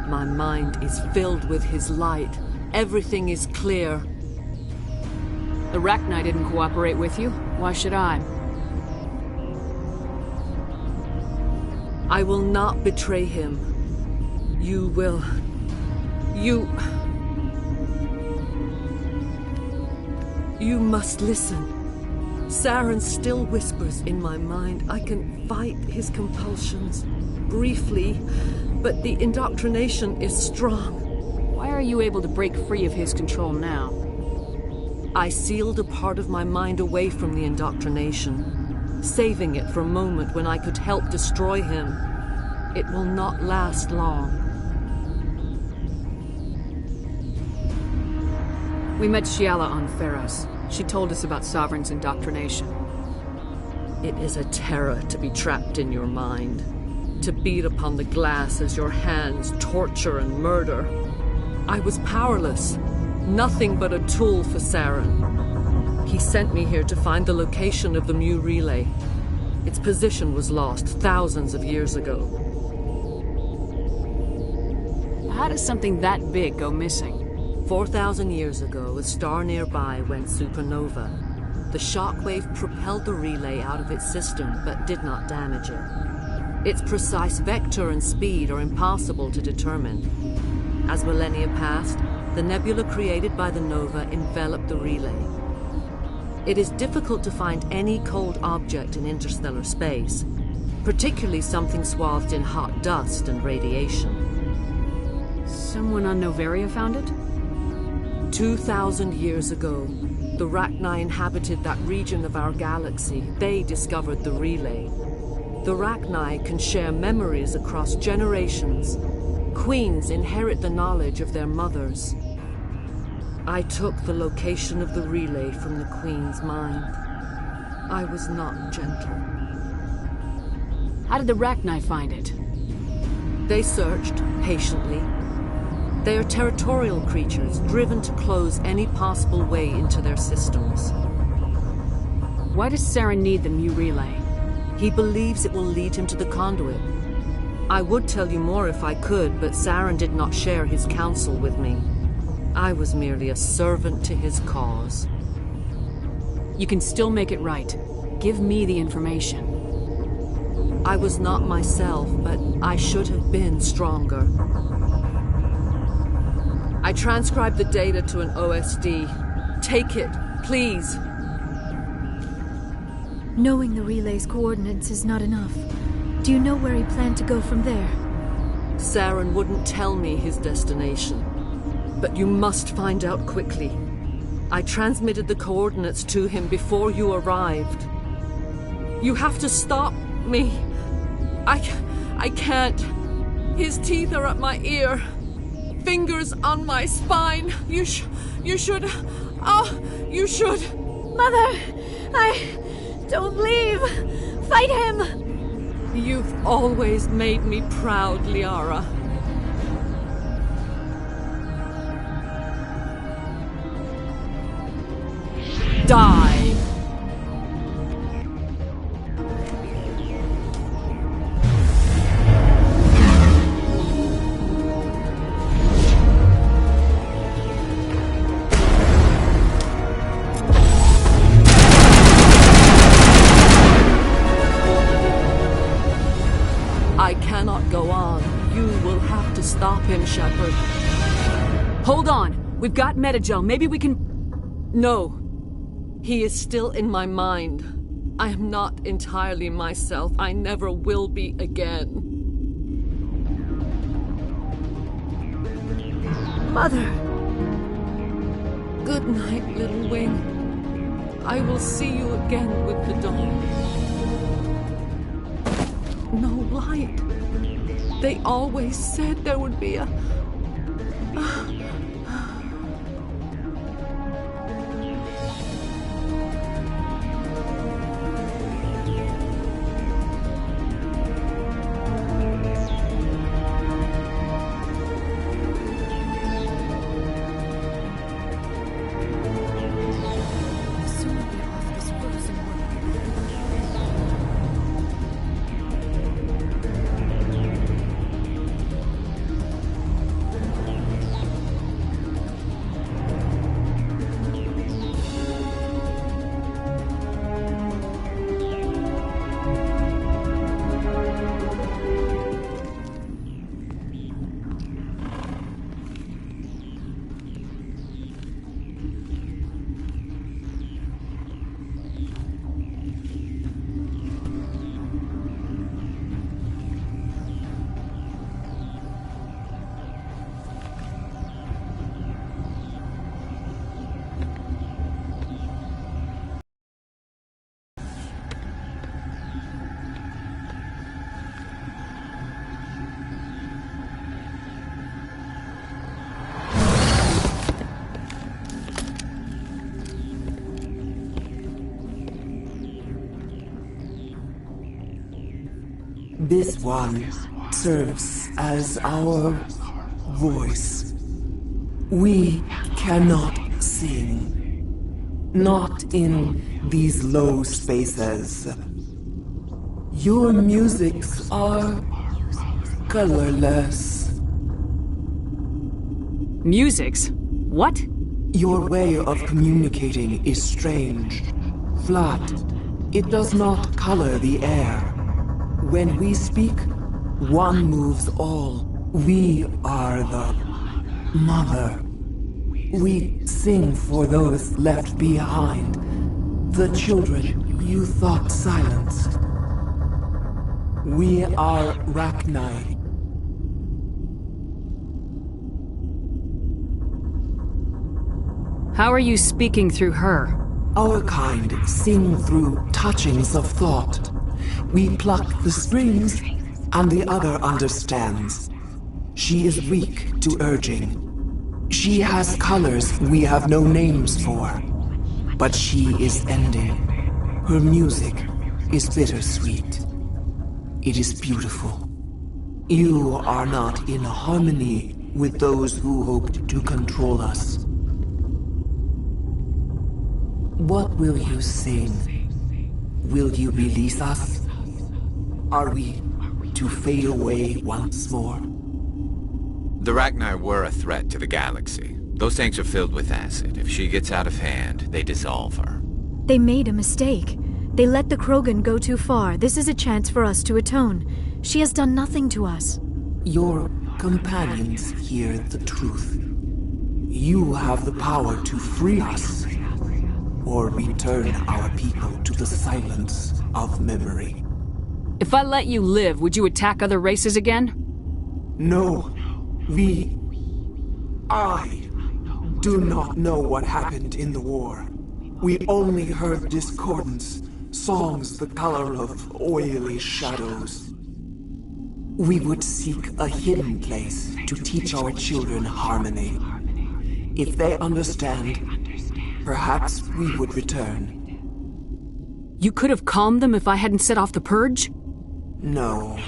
[SPEAKER 9] My mind is filled with his light. Everything is clear.
[SPEAKER 3] The Rachni didn't cooperate with you. Why should I?
[SPEAKER 9] I will not betray him. You will... You must listen. Saren still whispers in my mind. I can fight his compulsions. Briefly, but the indoctrination is strong.
[SPEAKER 3] Why are you able to break free of his control now?
[SPEAKER 9] I sealed a part of my mind away from the indoctrination, saving it for a moment when I could help destroy him. It will not last long.
[SPEAKER 3] We met Shiala on Pharos. She told us about Sovereign's indoctrination.
[SPEAKER 9] It is a terror to be trapped in your mind, to beat upon the glass as your hands torture and murder. I was powerless, nothing but a tool for Saren. He sent me here to find the location of the Mu relay. Its position was lost thousands of years ago.
[SPEAKER 3] How does something that big go missing?
[SPEAKER 9] 4,000 years ago, a star nearby went supernova. The shockwave propelled the relay out of its system, but did not damage it. Its precise vector and speed are impossible to determine. As millennia passed, the nebula created by the nova enveloped the relay. It is difficult to find any cold object in interstellar space, particularly something swathed in hot dust and radiation.
[SPEAKER 3] Someone on Noveria found it?
[SPEAKER 9] 2,000 years ago, the Rachni inhabited that region of our galaxy. They discovered the relay. The Rachni can share memories across generations. Queens inherit the knowledge of their mothers. I took the location of the relay from the Queen's mind. I was not gentle.
[SPEAKER 3] How did the Rachni find it?
[SPEAKER 9] They searched, patiently. They are territorial creatures, driven to close any possible way into their systems.
[SPEAKER 3] Why does Saren need the new relay?
[SPEAKER 9] He believes it will lead him to the conduit. I would tell you more if I could, but Saren did not share his counsel with me. I was merely a servant to his cause.
[SPEAKER 3] You can still make it right. Give me the information.
[SPEAKER 9] I was not myself, but I should have been stronger. I transcribed the data to an OSD. Take it, please.
[SPEAKER 11] Knowing the relay's coordinates is not enough. Do you know where he planned to go from there?
[SPEAKER 9] Saren wouldn't tell me his destination. But you must find out quickly. I transmitted the coordinates to him before you arrived. You have to stop me. I can't. His teeth are at my ear. Fingers on my spine. You should. Oh, you should.
[SPEAKER 11] Mother! Don't leave! Fight him!
[SPEAKER 9] You've always made me proud, Liara. Die! I cannot go on. You will have to stop him, Shepard.
[SPEAKER 3] Hold on! We've got Metagel. Maybe we can...
[SPEAKER 9] No. He is still in my mind. I am not entirely myself. I never will be again.
[SPEAKER 11] Mother!
[SPEAKER 9] Good night, little wing. I will see you again with the dawn. No light. They always said there would be a...
[SPEAKER 17] This one serves as our voice. We cannot sing. Not in these low spaces. Your musics are colorless.
[SPEAKER 3] Musics? What?
[SPEAKER 17] Your way of communicating is strange. Flat. It does not color the air. When we speak, one moves all. We are the mother. We sing for those left behind. The children you thought silenced. We are Rachni.
[SPEAKER 3] How are you speaking through her?
[SPEAKER 17] Our kind sing through touchings of thought. We pluck the strings, and the other understands. She is weak to urging. She has colors we have no names for. But she is ending. Her music is bittersweet. It is beautiful. You are not in harmony with those who hoped to control us. What will you sing? Will you release us? Are we to fade away once more?
[SPEAKER 5] The Rachni were a threat to the galaxy. Those tanks are filled with acid. If she gets out of hand, they dissolve her.
[SPEAKER 11] They made a mistake. They let the Krogan go too far. This is a chance for us to atone. She has done nothing to us.
[SPEAKER 17] Your companions hear the truth. You have the power to free us, or return our people to the silence of memory.
[SPEAKER 3] If I let you live, would you attack other races again?
[SPEAKER 17] No. I do not know what happened in the war. We only heard discordance, songs the color of oily shadows. We would seek a hidden place to teach our children harmony. If they understand, perhaps we would return.
[SPEAKER 3] You could have calmed them if I hadn't set off the purge?
[SPEAKER 17] No.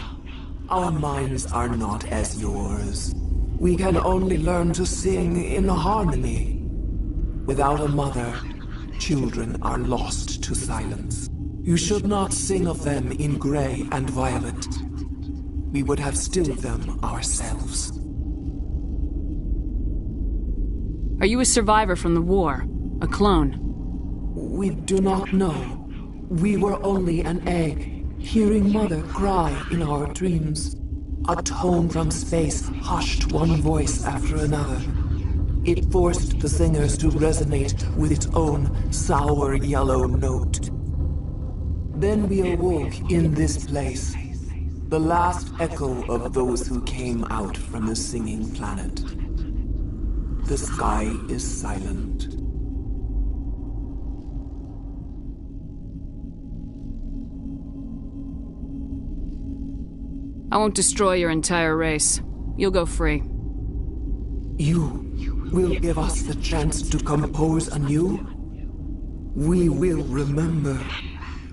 [SPEAKER 17] Our minds are not as yours. We can only learn to sing in harmony. Without a mother, children are lost to silence. You should not sing of them in gray and violet. We would have stilled them ourselves.
[SPEAKER 3] Are you a survivor from the war? A clone?
[SPEAKER 17] We do not know. We were only an egg, hearing Mother cry in our dreams. A tone from space hushed one voice after another. It forced the singers to resonate with its own sour yellow note. Then we awoke in this place, the last echo of those who came out from the singing planet. The sky is silent.
[SPEAKER 3] I won't destroy your entire race. You'll go free.
[SPEAKER 17] You will give us the chance to compose anew? We will remember.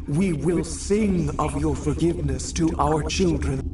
[SPEAKER 17] We will sing of your forgiveness to our children.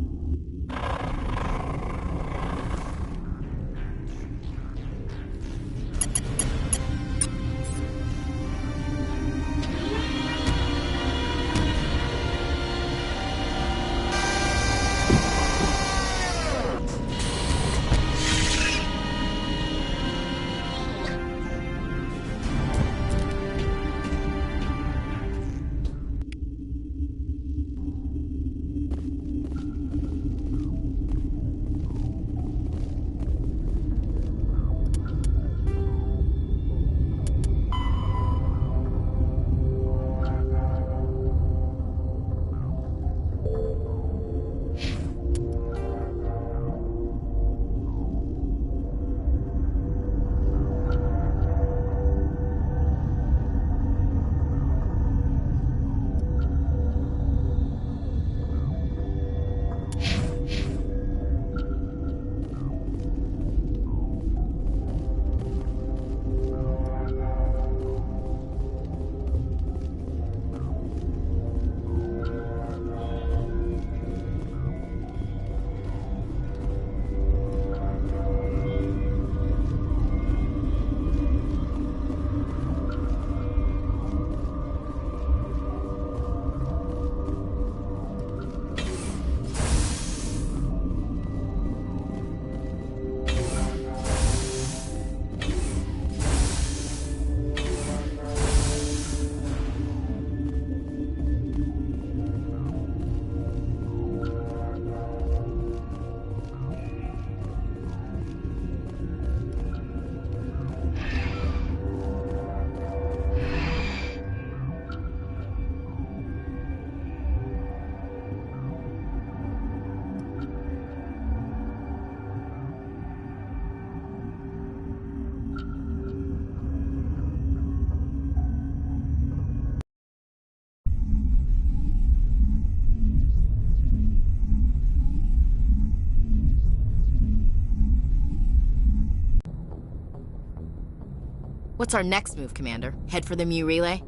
[SPEAKER 19] What's our next move, Commander? Head for the Mu relay?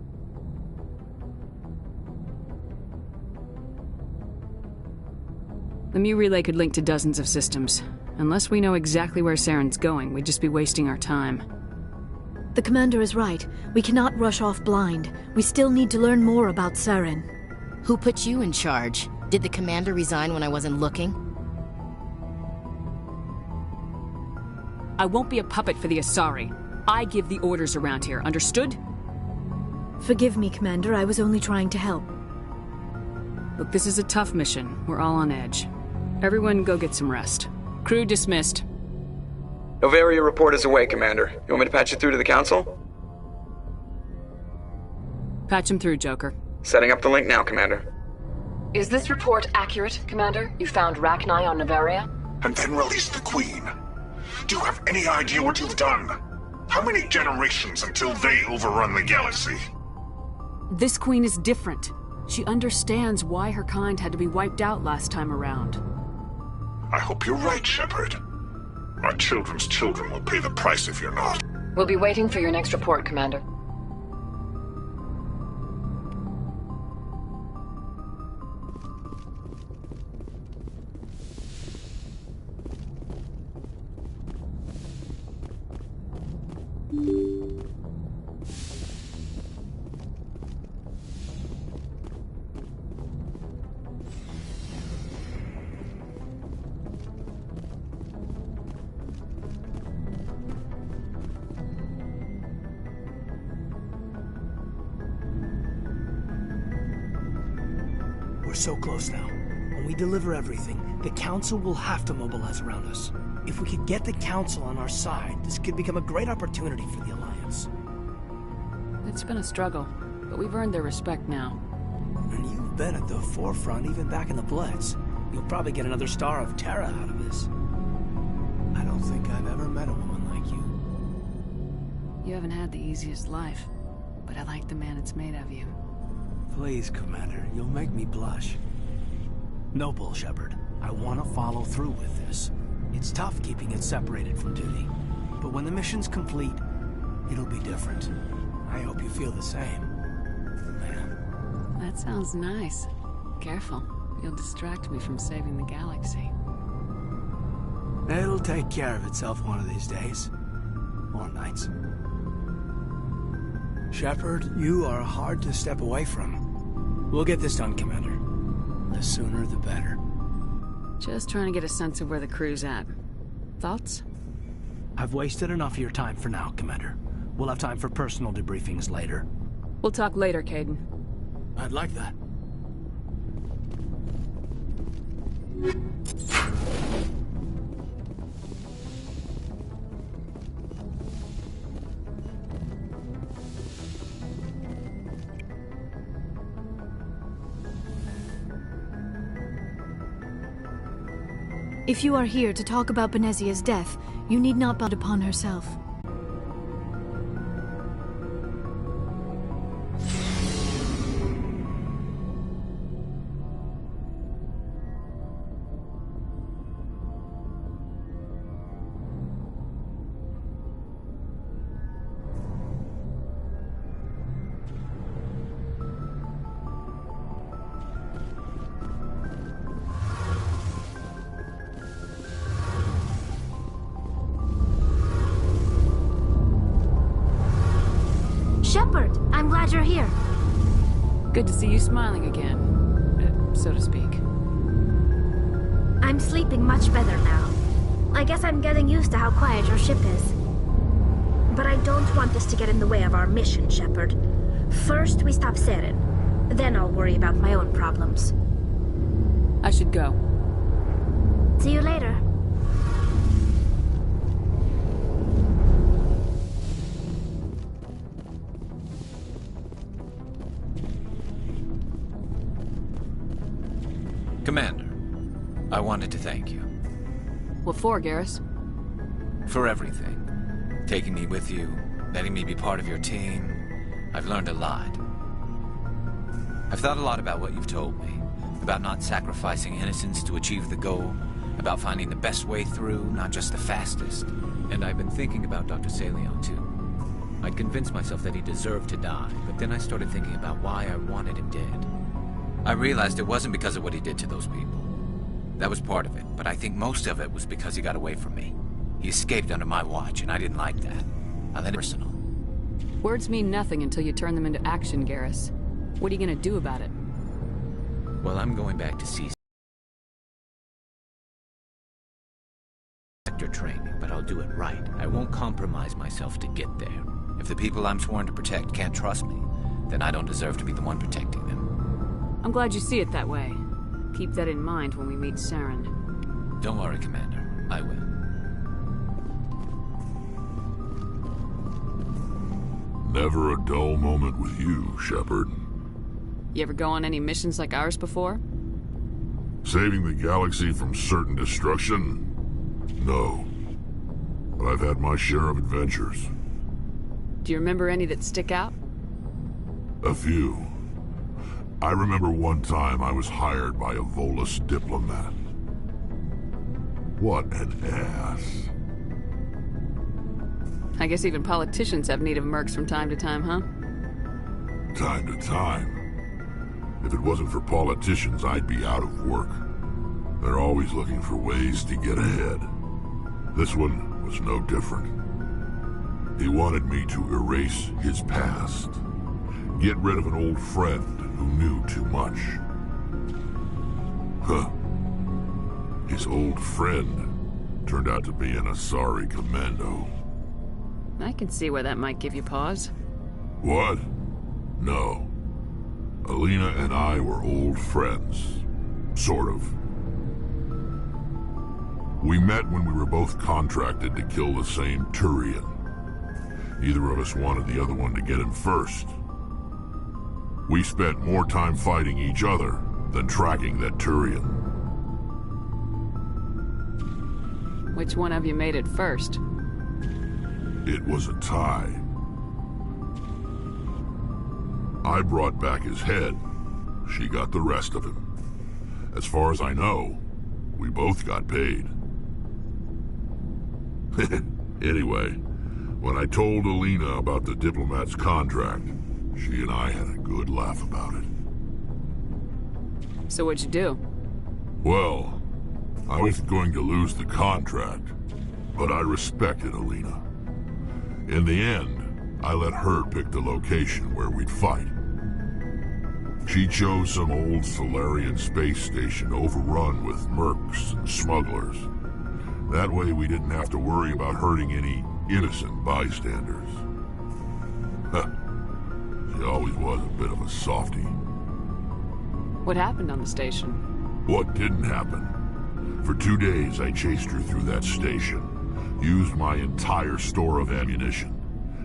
[SPEAKER 3] The Mu relay could link to dozens of systems. Unless we know exactly where Saren's going, we'd just be wasting our time.
[SPEAKER 11] The commander is right. We cannot rush off blind. We still need to learn more about Saren.
[SPEAKER 19] Who put you in charge? Did the commander resign when I wasn't looking?
[SPEAKER 3] I won't be a puppet for the Asari. I give the orders around here, understood?
[SPEAKER 11] Forgive me, Commander. I was only trying to help.
[SPEAKER 3] Look, this is a tough mission. We're all on edge. Everyone go get some rest. Crew dismissed.
[SPEAKER 21] Novaria report is away, Commander. You want me to patch you through to the Council?
[SPEAKER 3] Patch him through, Joker.
[SPEAKER 21] Setting up the link now, Commander.
[SPEAKER 23] Is this report accurate, Commander? You found Rachni on Novaria?
[SPEAKER 7] And then released the Queen. Do you have any idea what you've done? How many generations until they overrun the galaxy?
[SPEAKER 3] This Queen is different. She understands why her kind had to be wiped out last time around.
[SPEAKER 7] I hope you're right, Shepard. My children's children will pay the price if you're not.
[SPEAKER 23] We'll be waiting for your next report, Commander.
[SPEAKER 10] We're so close now. When we deliver everything, the Council will have to mobilize around us. If we could get the Council on our side, this could become a great opportunity for the Alliance.
[SPEAKER 3] It's been a struggle, but we've earned their respect now.
[SPEAKER 10] And you've been at the forefront even back in the Blitz. You'll probably get another Star of Terra out of this. I don't think I've ever met a woman like you.
[SPEAKER 3] You haven't had the easiest life, but I like the man it's made of you.
[SPEAKER 10] Please, Commander, you'll make me blush. No bull, Shepard. I want to follow through with this. It's tough keeping it separated from duty. But when the mission's complete, it'll be different. I hope you feel the same. Man.
[SPEAKER 3] That sounds nice. Careful. You'll distract me from saving the galaxy.
[SPEAKER 10] It'll take care of itself one of these days. Or nights. Shepard, you are hard to step away from. We'll get this done, Commander. The sooner the better.
[SPEAKER 3] Just trying to get a sense of where the crew's at. Thoughts?
[SPEAKER 10] I've wasted enough of your time for now, Commander. We'll have time for personal debriefings later.
[SPEAKER 3] We'll talk later, Caden.
[SPEAKER 10] I'd like that.
[SPEAKER 11] If you are here to talk about Benezia's death, you need not bound upon herself.
[SPEAKER 24] Shepard, I'm glad you're here.
[SPEAKER 3] Good to see you smiling again, so to speak.
[SPEAKER 24] I'm sleeping much better now. I guess I'm getting used to how quiet your ship is. But I don't want this to get in the way of our mission, Shepard. First, we stop Saren. Then I'll worry about my own problems.
[SPEAKER 3] I should go.
[SPEAKER 24] See you later.
[SPEAKER 5] Commander, I wanted to thank you.
[SPEAKER 3] What for, Garrus?
[SPEAKER 5] For everything. Taking me with you, letting me be part of your team. I've learned a lot. I've thought a lot about what you've told me. About not sacrificing innocence to achieve the goal. About finding the best way through, not just the fastest. And I've been thinking about Dr. Saleon, too. I'd convinced myself that he deserved to die, but then I started thinking about why I wanted him dead. I realized it wasn't because of what he did to those people. That was part of it, but I think most of it was because he got away from me. He escaped under my watch, and I didn't like that. I let it personal.
[SPEAKER 3] Words mean nothing until you turn them into action, Garrus. What are you gonna do about it?
[SPEAKER 5] Well, I'm going back to see sector training, but I'll do it right. I won't compromise myself to get there. If the people I'm sworn to protect can't trust me, then I don't deserve to be the one protecting them.
[SPEAKER 3] I'm glad you see it that way. Keep that in mind when we meet Saren.
[SPEAKER 5] Don't worry, Commander. I will.
[SPEAKER 8] Never a dull moment with you, Shepard.
[SPEAKER 3] You ever go on any missions like ours before?
[SPEAKER 8] Saving the galaxy from certain destruction? No. But I've had my share of adventures.
[SPEAKER 3] Do you remember any that stick out?
[SPEAKER 8] A few. I remember one time I was hired by a Volus diplomat. What an ass.
[SPEAKER 3] I guess even politicians have need of mercs from time to time, huh?
[SPEAKER 8] Time to time. If it wasn't for politicians, I'd be out of work. They're always looking for ways to get ahead. This one was no different. He wanted me to erase his past. Get rid of an old friend who knew too much. Huh. His old friend turned out to be an Asari commando.
[SPEAKER 3] I can see where that might give you pause.
[SPEAKER 8] What? No. Alina and I were old friends. Sort of. We met when we were both contracted to kill the same Turian. Neither of us wanted the other one to get him first. We spent more time fighting each other than tracking that Turian.
[SPEAKER 3] Which one of you made it first?
[SPEAKER 8] It was a tie. I brought back his head. She got the rest of him. As far as I know, we both got paid. Anyway, when I told Alina about the diplomat's contract, she and I had a good laugh about it.
[SPEAKER 3] So what'd you do?
[SPEAKER 8] Well, I wasn't going to lose the contract, but I respected Alina. In the end, I let her pick the location where we'd fight. She chose some old Solarian space station overrun with mercs and smugglers. That way we didn't have to worry about hurting any innocent bystanders. She always was a bit of a softie.
[SPEAKER 3] What happened on the station?
[SPEAKER 8] What didn't happen? For 2 days I chased her through that station. Used my entire store of ammunition.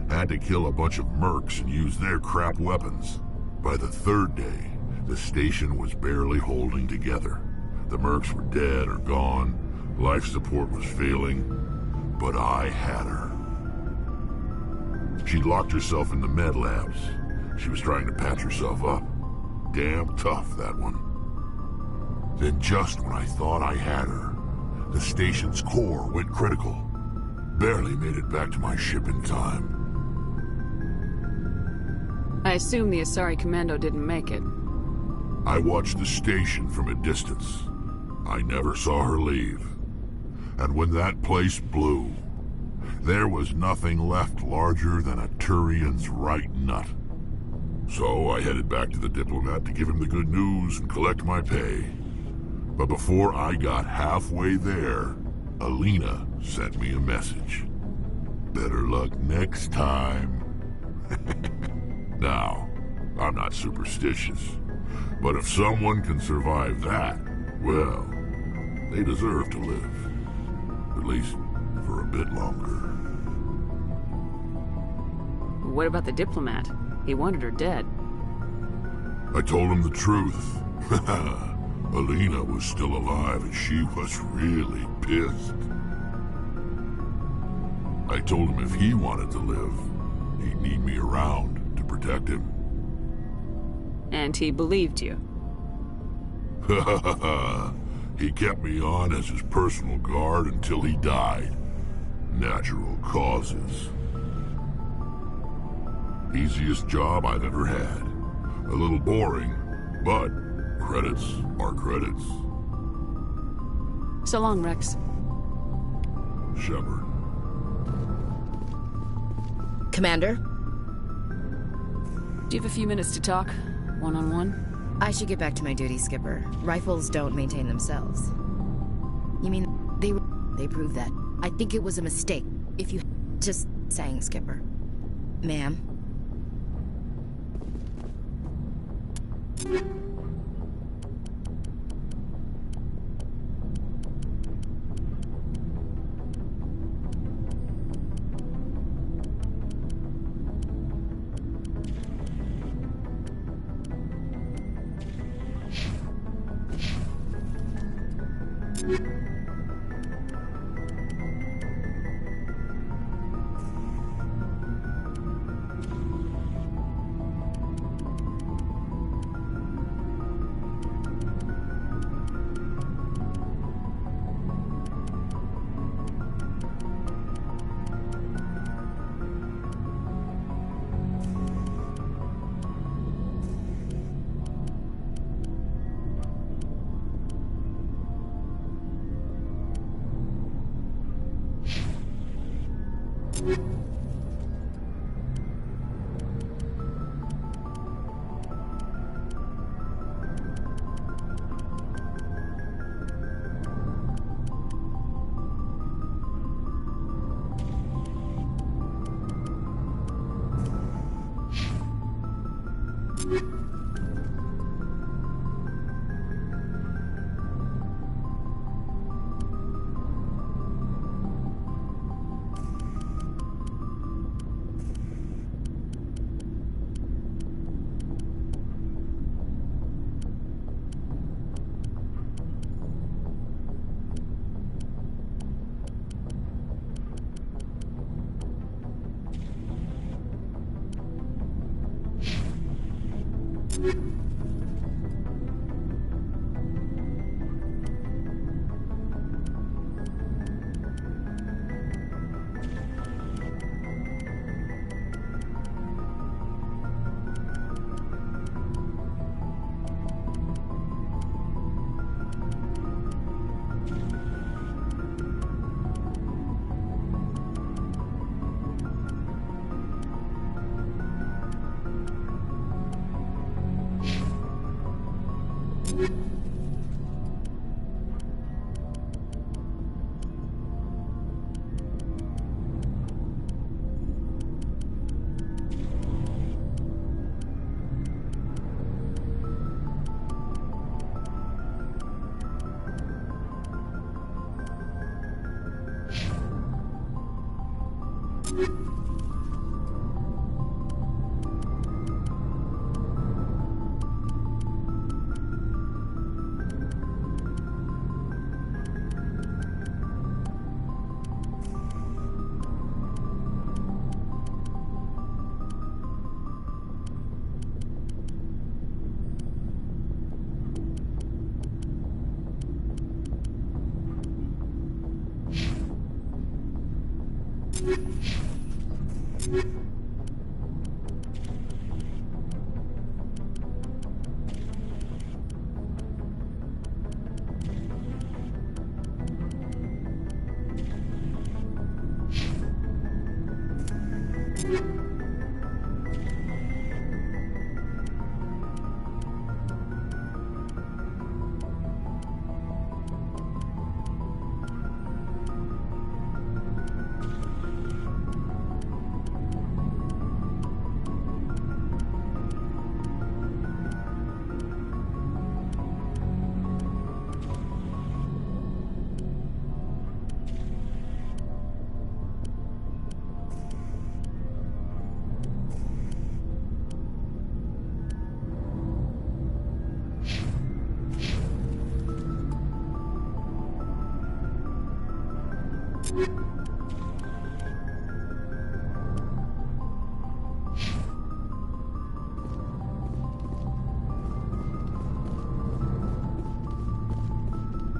[SPEAKER 8] Had to kill a bunch of mercs and use their crap weapons. By the 3rd day, the station was barely holding together. The mercs were dead or gone. Life support was failing. But I had her. She'd locked herself in the med labs. She was trying to patch herself up. Damn tough, that one. Then just when I thought I had her, the station's core went critical. Barely made it back to my ship in time.
[SPEAKER 3] I assume the Asari Commando didn't make it.
[SPEAKER 8] I watched the station from a distance. I never saw her leave. And when that place blew, there was nothing left larger than a Turian's right nut. So I headed back to the diplomat to give him the good news and collect my pay. But before I got halfway there, Alina sent me a message. Better luck next time. Now, I'm not superstitious, but if someone can survive that, well, they deserve to live. At least for a bit longer.
[SPEAKER 3] What about the diplomat? He wanted her dead.
[SPEAKER 8] I told him the truth. Alina was still alive and she was really pissed. I told him if he wanted to live, he'd need me around to protect him.
[SPEAKER 3] And he believed you.
[SPEAKER 8] He kept me on as his personal guard until he died. Natural causes.
[SPEAKER 7] Easiest job I've ever had. A little boring, but credits are credits.
[SPEAKER 3] So long, Rex.
[SPEAKER 7] Shepard.
[SPEAKER 19] Commander?
[SPEAKER 3] Do you have a few minutes to talk? One-on-one?
[SPEAKER 19] I should get back to my duty, Skipper. Rifles don't maintain themselves. You mean they proved that? I think it was a mistake. If you... Just saying, Skipper. Ma'am?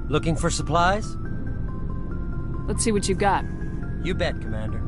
[SPEAKER 4] Looking for supplies?
[SPEAKER 3] Let's see what you got.
[SPEAKER 4] You bet, Commander.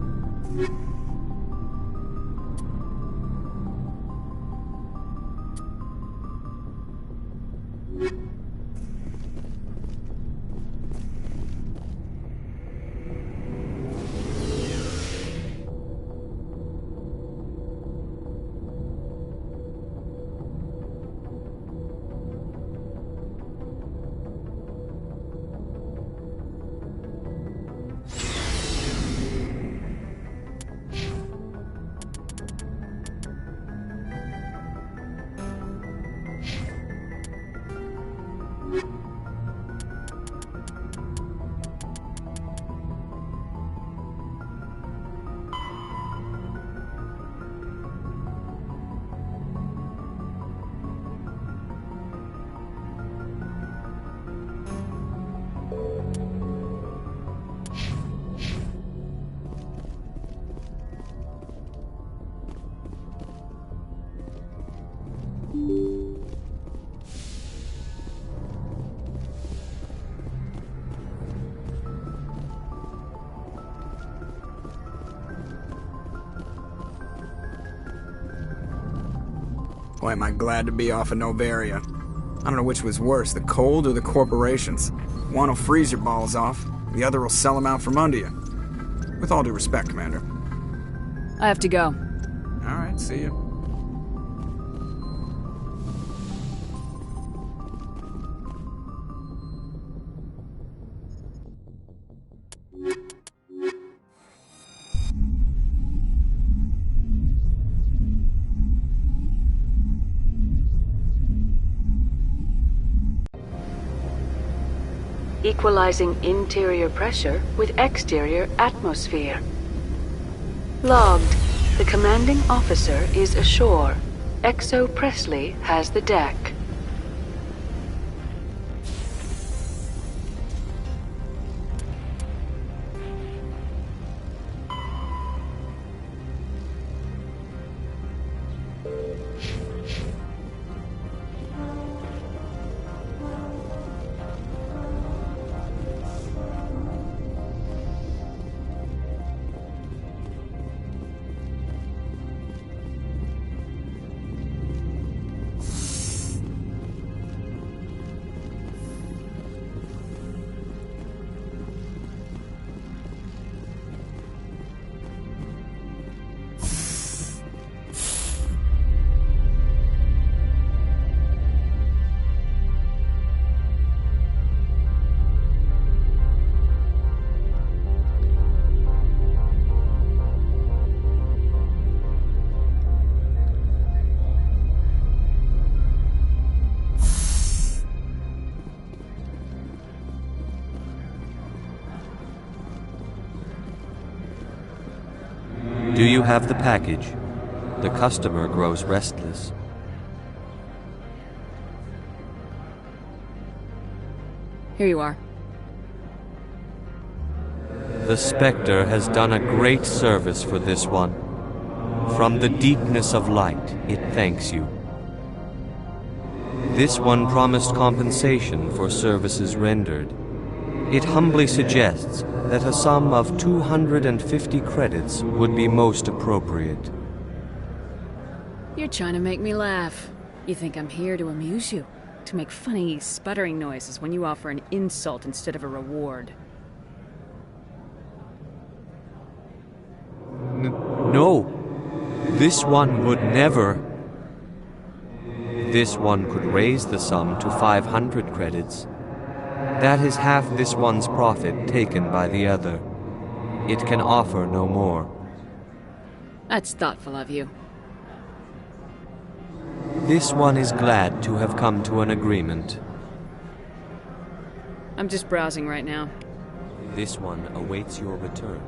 [SPEAKER 4] Boy, am I glad to be off of Novaria. I don't know which was worse, the cold or the corporations. One will freeze your balls off, the other will sell them out from under you. With all due respect, Commander.
[SPEAKER 3] I have to go.
[SPEAKER 4] Alright, see you.
[SPEAKER 6] Equalizing interior pressure with exterior atmosphere. Logged. The commanding officer is ashore. Exo Presley has the deck.
[SPEAKER 16] Do you have the package? The customer grows restless.
[SPEAKER 3] Here you are.
[SPEAKER 16] The Spectre has done a great service for this one. From the deepness of light, it thanks you. This one promised compensation for services rendered. It humbly suggests that a sum of 250 credits would be most appropriate.
[SPEAKER 3] You're trying to make me laugh. You think I'm here to amuse you? To make funny, sputtering noises when you offer an insult instead of a reward?
[SPEAKER 16] No. This one would never. This one could raise the sum to 500 credits. That is half this one's profit taken by the other. It can offer no more.
[SPEAKER 3] That's thoughtful of you.
[SPEAKER 16] This one is glad to have come to an agreement.
[SPEAKER 3] I'm just browsing right now.
[SPEAKER 16] This one awaits your return.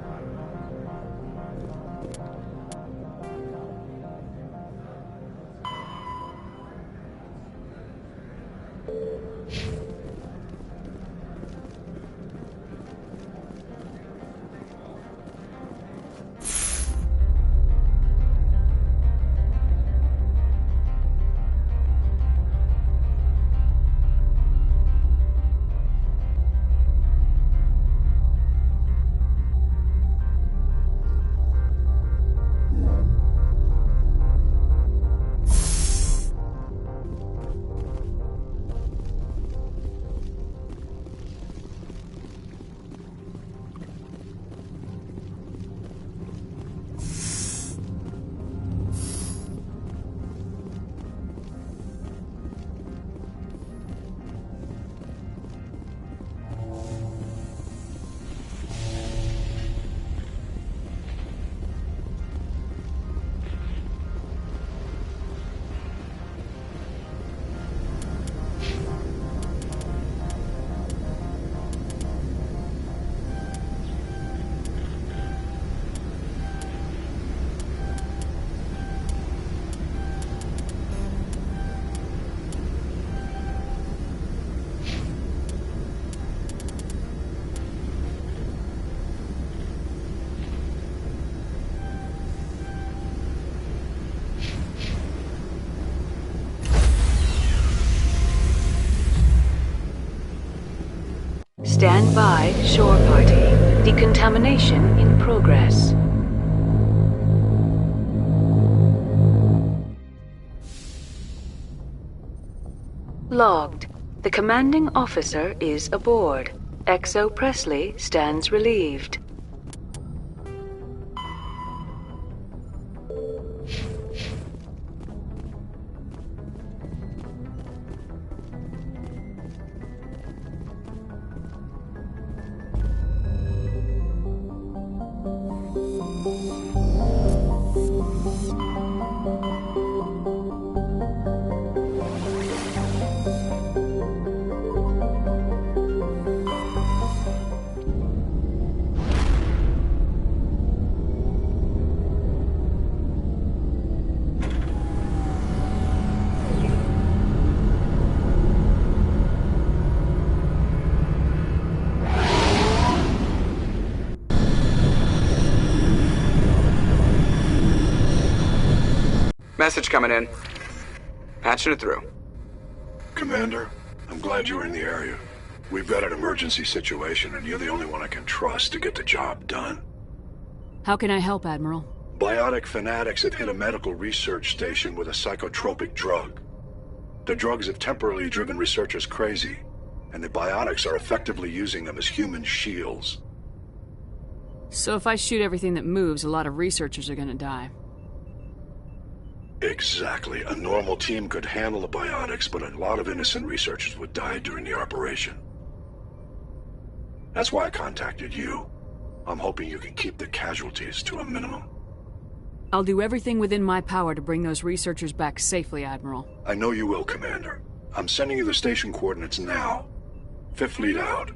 [SPEAKER 6] Stand by, shore party. Decontamination in progress. Logged. The commanding officer is aboard. XO Presley stands relieved.
[SPEAKER 4] Message coming in. Patching it through.
[SPEAKER 12] Commander, I'm glad you were in the area. We've got an emergency situation, and you're the only one I can trust to get the job done.
[SPEAKER 3] How can I help, Admiral?
[SPEAKER 12] Biotic fanatics have hit a medical research station with a psychotropic drug. The drugs have temporarily driven researchers crazy, and the biotics are effectively using them as human shields.
[SPEAKER 3] So if I shoot everything that moves, a lot of researchers are gonna die.
[SPEAKER 12] Exactly. A normal team could handle the biotics, but a lot of innocent researchers would die during the operation. That's why I contacted you. I'm hoping you can keep the casualties to a minimum.
[SPEAKER 3] I'll do everything within my power to bring those researchers back safely, Admiral.
[SPEAKER 12] I know you will, Commander. I'm sending you the station coordinates now. Fifth Fleet out.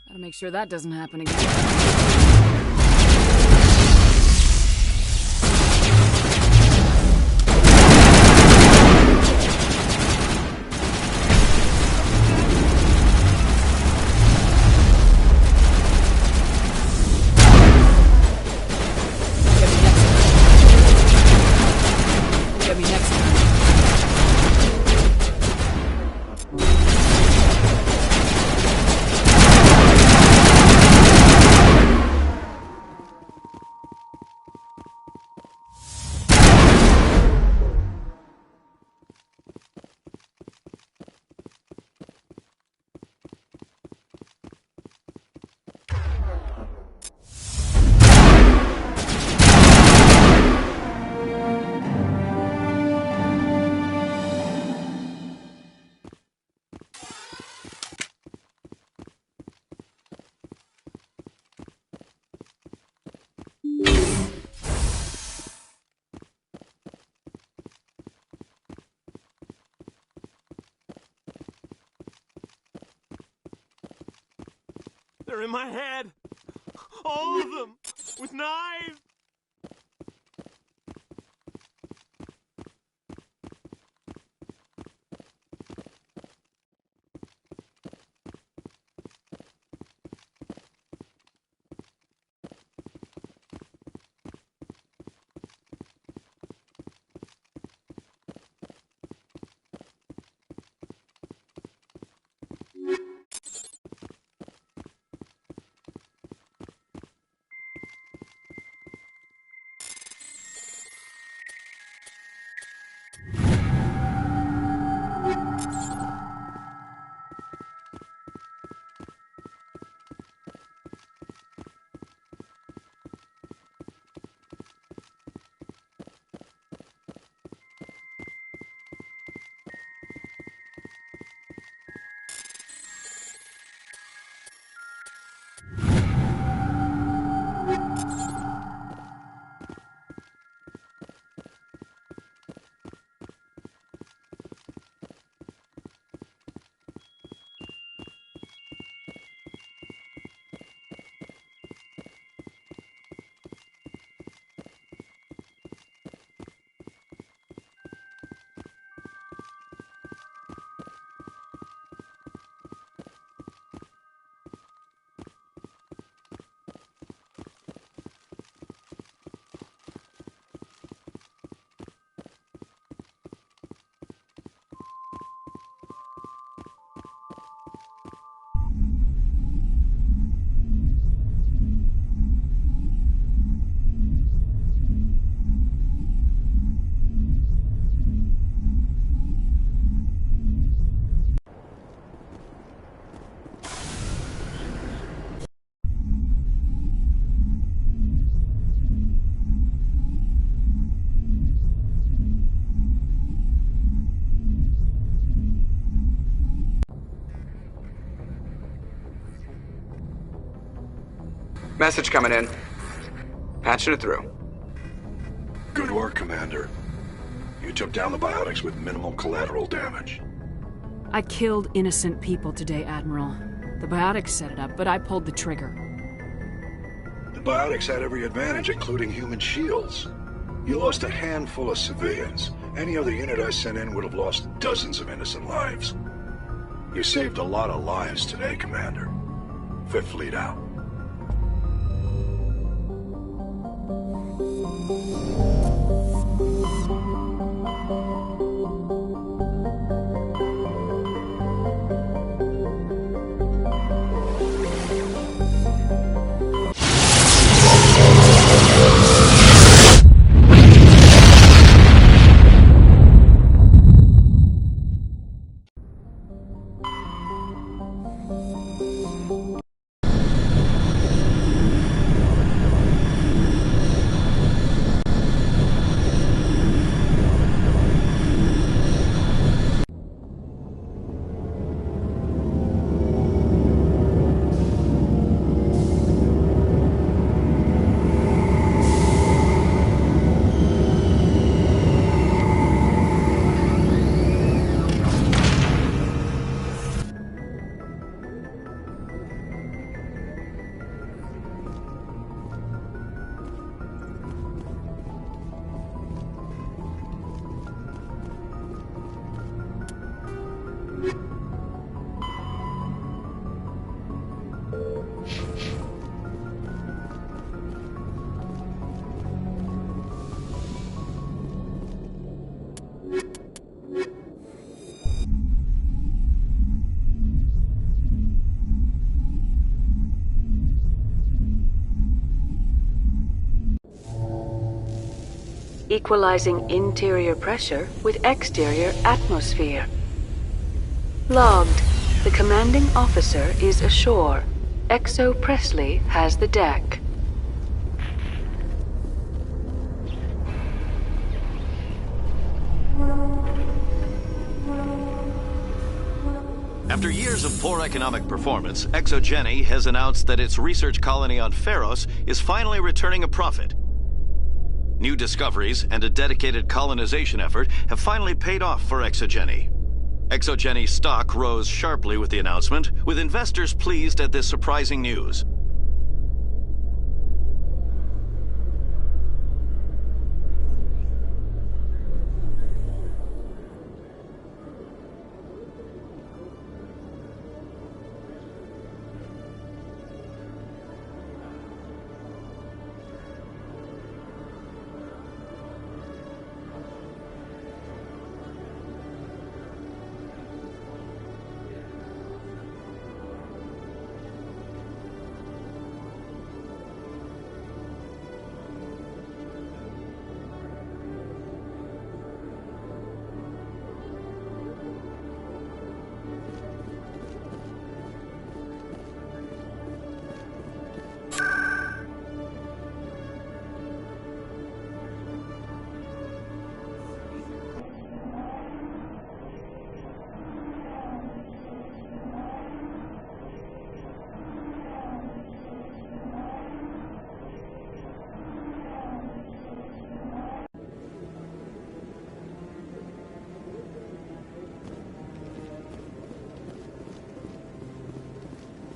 [SPEAKER 3] Gotta make sure that doesn't happen again. Get me next time.
[SPEAKER 2] They're in my head! All of them! With knives!
[SPEAKER 21] Message coming in. Patching it through.
[SPEAKER 12] Good work, Commander. You took down the biotics with minimal collateral damage.
[SPEAKER 3] I killed innocent people today, Admiral. The biotics set it up, but I pulled the trigger.
[SPEAKER 12] The biotics had every advantage, including human shields. You lost a handful of civilians. Any other unit I sent in would have lost dozens of innocent lives. You saved a lot of lives today, Commander. Fifth Fleet out.
[SPEAKER 6] equalizing interior pressure with exterior atmosphere. Logged. The commanding officer is ashore. XO Presley has the deck.
[SPEAKER 14] After years of poor economic performance, ExoGeni has announced that its research colony on Pharos is finally returning a profit. New discoveries and a dedicated colonization effort have finally paid off for ExoGeni. ExoGeni stock rose sharply with the announcement, with investors pleased at this surprising news.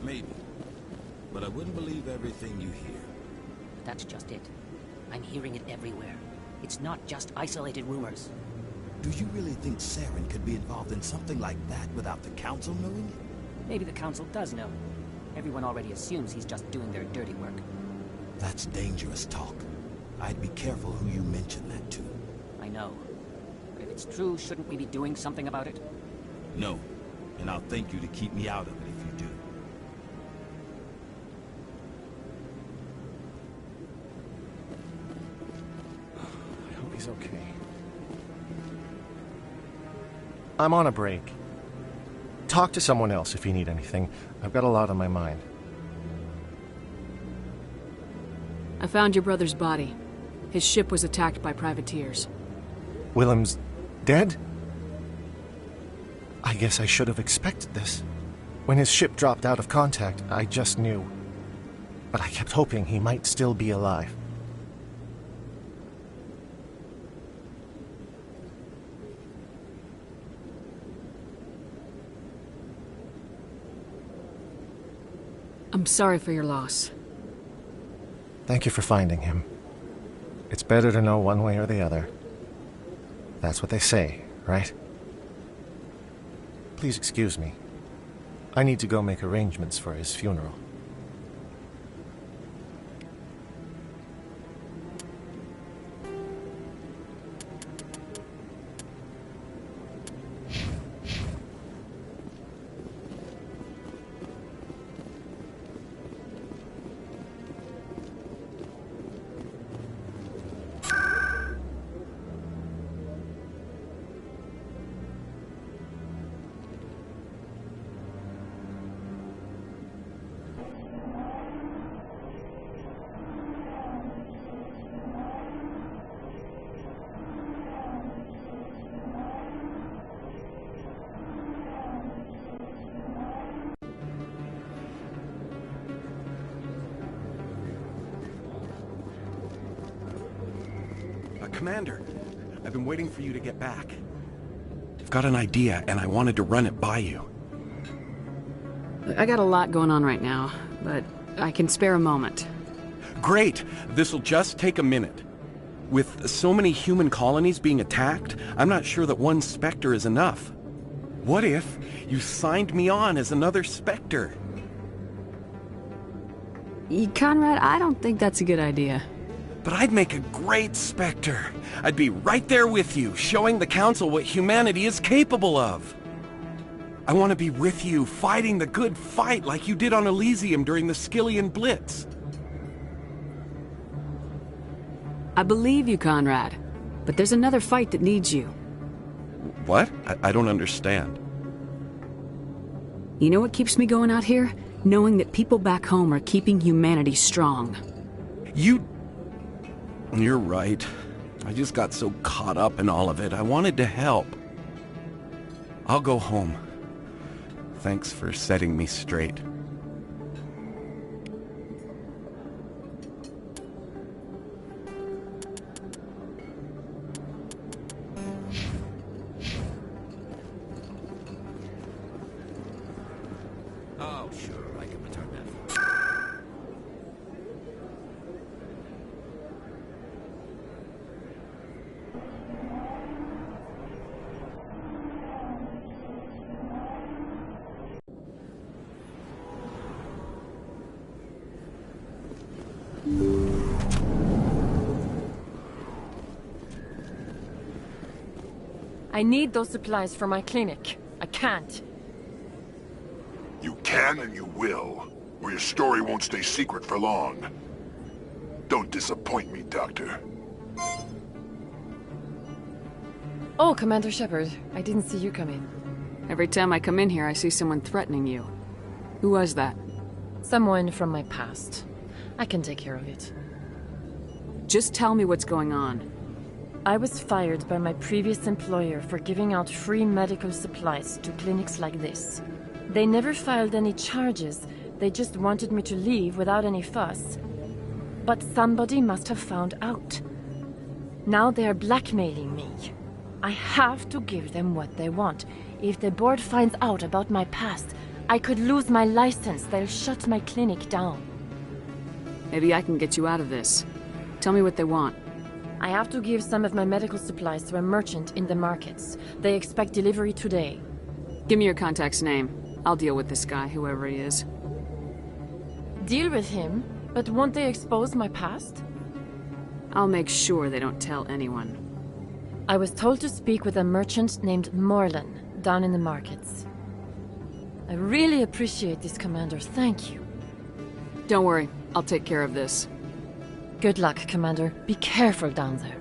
[SPEAKER 15] Maybe. But I wouldn't believe everything you hear.
[SPEAKER 18] That's just it. I'm hearing it everywhere. It's not just isolated rumors.
[SPEAKER 15] Do you really think Saren could be involved in something like that without the Council knowing it?
[SPEAKER 18] Maybe the Council does know. Everyone already assumes he's just doing their dirty work.
[SPEAKER 15] That's dangerous talk. I'd be careful who you mention that to.
[SPEAKER 18] I know. But if it's true, shouldn't we be doing something about it?
[SPEAKER 15] No. And I'll thank you to keep me out of it if you do.
[SPEAKER 20] I hope he's okay. I'm on a break. Talk to someone else if you need anything. I've got a lot on my mind.
[SPEAKER 3] I found your brother's body. His ship was attacked by privateers.
[SPEAKER 20] Willem's dead? I guess I should have expected this. When his ship dropped out of contact, I just knew. But I kept hoping he might still be alive.
[SPEAKER 3] I'm sorry for your loss.
[SPEAKER 20] Thank you for finding him. It's better to know one way or the other. That's what they say, right? Please excuse me. I need to go make arrangements for his funeral.
[SPEAKER 2] Commander, I've been waiting for you to get back. I've got an idea, and I wanted to run it by you.
[SPEAKER 3] I got a lot going on right now, but I can spare a moment.
[SPEAKER 2] Great! This'll just take a minute. With so many human colonies being attacked, I'm not sure that one Spectre is enough. What if you signed me on as another Spectre?
[SPEAKER 3] Conrad, I don't think that's a good idea.
[SPEAKER 2] But I'd make a great Spectre. I'd be right there with you, showing the Council what humanity is capable of. I want to be with you, fighting the good fight like you did on Elysium during the Skillian Blitz.
[SPEAKER 3] I believe you, Conrad. But there's another fight that needs you.
[SPEAKER 2] What? I don't understand.
[SPEAKER 3] You know what keeps me going out here? Knowing that people back home are keeping humanity strong.
[SPEAKER 2] You're right. I just got so caught up in all of it. I wanted to help. I'll go home. Thanks for setting me straight.
[SPEAKER 5] Oh, sure, I can return that.
[SPEAKER 1] I need those supplies for my clinic. I can't.
[SPEAKER 7] You can and you will, or your story won't stay secret for long. Don't disappoint me, Doctor.
[SPEAKER 1] Oh, Commander Shepard, I didn't see you come in.
[SPEAKER 3] Every time I come in here, I see someone threatening you. Who was that?
[SPEAKER 1] Someone from my past. I can take care of it.
[SPEAKER 3] Just tell me what's going on.
[SPEAKER 1] I was fired by my previous employer for giving out free medical supplies to clinics like this. They never filed any charges. They just wanted me to leave without any fuss. But somebody must have found out. Now they are blackmailing me. I have to give them what they want. If the board finds out about my past, I could lose my license. They'll shut my clinic down.
[SPEAKER 3] Maybe I can get you out of this. Tell me what they want.
[SPEAKER 1] I have to give some of my medical supplies to a merchant in the markets. They expect delivery today.
[SPEAKER 3] Give me your contact's name. I'll deal with this guy, whoever he is.
[SPEAKER 1] Deal with him? But won't they expose my past?
[SPEAKER 3] I'll make sure they don't tell anyone.
[SPEAKER 1] I was told to speak with a merchant named Morlan, down in the markets. I really appreciate this, Commander. Thank you.
[SPEAKER 3] Don't worry. I'll take care of this.
[SPEAKER 1] Good luck, Commander. Be careful down there.